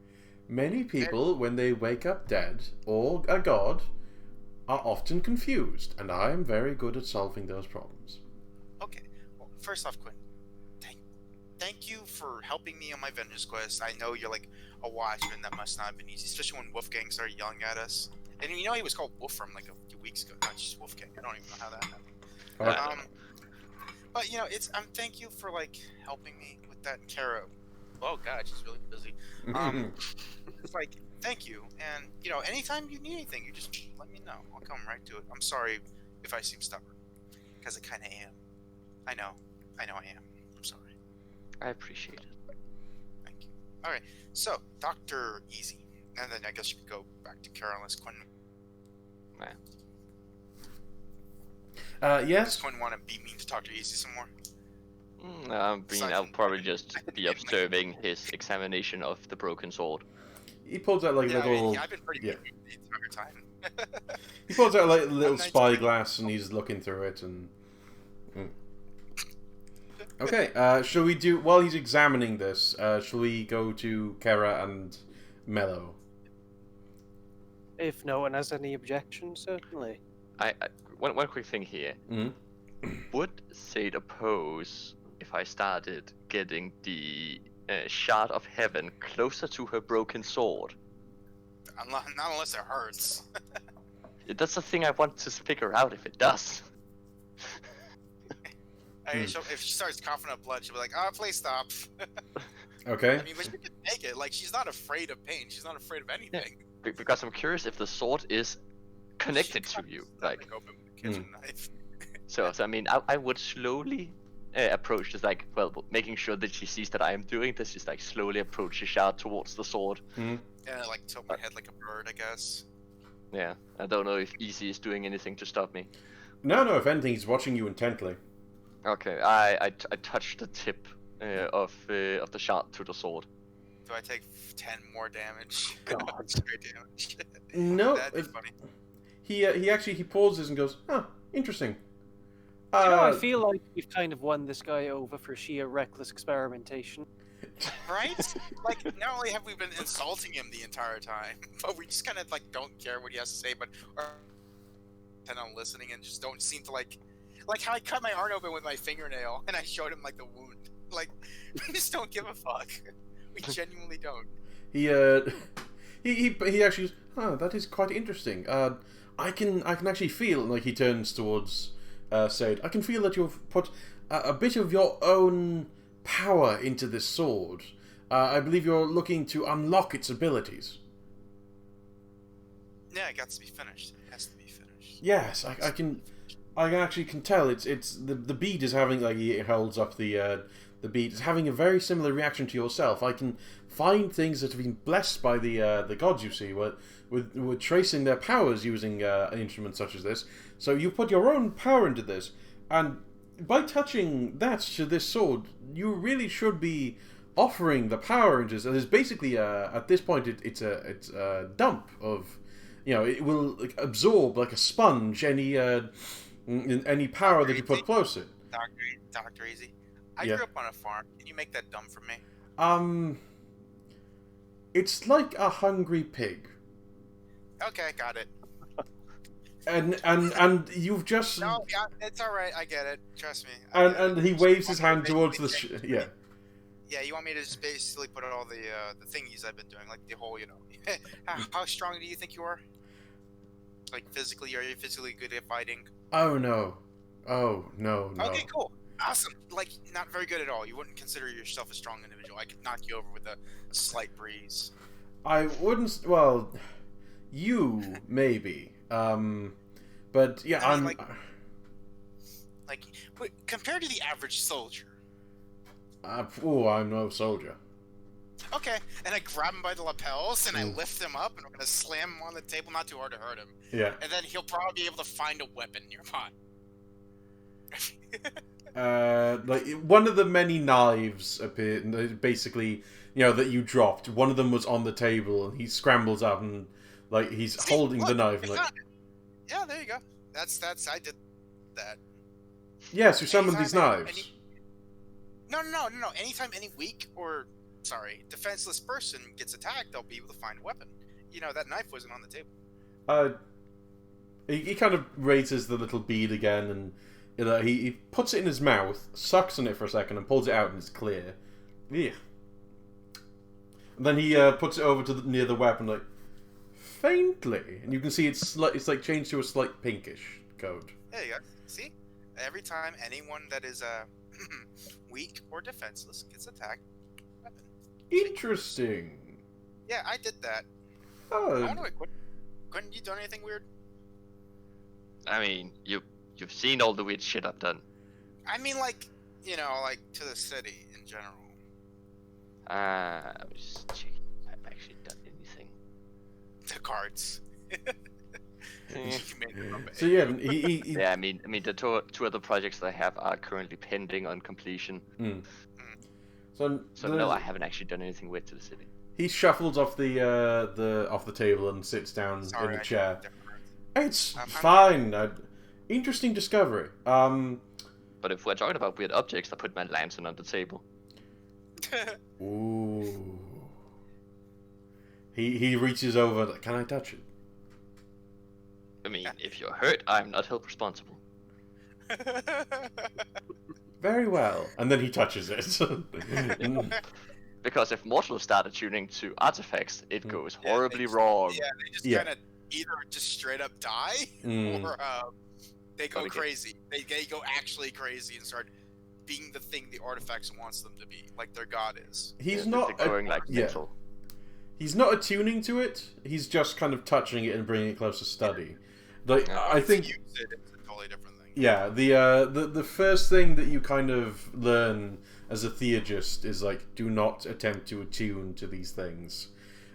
Many people, when they wake up dead, or a god, are often confused, and I am very good at solving those problems. Okay. Well, first off, Quinn, thank you for helping me on my Vengeance Quest. I know you're like a watchman. That must not have been easy, especially when Wolfgang started yelling at us. And you know he was called Wolfram like a few weeks ago, not just Wolfgang. I don't even know how that happened. But you know, thank you for like helping me with that. Kara, oh god, she's really busy. It's like thank you, and you know, anytime you need anything, you just let me know. I'll come right to it. I'm sorry if I seem stubborn, because I kind of am. I know I am. I'm sorry. I appreciate it. Thank you. All right, so Dr. Easy, and then I guess you could go back to Kara unless Quinn. Yes. Does Quinn want to beat me to Dr. Easy some more? I'll probably just be observing his examination of the broken sword. He pulls out like little. I've been pretty good the entire time. He pulls out like a little spyglass and he's looking through it and. Okay, shall we do, while he's examining this, shall we go to Kara and Mello? If no one has any objections, certainly. One quick thing here. Mm-hmm. Would Sade oppose if if I started getting the shard of heaven closer to her broken sword. Not unless it hurts. That's the thing I want to figure out if it does. If she starts coughing up blood, she'll be like, "Oh, please stop." Okay. I mean, but she can take it. Like, she's not afraid of pain. She's not afraid of anything. Yeah. Because I'm curious if the sword is connected to you. Like, open with a kitchen knife. So I mean, I would slowly approach this, like, well, making sure that she sees that I am doing this, just like slowly approach the shard towards the sword. Yeah, like tilt my head like a bird, I guess. Yeah, I don't know if Easy is doing anything to stop me. No, if anything, he's watching you intently. Okay, I touch the tip of the shard to the sword. Do I take 10 more damage? God. Straight damage. No. That'd be funny. He pauses and goes, "Huh, interesting." I feel like we've kind of won this guy over for sheer reckless experimentation. Right? Like, not only have we been insulting him the entire time, but we just kind of, like, don't care what he has to say, but and on listening and just don't seem to, like how I cut my arm open with my fingernail and I showed him, like, the wound. Like, we just don't give a fuck. We genuinely don't. He actually, that is quite interesting. I can actually feel, like, he turns towards Sade. I can feel that you've put a bit of your own power into this sword. I believe you're looking to unlock its abilities. Yeah, it got to be finished. It has to be finished. Yes, I can actually tell. It's the bead is having, like, he holds up the bead, is having a very similar reaction to yourself. I can find things that have been blessed by the gods, you see, with tracing their powers using an instrument such as this. So you put your own power into this, and by touching that to this sword, you really should be offering the power into this. There's basically at this point it's a dump of, it will, like, absorb like a sponge any power that you put close to it. Dr. Easy. I grew up on a farm. Can you make that dumb for me? It's like a hungry pig. Okay, got it. And you've just... No, yeah, it's alright, I get it. Trust me. And he waves his hand towards the... Yeah. Yeah, you want me to just basically put all the thingies I've been doing, like the whole, how strong do you think you are? Like, physically, are you physically good at fighting? Oh, no. No. Okay, cool. Awesome. Like, not very good at all. You wouldn't consider yourself a strong individual. I could knock you over with a slight breeze. I wouldn't... Well, you, maybe. But, yeah, I mean, I'm... compared to the average soldier. I'm no soldier. Okay, and I grab him by the lapels, and I lift him up, and I'm going to slam him on the table, not too hard to hurt him. Yeah. And then he'll probably be able to find a weapon nearby. Like, one of the many knives appeared, basically, that you dropped. One of them was on the table, and he scrambles up, and, like, he's holding the knife. And, like, yeah, there you go. That's I did that. Yes, you summoned these knives. No. Anytime any weak or, defenseless person gets attacked, they'll be able to find a weapon. That knife wasn't on the table. He kind of raises the little bead again, and he puts it in his mouth, sucks on it for a second, and pulls it out, and it's clear. Yeah. And then he puts it over to near the weapon, like, faintly, and you can see it's like changed to a slight pinkish code. There you go. See? Every time anyone that is weak or defenseless gets attacked, weapon. Interesting. Yeah, I did that. Oh. I wonder what, couldn't you done anything weird? I mean, you've seen all the weird shit I've done. I mean, like to the city in general. I was just checking if I've actually done anything. The cards. So yeah, yeah. I mean, the two other projects that I have are currently pending on completion. So no, I haven't actually done anything weird to the city. He shuffles off the table and sits down in a chair. It's fine. Interesting discovery. But if we're talking about weird objects, I put my lantern on the table. Ooh. He reaches over. Can I touch it? I mean, if you're hurt, I'm not held responsible. Very well. And then he touches it. Because if mortals start attuning to artifacts, it goes horribly wrong. Yeah, they just kind of either just straight up die, or they go crazy. They go actually crazy and start being the thing the artifacts wants them to be, like their god is. He's not going like mental. He's not attuning to it. He's just kind of touching it and bringing it close to study. Like I think it's a totally different thing. Yeah, the first thing that you kind of learn as a theurgist is like, do not attempt to attune to these things,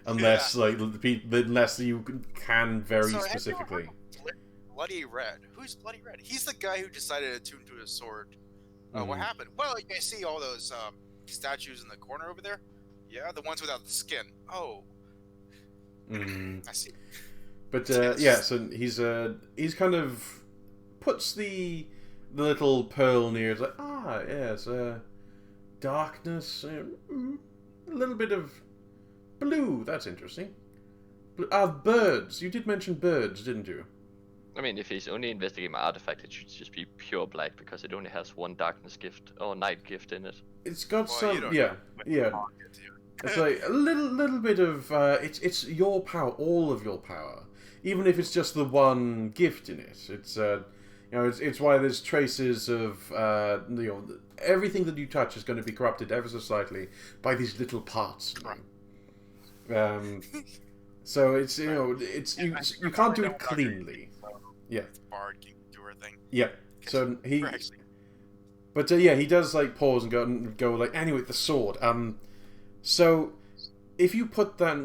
unless unless you can very specifically. Bloody Red. Who's Bloody Red? He's the guy who decided to attune to his sword. What happened? Well, you see all those statues in the corner over there. Yeah, the ones without the skin. Oh. I see. But so he's kind of puts the little pearl near. It's like, yes, darkness, a little bit of blue. That's interesting. Birds. You did mention birds, didn't you? I mean, if he's only investigating my artifact, it should just be pure black because it only has one darkness gift or night gift in it. It's got some, yeah. It's like a little bit of it's your power, all of your power, even if it's just the one gift in it. It's it's why there's traces of everything that you touch is going to be corrupted ever so slightly by these little parts. So it's you can't do it cleanly. Yeah. Bard can do her thing. Yeah. So he. But he does like pause and go like, anyway, the sword. So if you put that,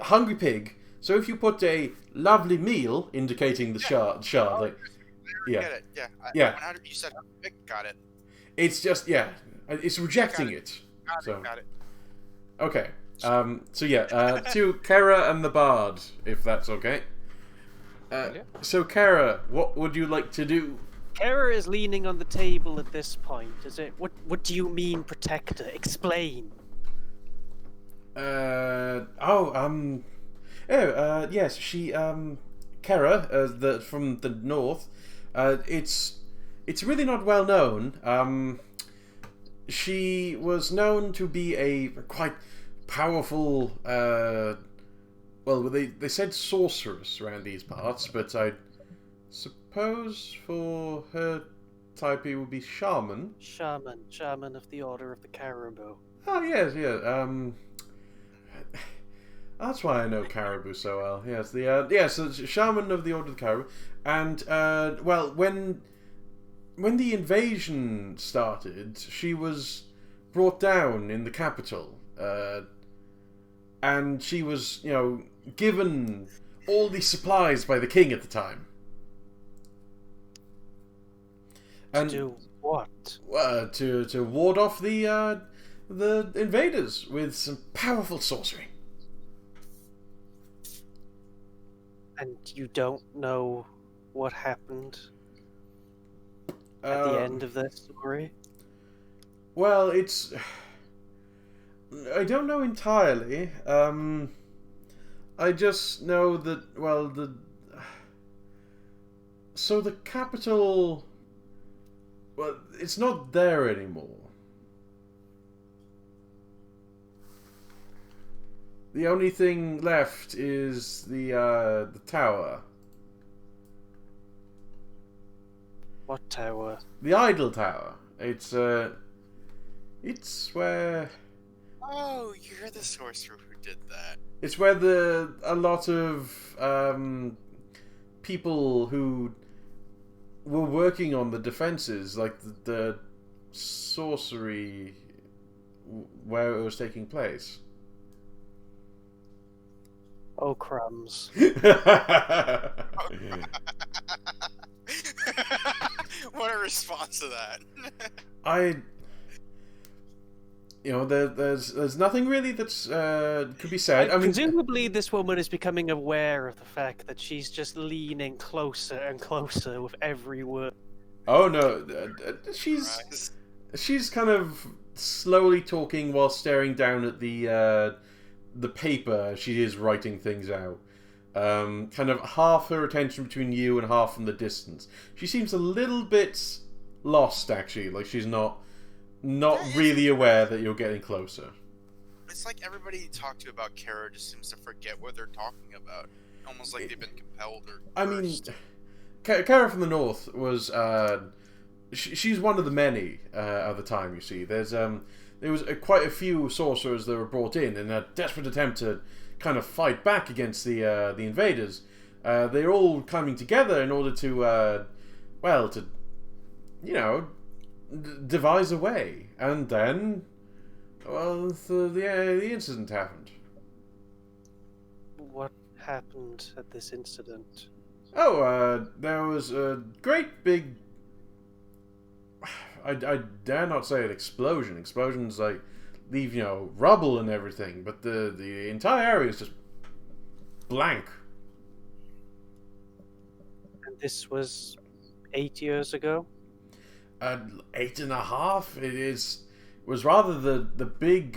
hungry pig. So if you put a lovely meal indicating the shard, like, Get it. Yeah. You said pig, got it. It's just it's rejecting it. Got it. Okay. To Kara and the Bard, if that's okay. So Kara, what would you like to do? Kara is leaning on the table at this point. Is it? What do you mean, protector? Explain. Yes, she, Kara, from the north. It's really not well known. She was known to be a quite powerful, they said sorceress around these parts, but I suppose for her type it would be shaman. Shaman of the Order of the Caribou. Oh, yes, yeah. That's why I know Caribou so well. Yes, so shaman of the Order of the Caribou. And, when the invasion started, she was brought down in the capital. And she was, given all these supplies by the king at the time. And to do what? To ward off the invaders with some powerful sorcery. And you don't know what happened at the end of this story? Well, I don't know entirely. I just know that, the capital, it's not there anymore. The only thing left is the tower. What tower? The Idol Tower. It's where... Oh, you're the sorcerer who did that. It's where a lot of people who were working on the defenses, like the sorcery, where it was taking place. Oh, crumbs. What a response to that. There's nothing really that's could be said. I mean, presumably this woman is becoming aware of the fact that she's just leaning closer and closer with every word. Oh no, she's kind of slowly talking while staring down at the paper. She is writing things out. Kind of half her attention between you and half from the distance. She seems a little bit lost, actually. Like, she's not really aware that you're getting closer. It's like everybody you talk to about Kara just seems to forget what they're talking about. Almost like they've been compelled or cursed. I mean, Kara from the North was... she's one of the many at the time, you see. There was quite a few sorcerers that were brought in a desperate attempt to kind of fight back against the invaders. They're all coming together in order to, devise a way. And then, well, the incident happened. What happened at this incident? Oh, there was a great big... I dare not say an explosion. Explosions, like, leave, rubble and everything. But the entire area is just blank. And this was 8 years ago? 8.5? It was rather the big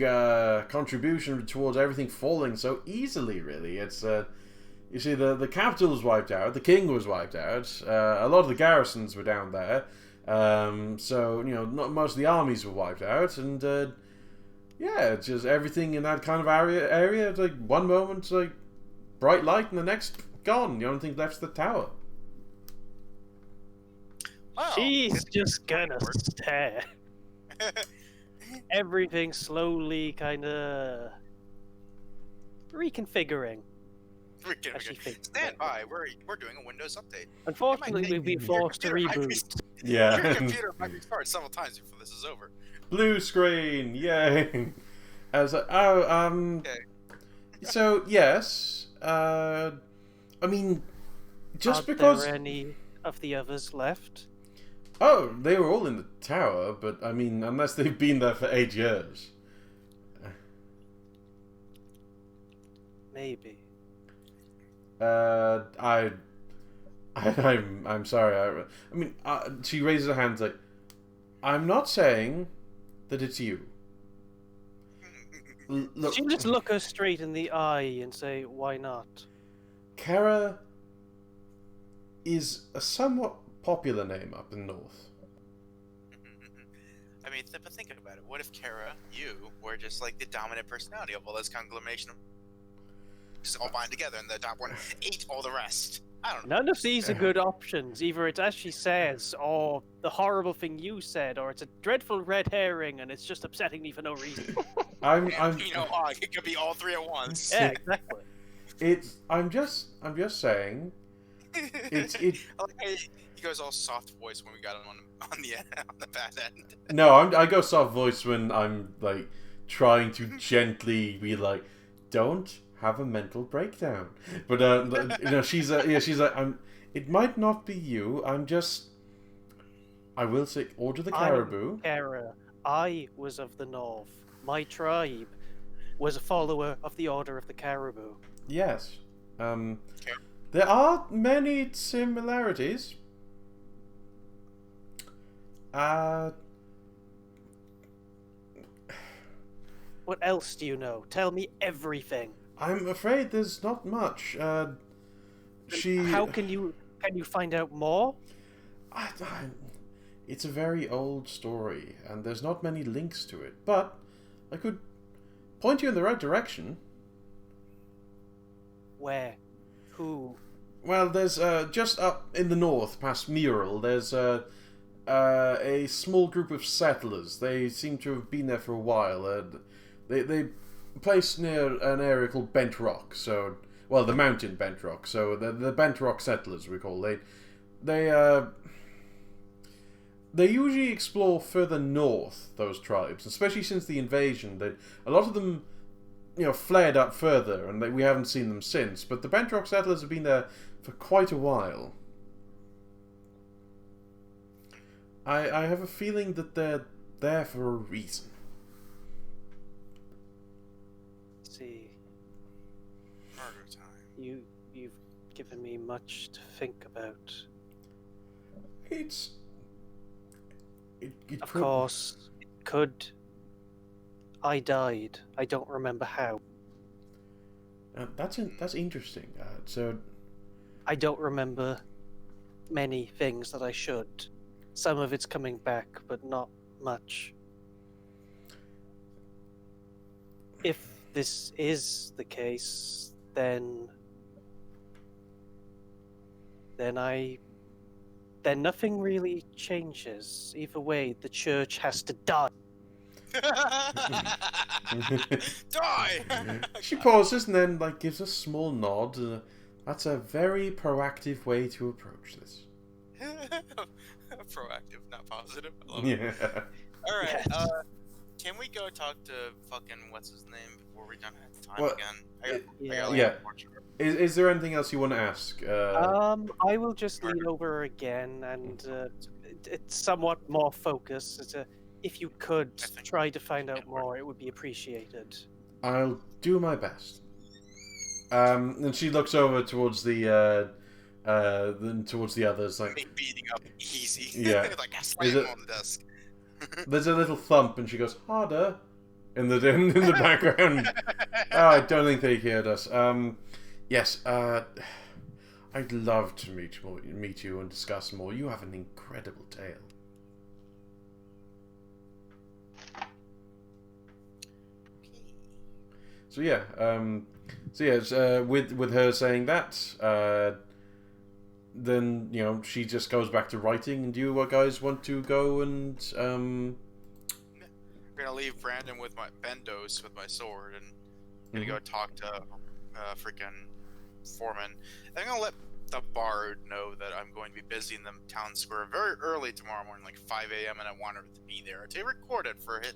contribution towards everything falling so easily, really. It's... you see, the capital was wiped out. The king was wiped out. A lot of the garrisons were down there. So, not most of the armies were wiped out, and, it's just everything in that kind of area, like, one moment, like, bright light, and the next, gone. The only thing left's the tower. Wow. She's just gonna stare. Everything slowly kind of reconfiguring. Stand by. We're doing a Windows update. Unfortunately, we've been forced to reboot. Yeah. Your computer might restart several times before this is over. Blue screen, yay! I was like, Okay. So yes, I mean, just Are because. there any of the others left? Oh, they were all in the tower, but I mean, unless they've been there for 8 years. Maybe. I'm sorry. I mean, she raises her hands like, I'm not saying that it's you. Look, She just look her straight in the eye and say, "Why not?" Kara is a somewhat popular name up in North. I mean, but think about it. What if Kara, you, were just like the dominant personality of all this conglomeration of just all bind together, and the top one ate all the rest? I don't know. None of these are good options. Either it's as she says, or the horrible thing you said, or it's a dreadful red herring, and it's just upsetting me for no reason. It could be all three at once. Yeah, exactly. I'm just saying. He goes all soft voice when we got him on the bad end. No, I go soft voice when I'm like trying to gently be like, don't have a mental breakdown. But she's like, it might not be you. I will say, order the caribou. Kara, I was of the North. My tribe was a follower of the Order of the Caribou. Yes. There are many similarities. What else do you know? Tell me everything. I'm afraid there's not much. How can you find out more? It's a very old story, and there's not many links to it. But I could point you in the right direction. Where? Who? Well, there's just up in the north, past Mural. There's a small group of settlers. They seem to have been there for a while. They placed near an area called Bent Rock. So, well, the mountain Bent Rock. So the Bent Rock settlers, we call. They usually explore further north, those tribes, especially since the invasion. A lot of them, flared up further, and we haven't seen them since. But the Bent Rock settlers have been there for quite a while. I have a feeling that they're there for a reason. See, Murder time. You've given me much to think about. Of course, it could. I died. I don't remember how. That's interesting. So, I don't remember many things that I should. some of it's coming back, but not much. If this is the case, then nothing really changes. Either way, the church has to die. Die! She pauses and then gives a small nod. That's a very proactive way to approach this. Proactive, not positive. I love it. Alright, can we go talk to fucking what's his name before we don't have time again? Is there anything else you want to ask? I will just lean over again and it's somewhat more focused. If you could try to find out more, it would be appreciated. I'll do my best. And she looks over towards the others, Me beating up easy. Yeah. Like I slam him on the desk. There's a little thump, and she goes harder in the background. I don't think they heard us. Yes. I'd love to meet you and discuss more. You have an incredible tale. So yeah, with her saying that, then she just goes back to writing. And do you guys want to go and I'm gonna leave Brandon with my Bendos with my sword, and I'm gonna go talk to freaking Foreman. I'm gonna let the bard know that I'm going to be busy in the town square very early tomorrow morning, like 5 a.m., and I want her to be there to record it for his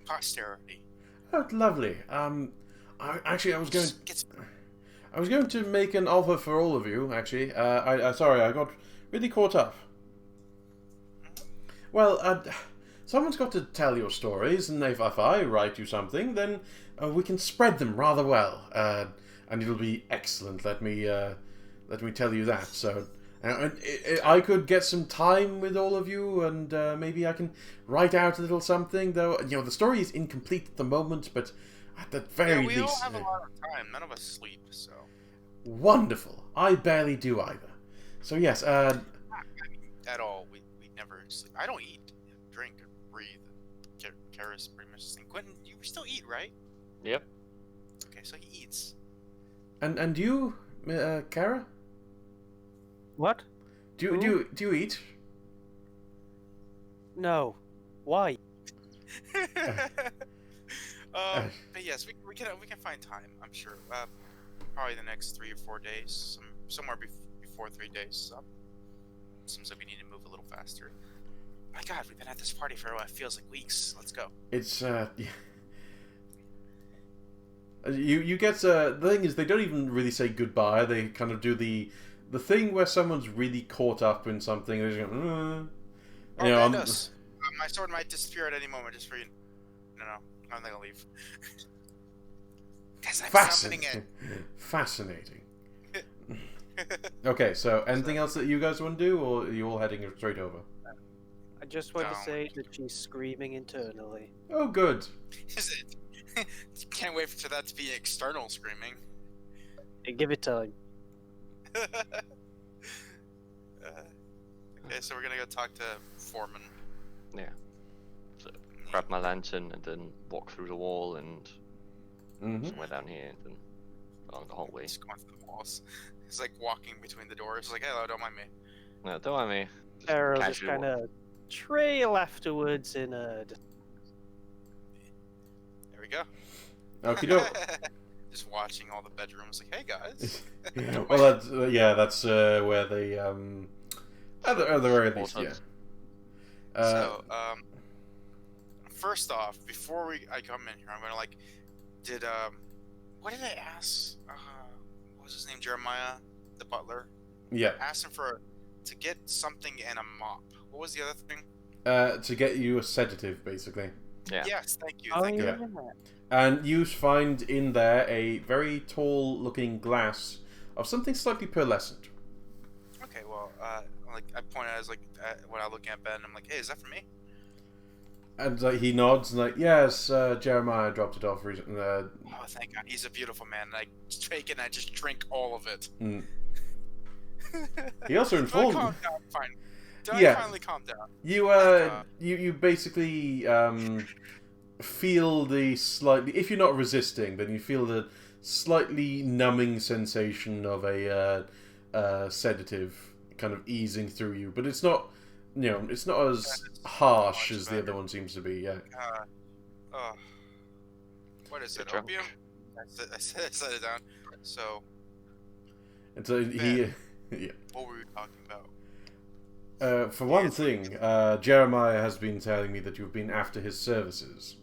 posterity. Oh, lovely. I was going to make an offer for all of you. Actually, sorry, I got really caught up. Well, someone's got to tell your stories, and if I write you something, then we can spread them rather well, and it'll be excellent. Let me tell you that. So, I could get some time with all of you, and maybe I can write out a little something. Though the story is incomplete at the moment, but at the very least, we all have a lot of time. None of us sleep, so. Wonderful. I barely do either. So yes. I mean, at all. We never sleep. I don't eat, drink, or breathe. Kara's pretty much the same. Quentin, you still eat, right? Yep. Okay, so he eats. And you, Kara? What? Do you eat? No. Why? But yes, we can find time. I'm sure. Probably the next 3 or 4 days, somewhere before 3 days. Seems like we need to move a little faster. My God, we've been at this party for what feels like weeks. Let's go. It's you get the thing is they don't even really say goodbye. They kind of do the thing where someone's really caught up in something. They just go, my sword might disappear at any moment. Just for you. No, I'm not gonna leave. Because I'm summoning it. Fascinating. Okay, so anything else that you guys want to do, or are you all heading straight over? I just want to say that she's screaming internally. Oh, good. Is it? Can't wait for that to be external screaming. Give it time. Okay, so we're gonna go talk to Foreman. Yeah. So grab my lantern and then walk through the wall and somewhere down here and then along the hallway. Just going through the walls. It's like walking between the doors. It's like, hello, don't mind me. No, don't mind me. Arrow just kind of trail afterwards in a. There we go. Okie doke. Just watching all the bedrooms, like, hey guys. Well, that's where they at the very least, yeah. So, first off, before I come in here, I'm gonna what did I ask? What was his name? Jeremiah, the butler. Yeah. Asked him to get something and a mop. What was the other thing? To get you a sedative, basically. Yeah. Yes, thank you. Thank you. And you find in there a very tall-looking glass of something slightly pearlescent. Okay, well, I point out when I look at Ben, I'm like, hey, is that for me? And he nods and yes, Jeremiah dropped it off recently. Oh, thank God, he's a beautiful man. And I take it and I just drink all of it. He also informed me. Fine. I finally calm down? You basically feel the slightly, if you're not resisting, then you feel the slightly numbing sensation of a sedative kind of easing through you, but it's not, it's not as harsh as the other one seems to be. Yeah. What is it? Opium? I set it down. So. And so he. Yeah. What were we talking about? For one thing, Jeremiah has been telling me that you've been after his services.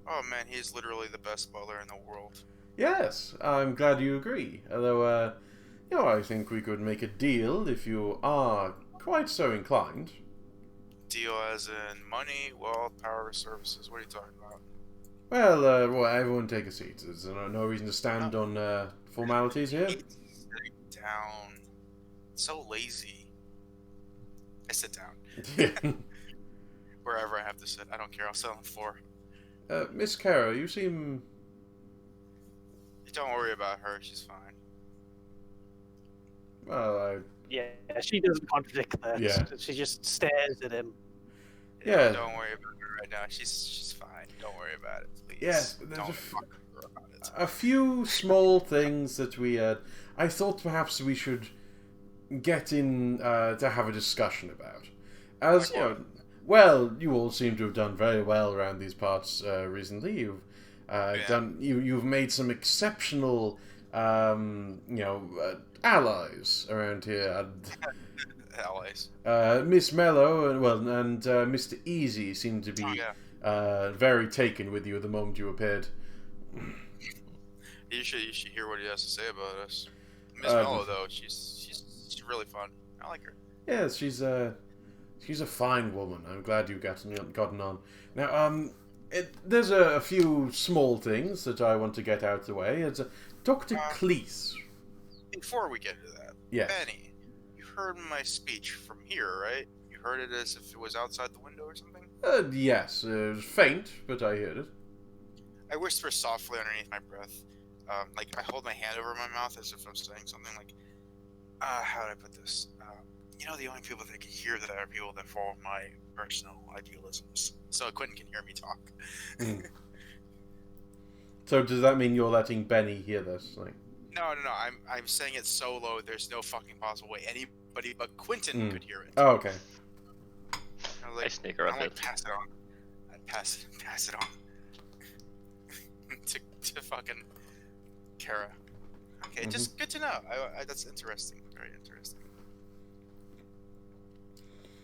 Oh man, he's literally the best butler in the world. Yes, I'm glad you agree. Although, I think we could make a deal if you are quite so inclined. Deal as in money, wealth, power, services. What are you talking about? Well, everyone take a seat. There's no reason to stand on formalities here. Sit down. So lazy. I sit down. Wherever I have to sit. I don't care. I'll sit on the floor. Miss Kara, you seem... Don't worry about her. She's fine. Well, Yeah, she doesn't contradict that. Yeah. She just stares at him. Yeah. Don't worry about her right now. She's fine. Don't worry about it, please. Yes, don't fuck her about it. A few small things that we... I thought perhaps we should get in to have a discussion about. As, well, you all seem to have done very well around these parts recently. You've you've made some exceptional, allies around here. Allies. Miss Mello and Mr. Easy seem to be very taken with you the moment you appeared. You should hear what he has to say about us. Miss Mello, though, she's really fun. I like her. Yes, she's a fine woman. I'm glad you gotten on. Now, there's a few small things that I want to get out of the way. It's Dr. Cleese. Before we get into that, yes. Benny, you heard my speech from here, right? You heard it as if it was outside the window or something? Yes, it was faint, but I heard it. I whisper softly underneath my breath. I hold my hand over my mouth as if I'm saying something like, how do I put this? The only people that can hear that are people that follow my personal idealisms. So Quentin can hear me talk. So does that mean you're letting Benny hear this? No. I'm saying it so low. There's no fucking possible way anybody but Quentin could hear it. Oh, okay. I snicker a bit. Pass it on. I pass it on to fucking Kara. Okay, just good to know. That's interesting. Very interesting.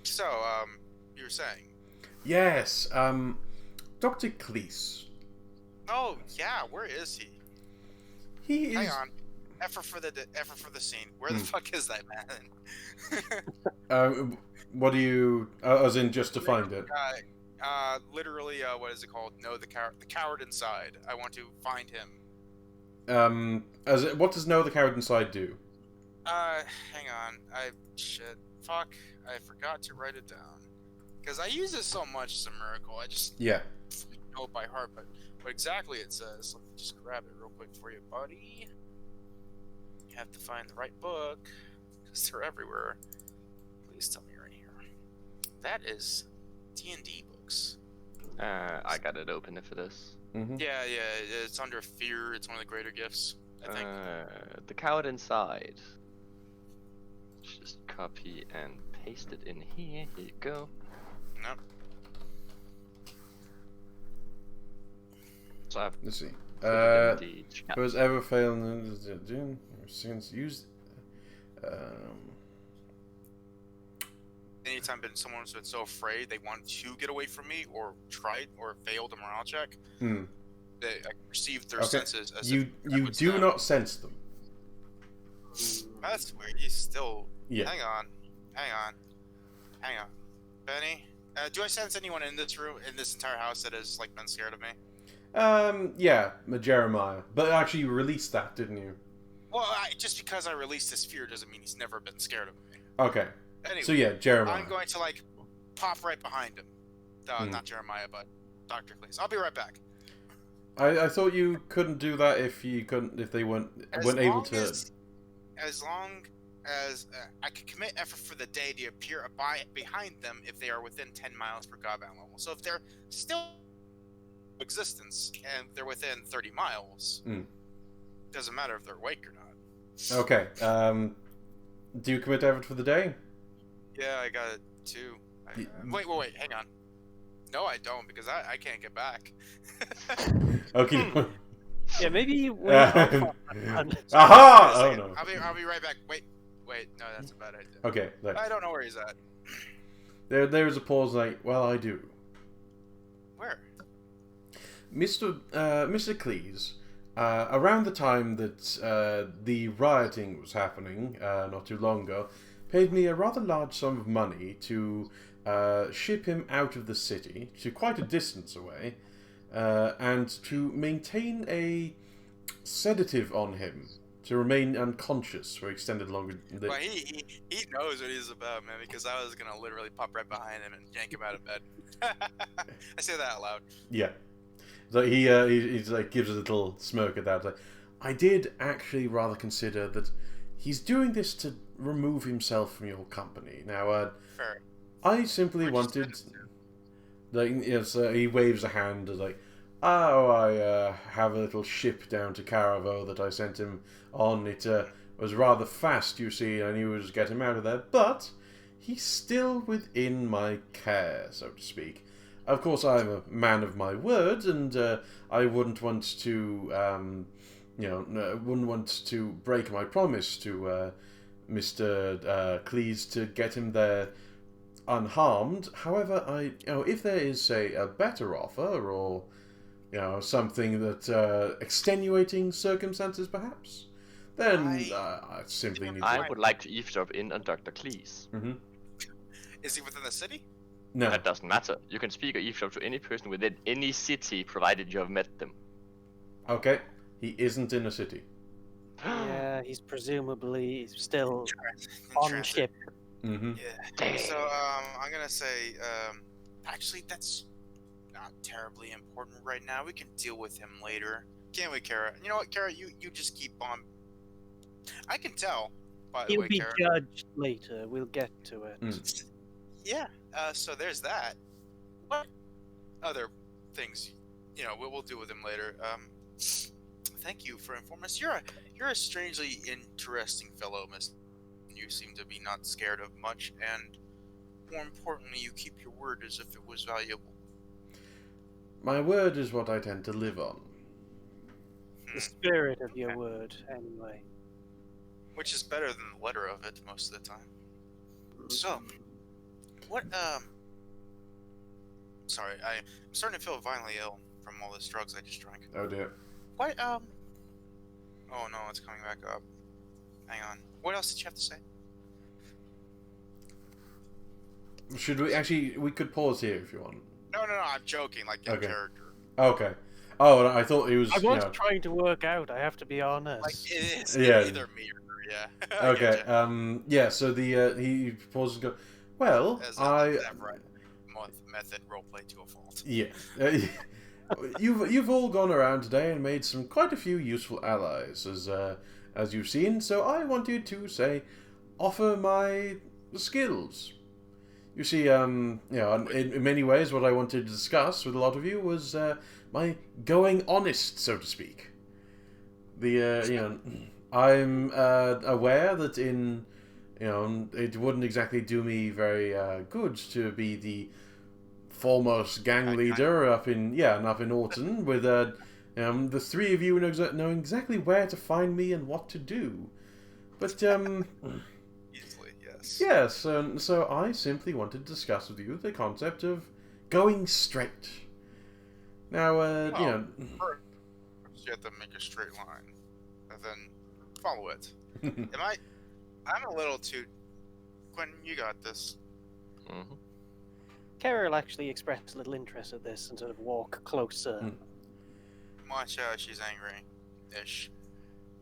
So, you were saying? Yes, Dr. Cleese. Oh, yeah, where is he? He is... Hang on. Effort for the scene. Where the fuck is that man? What do you... as in just to find it? Literally, what is it called? No, the coward inside. I want to find him. What does Know the Coward Inside do? Hang on. Shit. Fuck. I forgot to write it down. Because I use it so much as a miracle. I just know it by heart, but what exactly it says, let me just grab it real quick for you, buddy. You have to find the right book, because they're everywhere. Please tell me you're in here. That is D&D books. I got it open if it is. Yeah, it's under fear. It's one of the greater gifts, I think. The Coward Inside. Just copy and paste it in here. Here you go. Nope. So let's see. Who's ever failed since used. Anytime someone's been so afraid they want to get away from me, or tried, or failed a morale check, they perceive their senses as you do not sense them. That's weird. You still. Yeah. Hang on. Benny, do I sense anyone in this room, in this entire house, that has been scared of me? Yeah, Jeremiah. But actually, you released that, didn't you? Well, just because I released this fear doesn't mean he's never been scared of me. Okay. Anyway, so yeah, Jeremiah. I'm going to pop right behind him. Not Jeremiah, but Dr. Cleese. I'll be right back. I thought you couldn't do that if they weren't able to. As long as I could commit effort for the day to appear behind them if they are within 10 miles per Godbound level. So if they're still in existence and they're within 30 miles, doesn't matter if they're awake or not. Okay. Do you commit effort for the day? Yeah, I got it too. Wait, hang on. No, I don't, because I can't get back. Okay. Yeah, maybe we. Aha! Oh no. I'll be right back. Wait, no, that's a bad idea. Okay. Thanks. I don't know where he's at. There is a pause. Like, well, I do. Where? Mr. Cleese, around the time that the rioting was happening, not too long ago, paid me a rather large sum of money to ship him out of the city to quite a distance away, and to maintain a sedative on him to remain unconscious for extended longer. Well, he knows what he's about, man, because I was gonna literally pop right behind him and yank him out of bed. I say that out loud. Yeah. So he's like gives a little smirk at that. Like, I did actually rather consider that he's doing this to remove himself from your company. Now, Fair. I simply wanted, like, yes, he waves a hand as like, oh, I have a little ship down to Caravo that I sent him on. It was rather fast, you see. I knew it was get him out of there, but he's still within my care, so to speak. Of course, I'm a man of my word, and I wouldn't want to, wouldn't want to break my promise to Mr. Cleese to get him there unharmed. However, if there is, say, a better offer, or something that extenuating circumstances, perhaps, then I simply need to. I would like to eavesdrop in on Dr. Cleese. Mm-hmm. Is he within the city? No. That doesn't matter. You can speak or eavesdrop to any person within any city, provided you have met them. Okay, he isn't in a city. Yeah, he's presumably still on ship. Mm-hmm. Yeah. So I'm gonna say, actually, that's not terribly important right now. We can deal with him later, can't we, Kara? You know what, Kara? You just keep on. I can tell. By the way, He'll be Kara. judged later. We'll get to it. Yeah. So there's that. What other things? We'll deal with him later. Thank you for informing us. You're a strangely interesting fellow, Miss. You seem to be not scared of much, and more importantly, you keep your word as if it was valuable. My word is what I tend to live on. The spirit of your word, anyway. Which is better than the letter of it most of the time. So, what, sorry, I'm starting to feel violently ill from all those drugs I just drank. Oh dear. What, oh no, it's coming back up. Hang on. What else did you have to say? Should we actually? We could pause here if you want. No, I'm joking, like in character. Okay. Oh, I thought it was. I was trying to work out. I have to be honest. Like it is Yeah. either me or her, yeah. Okay. Yeah. So he pauses and goes. Well, that method roleplay to a fault. Yeah. You've all gone around today and made some quite a few useful allies, as you've seen. So I wanted to offer my skills. You see, in many ways, what I wanted to discuss with a lot of you was my going honest, so to speak. I'm aware that it wouldn't exactly do me very good to be the foremost gang leader up in Orton with the three of you knowing exactly where to find me and what to do. But Easily, yes. yes, so I simply wanted to discuss with you the concept of going straight. Now, first you have to make a straight line, and then follow it. I'm a little too. Quentin, you got this. Mm-hmm. Kara will actually express a little interest at this and sort of walk closer. Watch out, she's angry-ish.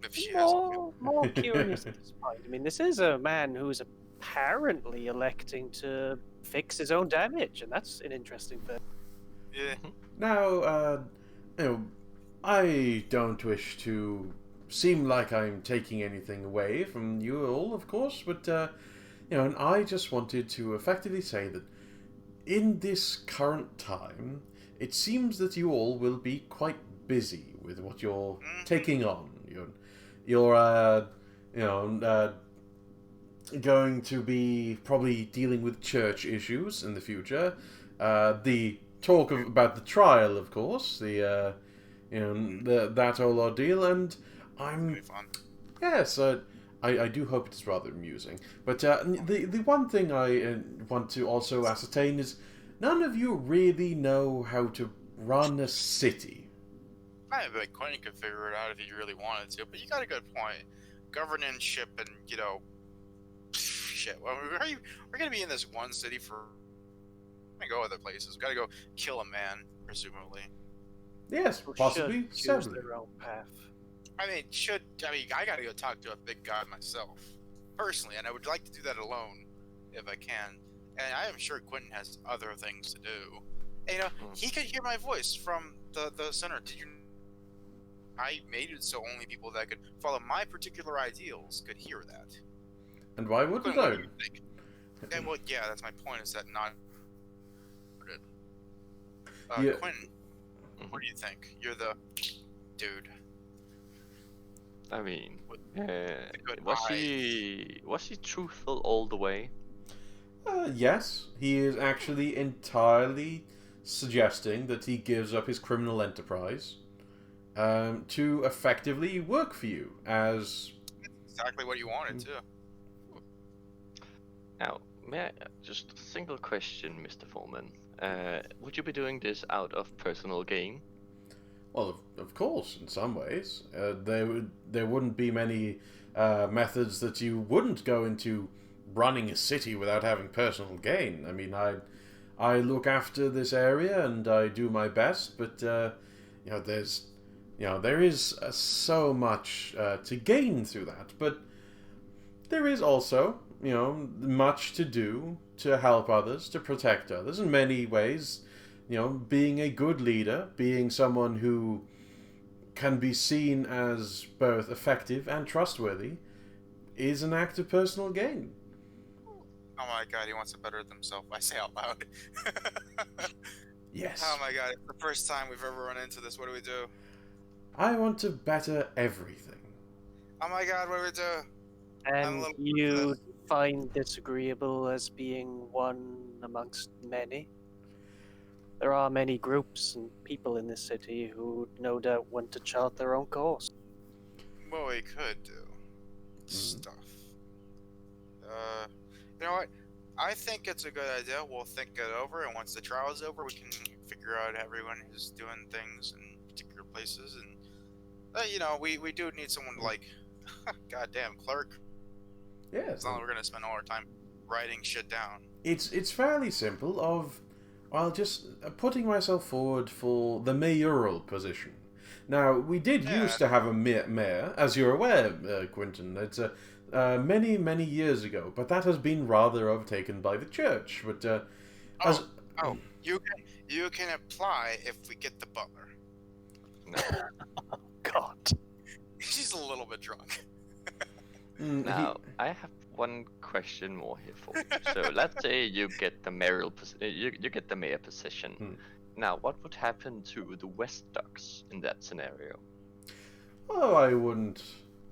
If she More curious at this point. I mean, this is a man who's apparently electing to fix his own damage, and that's an interesting thing. Yeah. Now, I don't wish to seem like I'm taking anything away from you all, of course, but, and I just wanted to effectively say that in this current time, it seems that you all will be quite busy with what you're taking on. You're going to be probably dealing with church issues in the future. The talk about the trial, of course, that whole ordeal, and I do hope it's rather amusing. But the one thing I want to also ascertain is none of you really know how to run a city. I bet Quentin could figure it out if he really wanted to, but you got a good point. Governorship and, shit. Well, we're going to be in this one city for... We're going to go other places. We've got to go kill a man, presumably. Yes, possibly. Choose their own path. I got to go talk to a big god myself, personally, and I would like to do that alone, if I can. And I am sure Quentin has other things to do. And, he could hear my voice from the center. Did you... I made it so only people that could follow my particular ideals could hear that. And why wouldn't I? And, well, yeah, that's my point, is that not... Quentin, what do you think? You're the dude. I mean, was he truthful all the way? Yes, he is actually entirely suggesting that he gives up his criminal enterprise to effectively work for you as... Exactly what you wanted, too. Now, may I just a single question, Mr. Foreman? Would you be doing this out of personal gain? Well, of course, in some ways. There wouldn't be many methods that you wouldn't go into running a city without having personal gain. I mean, I look after this area and I do my best, but there is so much to gain through that. But there is also, much to do to help others, to protect others in many ways. Being a good leader, being someone who can be seen as both effective and trustworthy, is an act of personal gain. Oh my god, he wants to better himself. I say out loud. Yes. Oh my god, it's the first time we've ever run into this. What do we do? I want to better everything. Oh my god, what do we do? And you find this agreeable as being one amongst many? There are many groups and people in this city who no doubt want to chart their own course. Well, we could do stuff. You know what? I think it's a good idea. We'll think it over, and once the trial is over, we can figure out everyone who's doing things in particular places. And we do need someone like, goddamn clerk. Yeah. It's not like we're gonna spend all our time writing shit down. It's fairly simple. Just putting myself forward for the mayoral position. Now, we did used to have a mayor, as you're aware, Quentin. It's many, many years ago, but that has been rather overtaken by the church. But you can apply if we get the butler. No. Oh, God. She's a little bit drunk. Now, I have one question more here for you. So let's say you get the mayoral you get the mayor position. Now, what would happen to the West Docks in that scenario? Oh, I wouldn't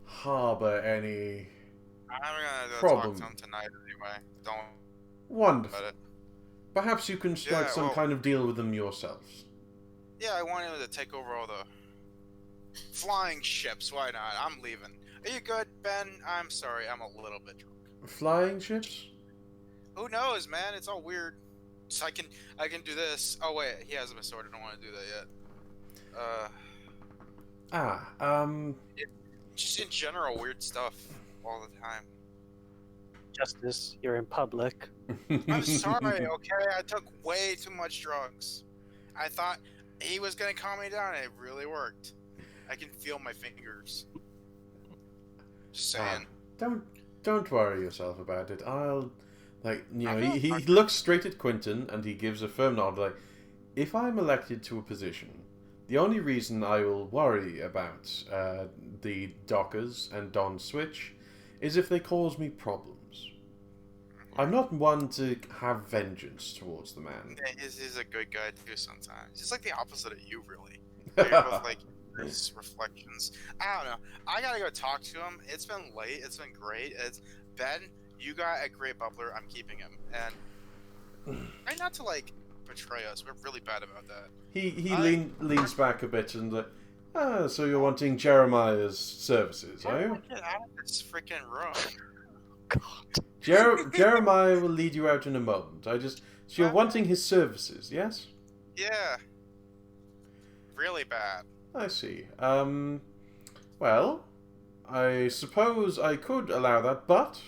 harbor any I'm gonna problem. Talk to him tonight anyway. Don't. Wonderful. About it. Perhaps you can strike some kind of deal with them yourselves. Yeah, I want him to take over all the flying ships. Why not? I'm leaving. Are you good, Ben? I'm sorry, I'm a little bit drunk. Flying ships? Who knows, man? It's all weird. So I can do this. Oh wait, he hasn't been sorted. I don't want to do that yet. Just in general, weird stuff all the time. Justice, you're in public. I'm sorry, okay? I took way too much drugs. I thought he was gonna calm me down, and it really worked. I can feel my fingers. Just saying. Don't worry yourself about it. He looks straight at Quentin and he gives a firm nod. Like, if I'm elected to a position, The only reason I will worry about the Dockers and Don Switch is if they cause me problems. I'm not one to have vengeance towards the man. Yeah, he's a good guy too sometimes. He's like the opposite of you, really. You're both like reflections. I don't know. I gotta go talk to him. It's been late. It's been great. Ben, you got a great bubbler. I'm keeping him. And try not to like betray us. We're really bad about that. He leans back a bit and so you're wanting Jeremiah's services, are you? Get out of this freaking room. God. Jeremiah will lead you out in a moment. So you're wanting his services, yes? Yeah. Really bad. I see. Well, I suppose I could allow that, but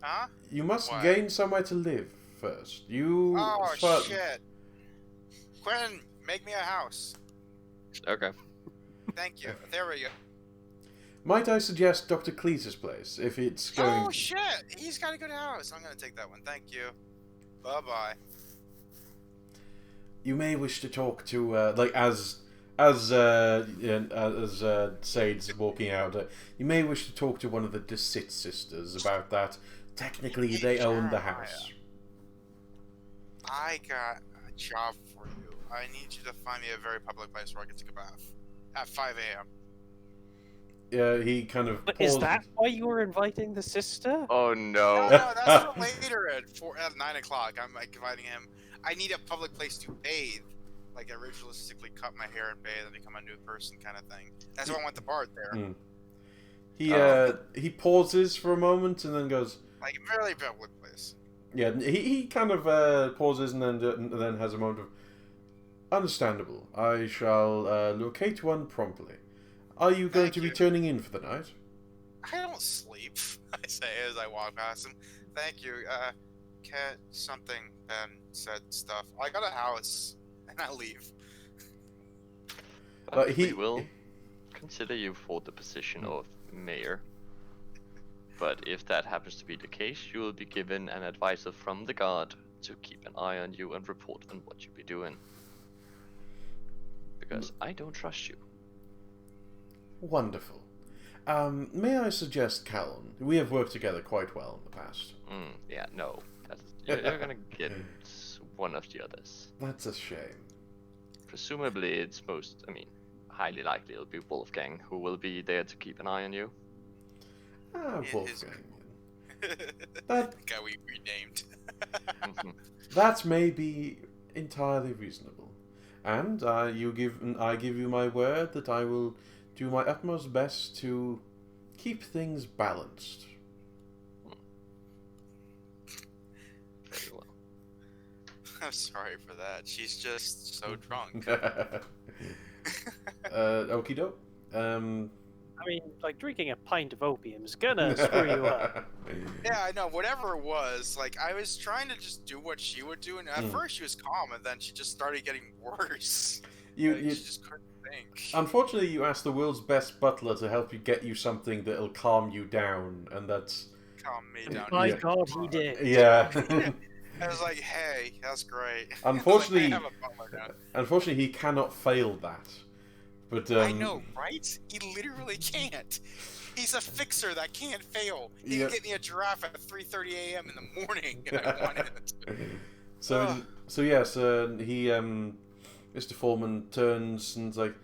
Huh? you must What? gain somewhere to live first. Oh shit. Quinn, make me a house. Okay. Thank you. There we go. Might I suggest Dr. Cleese's place, if it's going... Oh shit! He's got a good house. I'm gonna take that one. Thank you. Bye-bye. You may wish to talk to, as Sade's walking out, you may wish to talk to one of the Deceit sisters about that. Technically, they own the house. I got a job for you. I need you to find me a very public place where I can take a bath. At 5 a.m. Yeah, he kind of But paused. is that why you were inviting the sister? Oh no. No, that's for later at 9 o'clock. I'm like inviting him. I need a public place to bathe. Like I ritualistically cut my hair and bathe and become a new person kind of thing. That's why I want the bard there. He pauses for a moment and then goes... Like a very public place. Yeah, he kind of pauses and then has a moment of... Understandable. I shall locate one promptly. Are you going to be turning in for the night? I don't sleep, I say as I walk past him. Thank you. Cat something Ben said stuff. I got a house and I leave. He will consider you for the position of mayor. But if that happens to be the case, you will be given an advisor from the guard to keep an eye on you and report on what you'll be doing. Because I don't trust you. Wonderful. May I suggest Callum? We have worked together quite well in the past. Yeah, no. You're gonna get one of the others. That's a shame. Presumably it's highly likely it'll be Wolfgang who will be there to keep an eye on you. Wolfgang. That guy we renamed. That may be entirely reasonable. And I give you my word that I will do my utmost best to keep things balanced. Very well. I'm sorry for that. She's just so drunk. Okie doke. I mean, like, drinking a pint of opium is gonna screw you up. Yeah, I know. Whatever it was, like, I was trying to just do what she would do, and at first she was calm, and then she just started getting worse. She just couldn't think. Unfortunately, you asked the world's best butler to help you get you something that'll calm you down, and that's... Calm me down. My God, he did. Yeah. I was like, hey, that's great. Unfortunately, like, I have a butler now. Unfortunately, he cannot fail that. But I know, right? He literally can't. He's a fixer that can't fail. He can get me a giraffe at 3:30 a.m. in the morning, and I want it. So yes, he, Mr. Foreman turns and's like,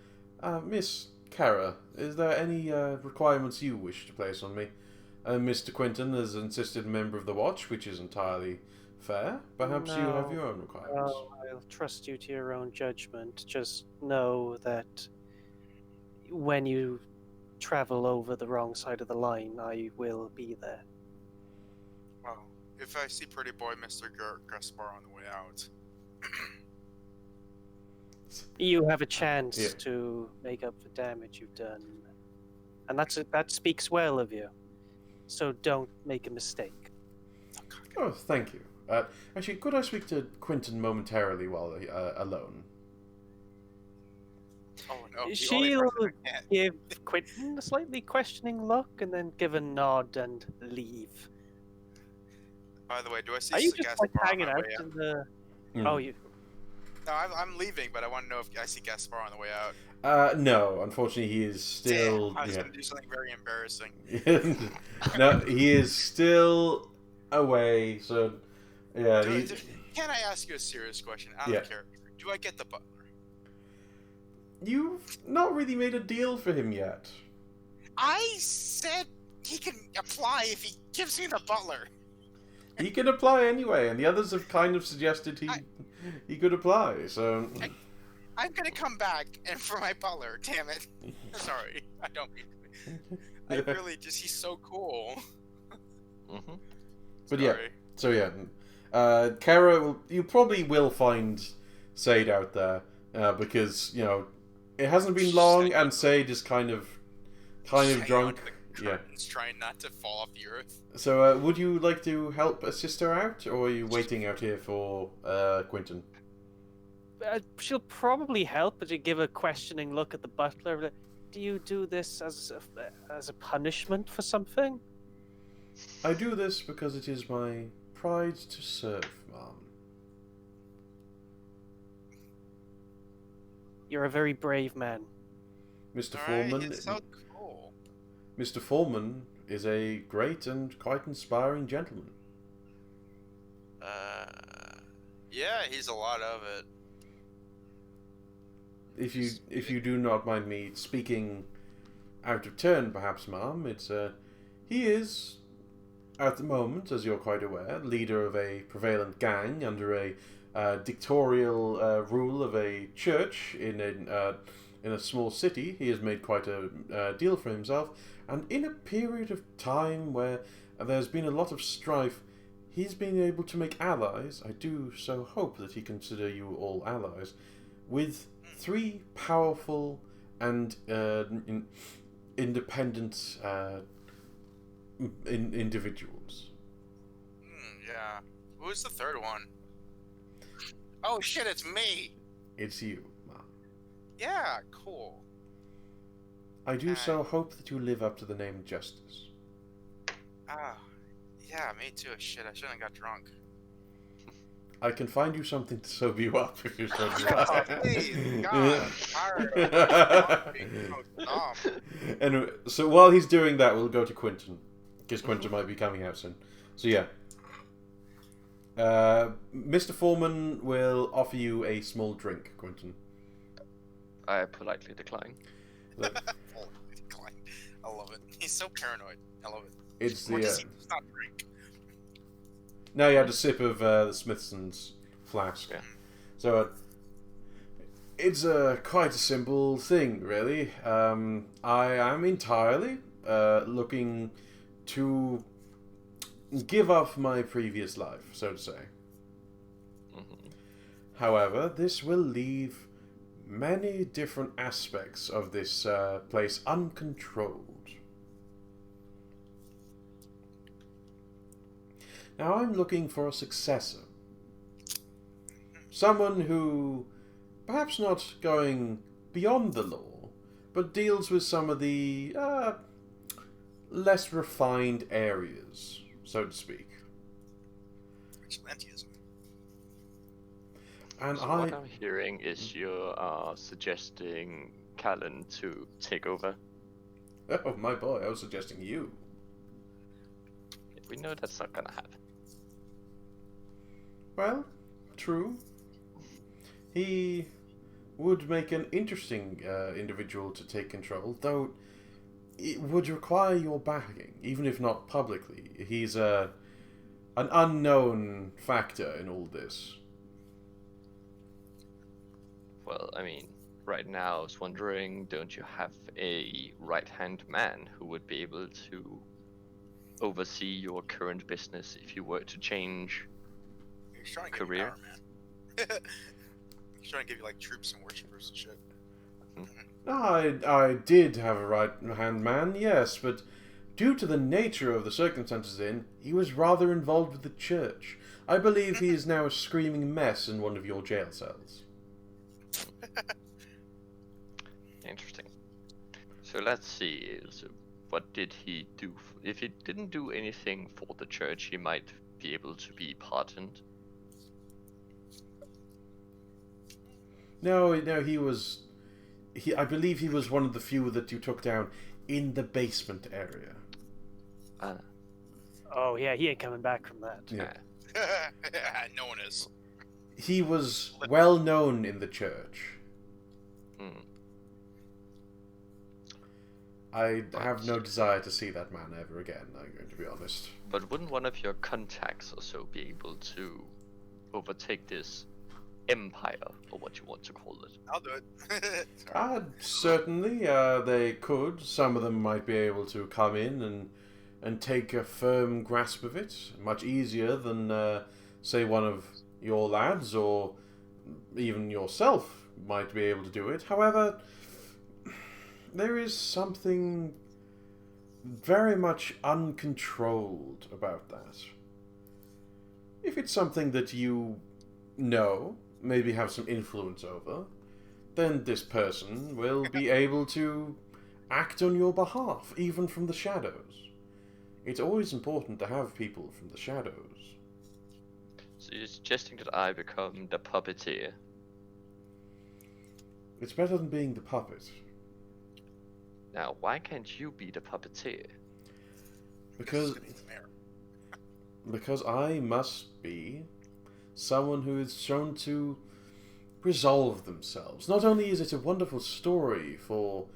Miss Kara, is there any requirements you wish to place on me? Mr. Quinton is an insisted member of the Watch, which is entirely fair. Perhaps you have your own requirements. No, I'll trust you to your own judgment. Just know that when you travel over the wrong side of the line, I will be there. Well, if I see pretty boy Mr. Gaspar on the way out... You have a chance to make up the damage you've done. And that speaks well of you. So don't make a mistake. Oh, thank you. Actually, could I speak to Quinton momentarily while alone? Oh, no. She'll give Quinton a slightly questioning look and then give a nod and leave. By the way, do I see Are you just like Gaspar hanging on my out way in the... Mm. Oh, you... No, I'm leaving, but I want to know if I see Gaspar on the way out. No, unfortunately, he is still. Damn, I was gonna do something very embarrassing. No, he is still away. So, yeah. Can I ask you a serious question? I don't care. Do I get the butler? You've not really made a deal for him yet. I said he can apply if he gives me the butler. He can apply anyway, and the others have kind of suggested he could apply. So I'm gonna come back and for my butler. Damn it! Sorry, I don't mean to. I really he's so cool. Mm-hmm. But Kara, you probably will find Sade out there because it hasn't been long, and Sade is kind of drunk. He's trying not to fall off the earth. So, would you like to help assist her out, or are you waiting out here for Quentin? She'll probably help, but you give a questioning look at the butler. Do you do this as a punishment for something? I do this because it is my pride to serve, Mom. You're a very brave man. Mr. Foreman. It's so cool. Mr. Foreman is a great and quite inspiring gentleman. Yeah, he's a lot of it. If you do not mind me speaking out of turn, perhaps, Mom, he is, at the moment, as you're quite aware, leader of a prevalent gang under a dictatorial rule of a church in a small city. He has made quite a deal for himself, and in a period of time where there's been a lot of strife, he's been able to make allies. I do so hope that he consider you all allies, with 3 powerful and independent individuals. Yeah. Who's the third one? Oh shit, it's me! It's you, Mom. Yeah, cool. I do so hope that you live up to the name Justice. Yeah, me too. Shit, I shouldn't have got drunk. I can find you something to sober you up if you're so please, God, I'm being so dumb. Anyway, so while he's doing that, we'll go to Quentin, because Quentin might be coming out soon. So yeah. Mr. Foreman will offer you a small drink, Quentin. I politely decline. Politely decline. I love it. He's so paranoid. I love it. It's What does he not drink? Now you had a sip of the Smithson's flask. Yeah. So it's quite a simple thing, really. I am entirely looking to give up my previous life, so to say. Mm-hmm. However, this will leave many different aspects of this place uncontrolled. Now I'm looking for a successor. Someone who, perhaps not going beyond the law, but deals with some of the less refined areas, so to speak. Vigilantism. And so what I'm hearing is you're suggesting Callan to take over. Oh, my boy, I was suggesting you. We know that's not gonna happen. Well, true. He would make an interesting individual to take control, though it would require your backing, even if not publicly. He's an unknown factor in all this. Well, I mean, right now I was wondering, don't you have a right-hand man who would be able to oversee your current business if you were to change career? He's trying to give you like troops and worshippers and shit. I did have a right-hand man, yes, but due to the nature of the circumstances he was rather involved with the church. I believe he is now a screaming mess in one of your jail cells. Interesting. So let's see, what did he do? If he didn't do anything for the church, he might be able to be pardoned. No, he was... I believe he was one of the few that you took down in the basement area. Oh, yeah, he ain't coming back from that. Yeah. No one is. He was well known in the church. I have no desire to see that man ever again, I'm going to be honest. But wouldn't one of your contacts also be able to overtake this empire, or what you want to call it? I'll do it. Certainly, they could. Some of them might be able to come in and take a firm grasp of it. Much easier than, say, one of your lads, or even yourself might be able to do it. However, there is something very much uncontrolled about that. If it's something that you know, maybe have some influence over, then this person will be able to act on your behalf, even from the shadows. It's always important to have people from the shadows. So you're suggesting that I become the puppeteer? It's better than being the puppet. Now, why can't you be the puppeteer? Because I must be someone who is shown to resolve themselves. Not only is it a wonderful story for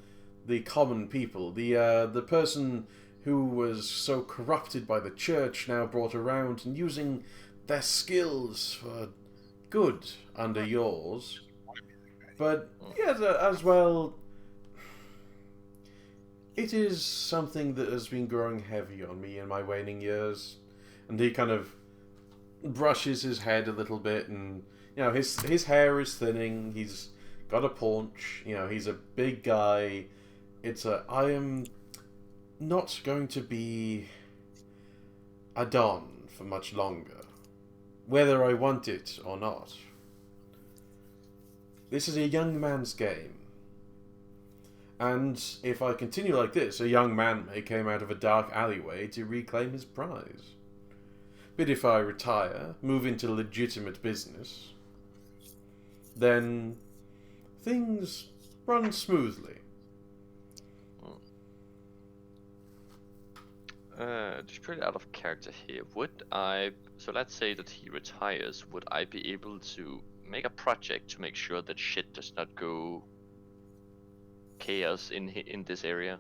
the common people, the person who was so corrupted by the church now brought around and using their skills for good under yours, but yes, as well, it is something that has been growing heavy on me in my waning years. And he kind of brushes his head a little bit, and his hair is thinning. He's got a paunch. He's a big guy. I am not going to be a Don for much longer, whether I want it or not. This is a young man's game. And if I continue like this, a young man may come out of a dark alleyway to reclaim his prize. But if I retire, move into legitimate business, then things run smoothly. Just pretty out of character here. So let's say that he retires, would I be able to make a project to make sure that shit does not go chaos in this area?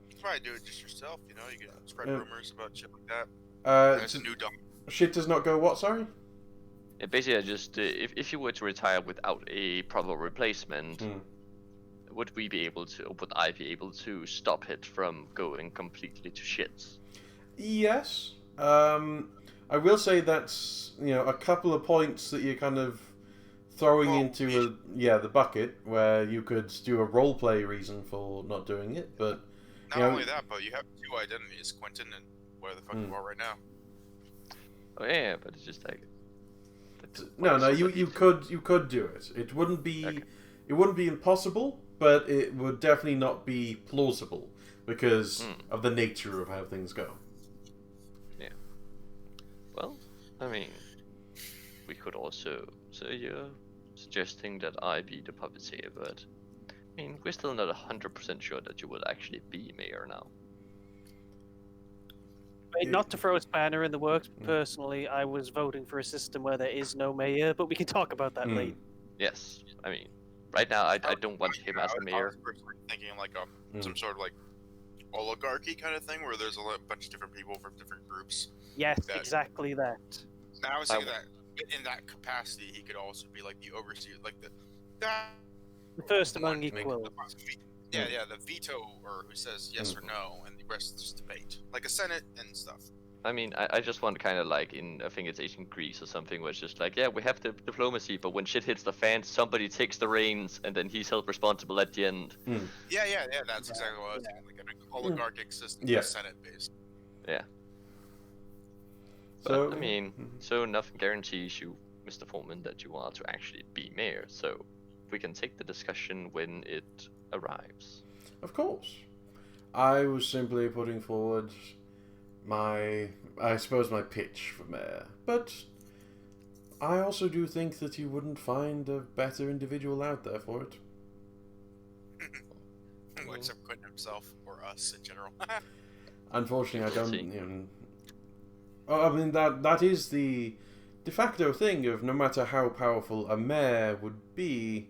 You probably do it just yourself, you can spread rumors about shit like that. There's a new dump. Shit does not go what, sorry? Yeah, basically, I just if you were to retire without a proper replacement, would I be able to stop it from going completely to shit? Yes. I will say that's a couple of points that you're kind of throwing into the bucket, where you could do a roleplay reason for not doing it, but not only that, but you have two identities, Quentin and where the fuck you are right now. Oh yeah, but it's just like no, you could do it. It wouldn't be impossible, but it would definitely not be plausible because of the nature of how things go. Yeah. Well, I mean, we could also. So you're suggesting that I be the puppeteer, but I mean, we're still not 100% sure that you will actually be mayor now. Not to throw a spanner in the works, personally, I was voting for a system where there is no mayor, but we can talk about that later. Yes, I mean, right now I don't want him as the mayor. I was personally thinking like some sort of like oligarchy kind of thing, where there's a bunch of different people from different groups. Yes, exactly that. And I was thinking that in that capacity, he could also be like the overseer, like the first among equals. Yeah, the veto, or who says yes or no, and the rest is just debate, like a senate and stuff. I mean, I just want kind of like I think it's ancient Greece or something, where it's just like, yeah, we have the diplomacy, but when shit hits the fan, somebody takes the reins, and then he's held responsible at the end. Yeah, that's exactly what I was thinking, like an oligarchic system, senate based. Yeah. But, I mean, so nothing guarantees you, Mr. Foreman, that you are to actually be mayor, so we can take the discussion when it arrives. Of course. I was simply putting forward I suppose my pitch for mayor, but I also do think that you wouldn't find a better individual out there for it. Well, except Quentin himself, or us in general. Unfortunately, I don't. I mean, that is the de facto thing of no matter how powerful a mayor would be,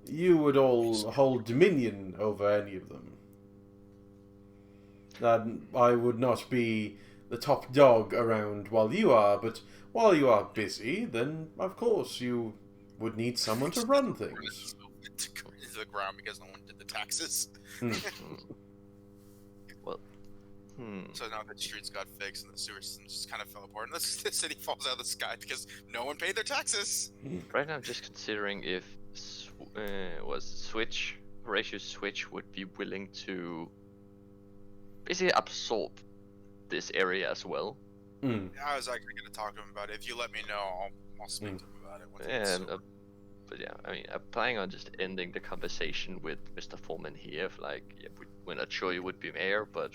you would all hold dominion over any of them. That I would not be the top dog around while you are, but while you are busy, then of course you would need someone to run things. To go into the ground because no one did the taxes. So now the streets got fixed and the sewer system just kind of fell apart, and the city falls out of the sky because no one paid their taxes. Right now, I'm just considering if Horatius Switch would be willing to basically absorb this area as well. I was actually going to talk to him about it. If you let me know, I'll speak to him about it. But yeah, I mean, I'm planning on just ending the conversation with Mr. Foreman here. We're not sure you would be mayor, but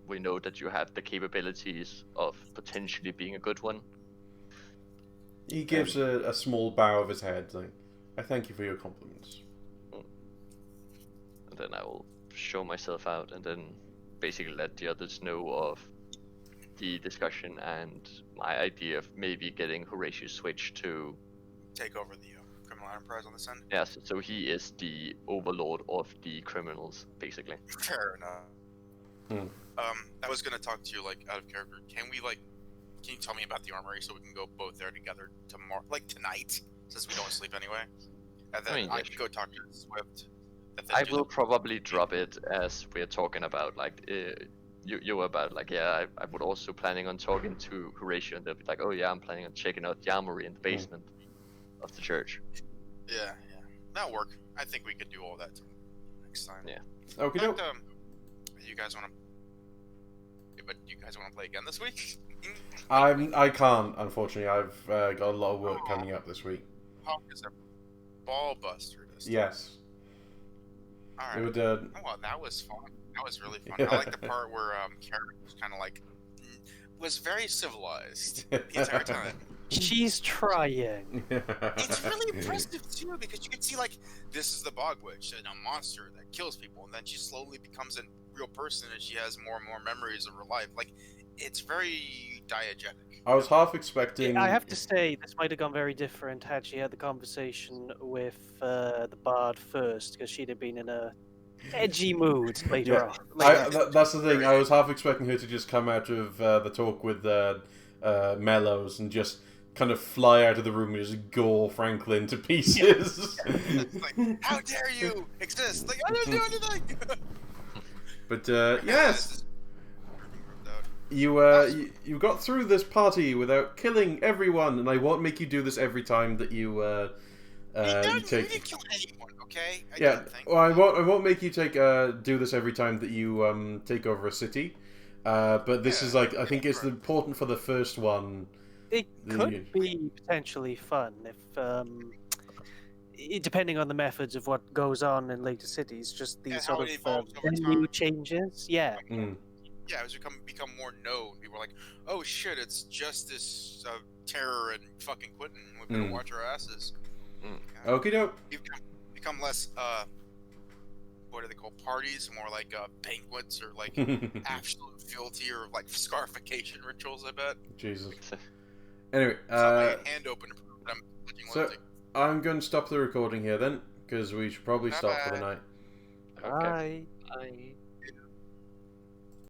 we know that you have the capabilities of potentially being a good one. He gives a small bow of his head, like, I thank you for your compliments. And then I will show myself out and then basically let the others know of the discussion and my idea of maybe getting Horatius Switch to take over the criminal enterprise on this end. Yes, so he is the overlord of the criminals, basically. Fair enough. I was gonna talk to you like out of character. Can you tell me about the armory so we can go both there together tomorrow, like tonight, since we don't sleep anyway? And then I can go talk to Swift. I will probably drop it as we're talking about, like, you were about, like, yeah, I would also planning on talking to Horatio, and they'll be like, oh yeah, I'm planning on checking out the armory in the basement of the church. Yeah, that'll work. I think we could do all that next time. Yeah. Okay. You guys want to? But you guys want to play again this week? I can't, unfortunately. I've got a lot of work coming up this week. Oh, is a ball buster this time? Yes. All right. Well, that was fun. That was really fun. I like the part where Karen was kind of like was very civilized the entire time. She's trying. It's really impressive too, because you can see like this is the bog witch and a monster that kills people, and then she slowly becomes a real person, and she has more and more memories of her life. Like it's very diegetic. I was half expecting. I have to say, this might have gone very different had she had the conversation with the bard first, because she'd have been in a edgy mood later on. That's the thing. I was half expecting her to just come out of the talk with Mellows and just kind of fly out of the room and just gore Franklin to pieces. Like, how dare you exist? Like, I didn't do anything. But yes, you got through this party without killing everyone, and I won't make you do this every time that you didn't kill anyone, okay? I won't make you do this every time that you take over a city. But this is like, I think it's important for the first one. It could be potentially fun if, depending on the methods of what goes on in later cities, just these sort of venue changes. Yeah. Yeah, as we become more known, people are like, oh shit, it's just this terror and fucking Quentin. We better watch our asses. Okie doke. Become less, what are they called? Parties, more like banquets or like absolute fealty or like scarification rituals, I bet. Jesus. Anyway, hand open. I'm going to stop the recording here then, because we should probably stop for the night. Okay. Bye.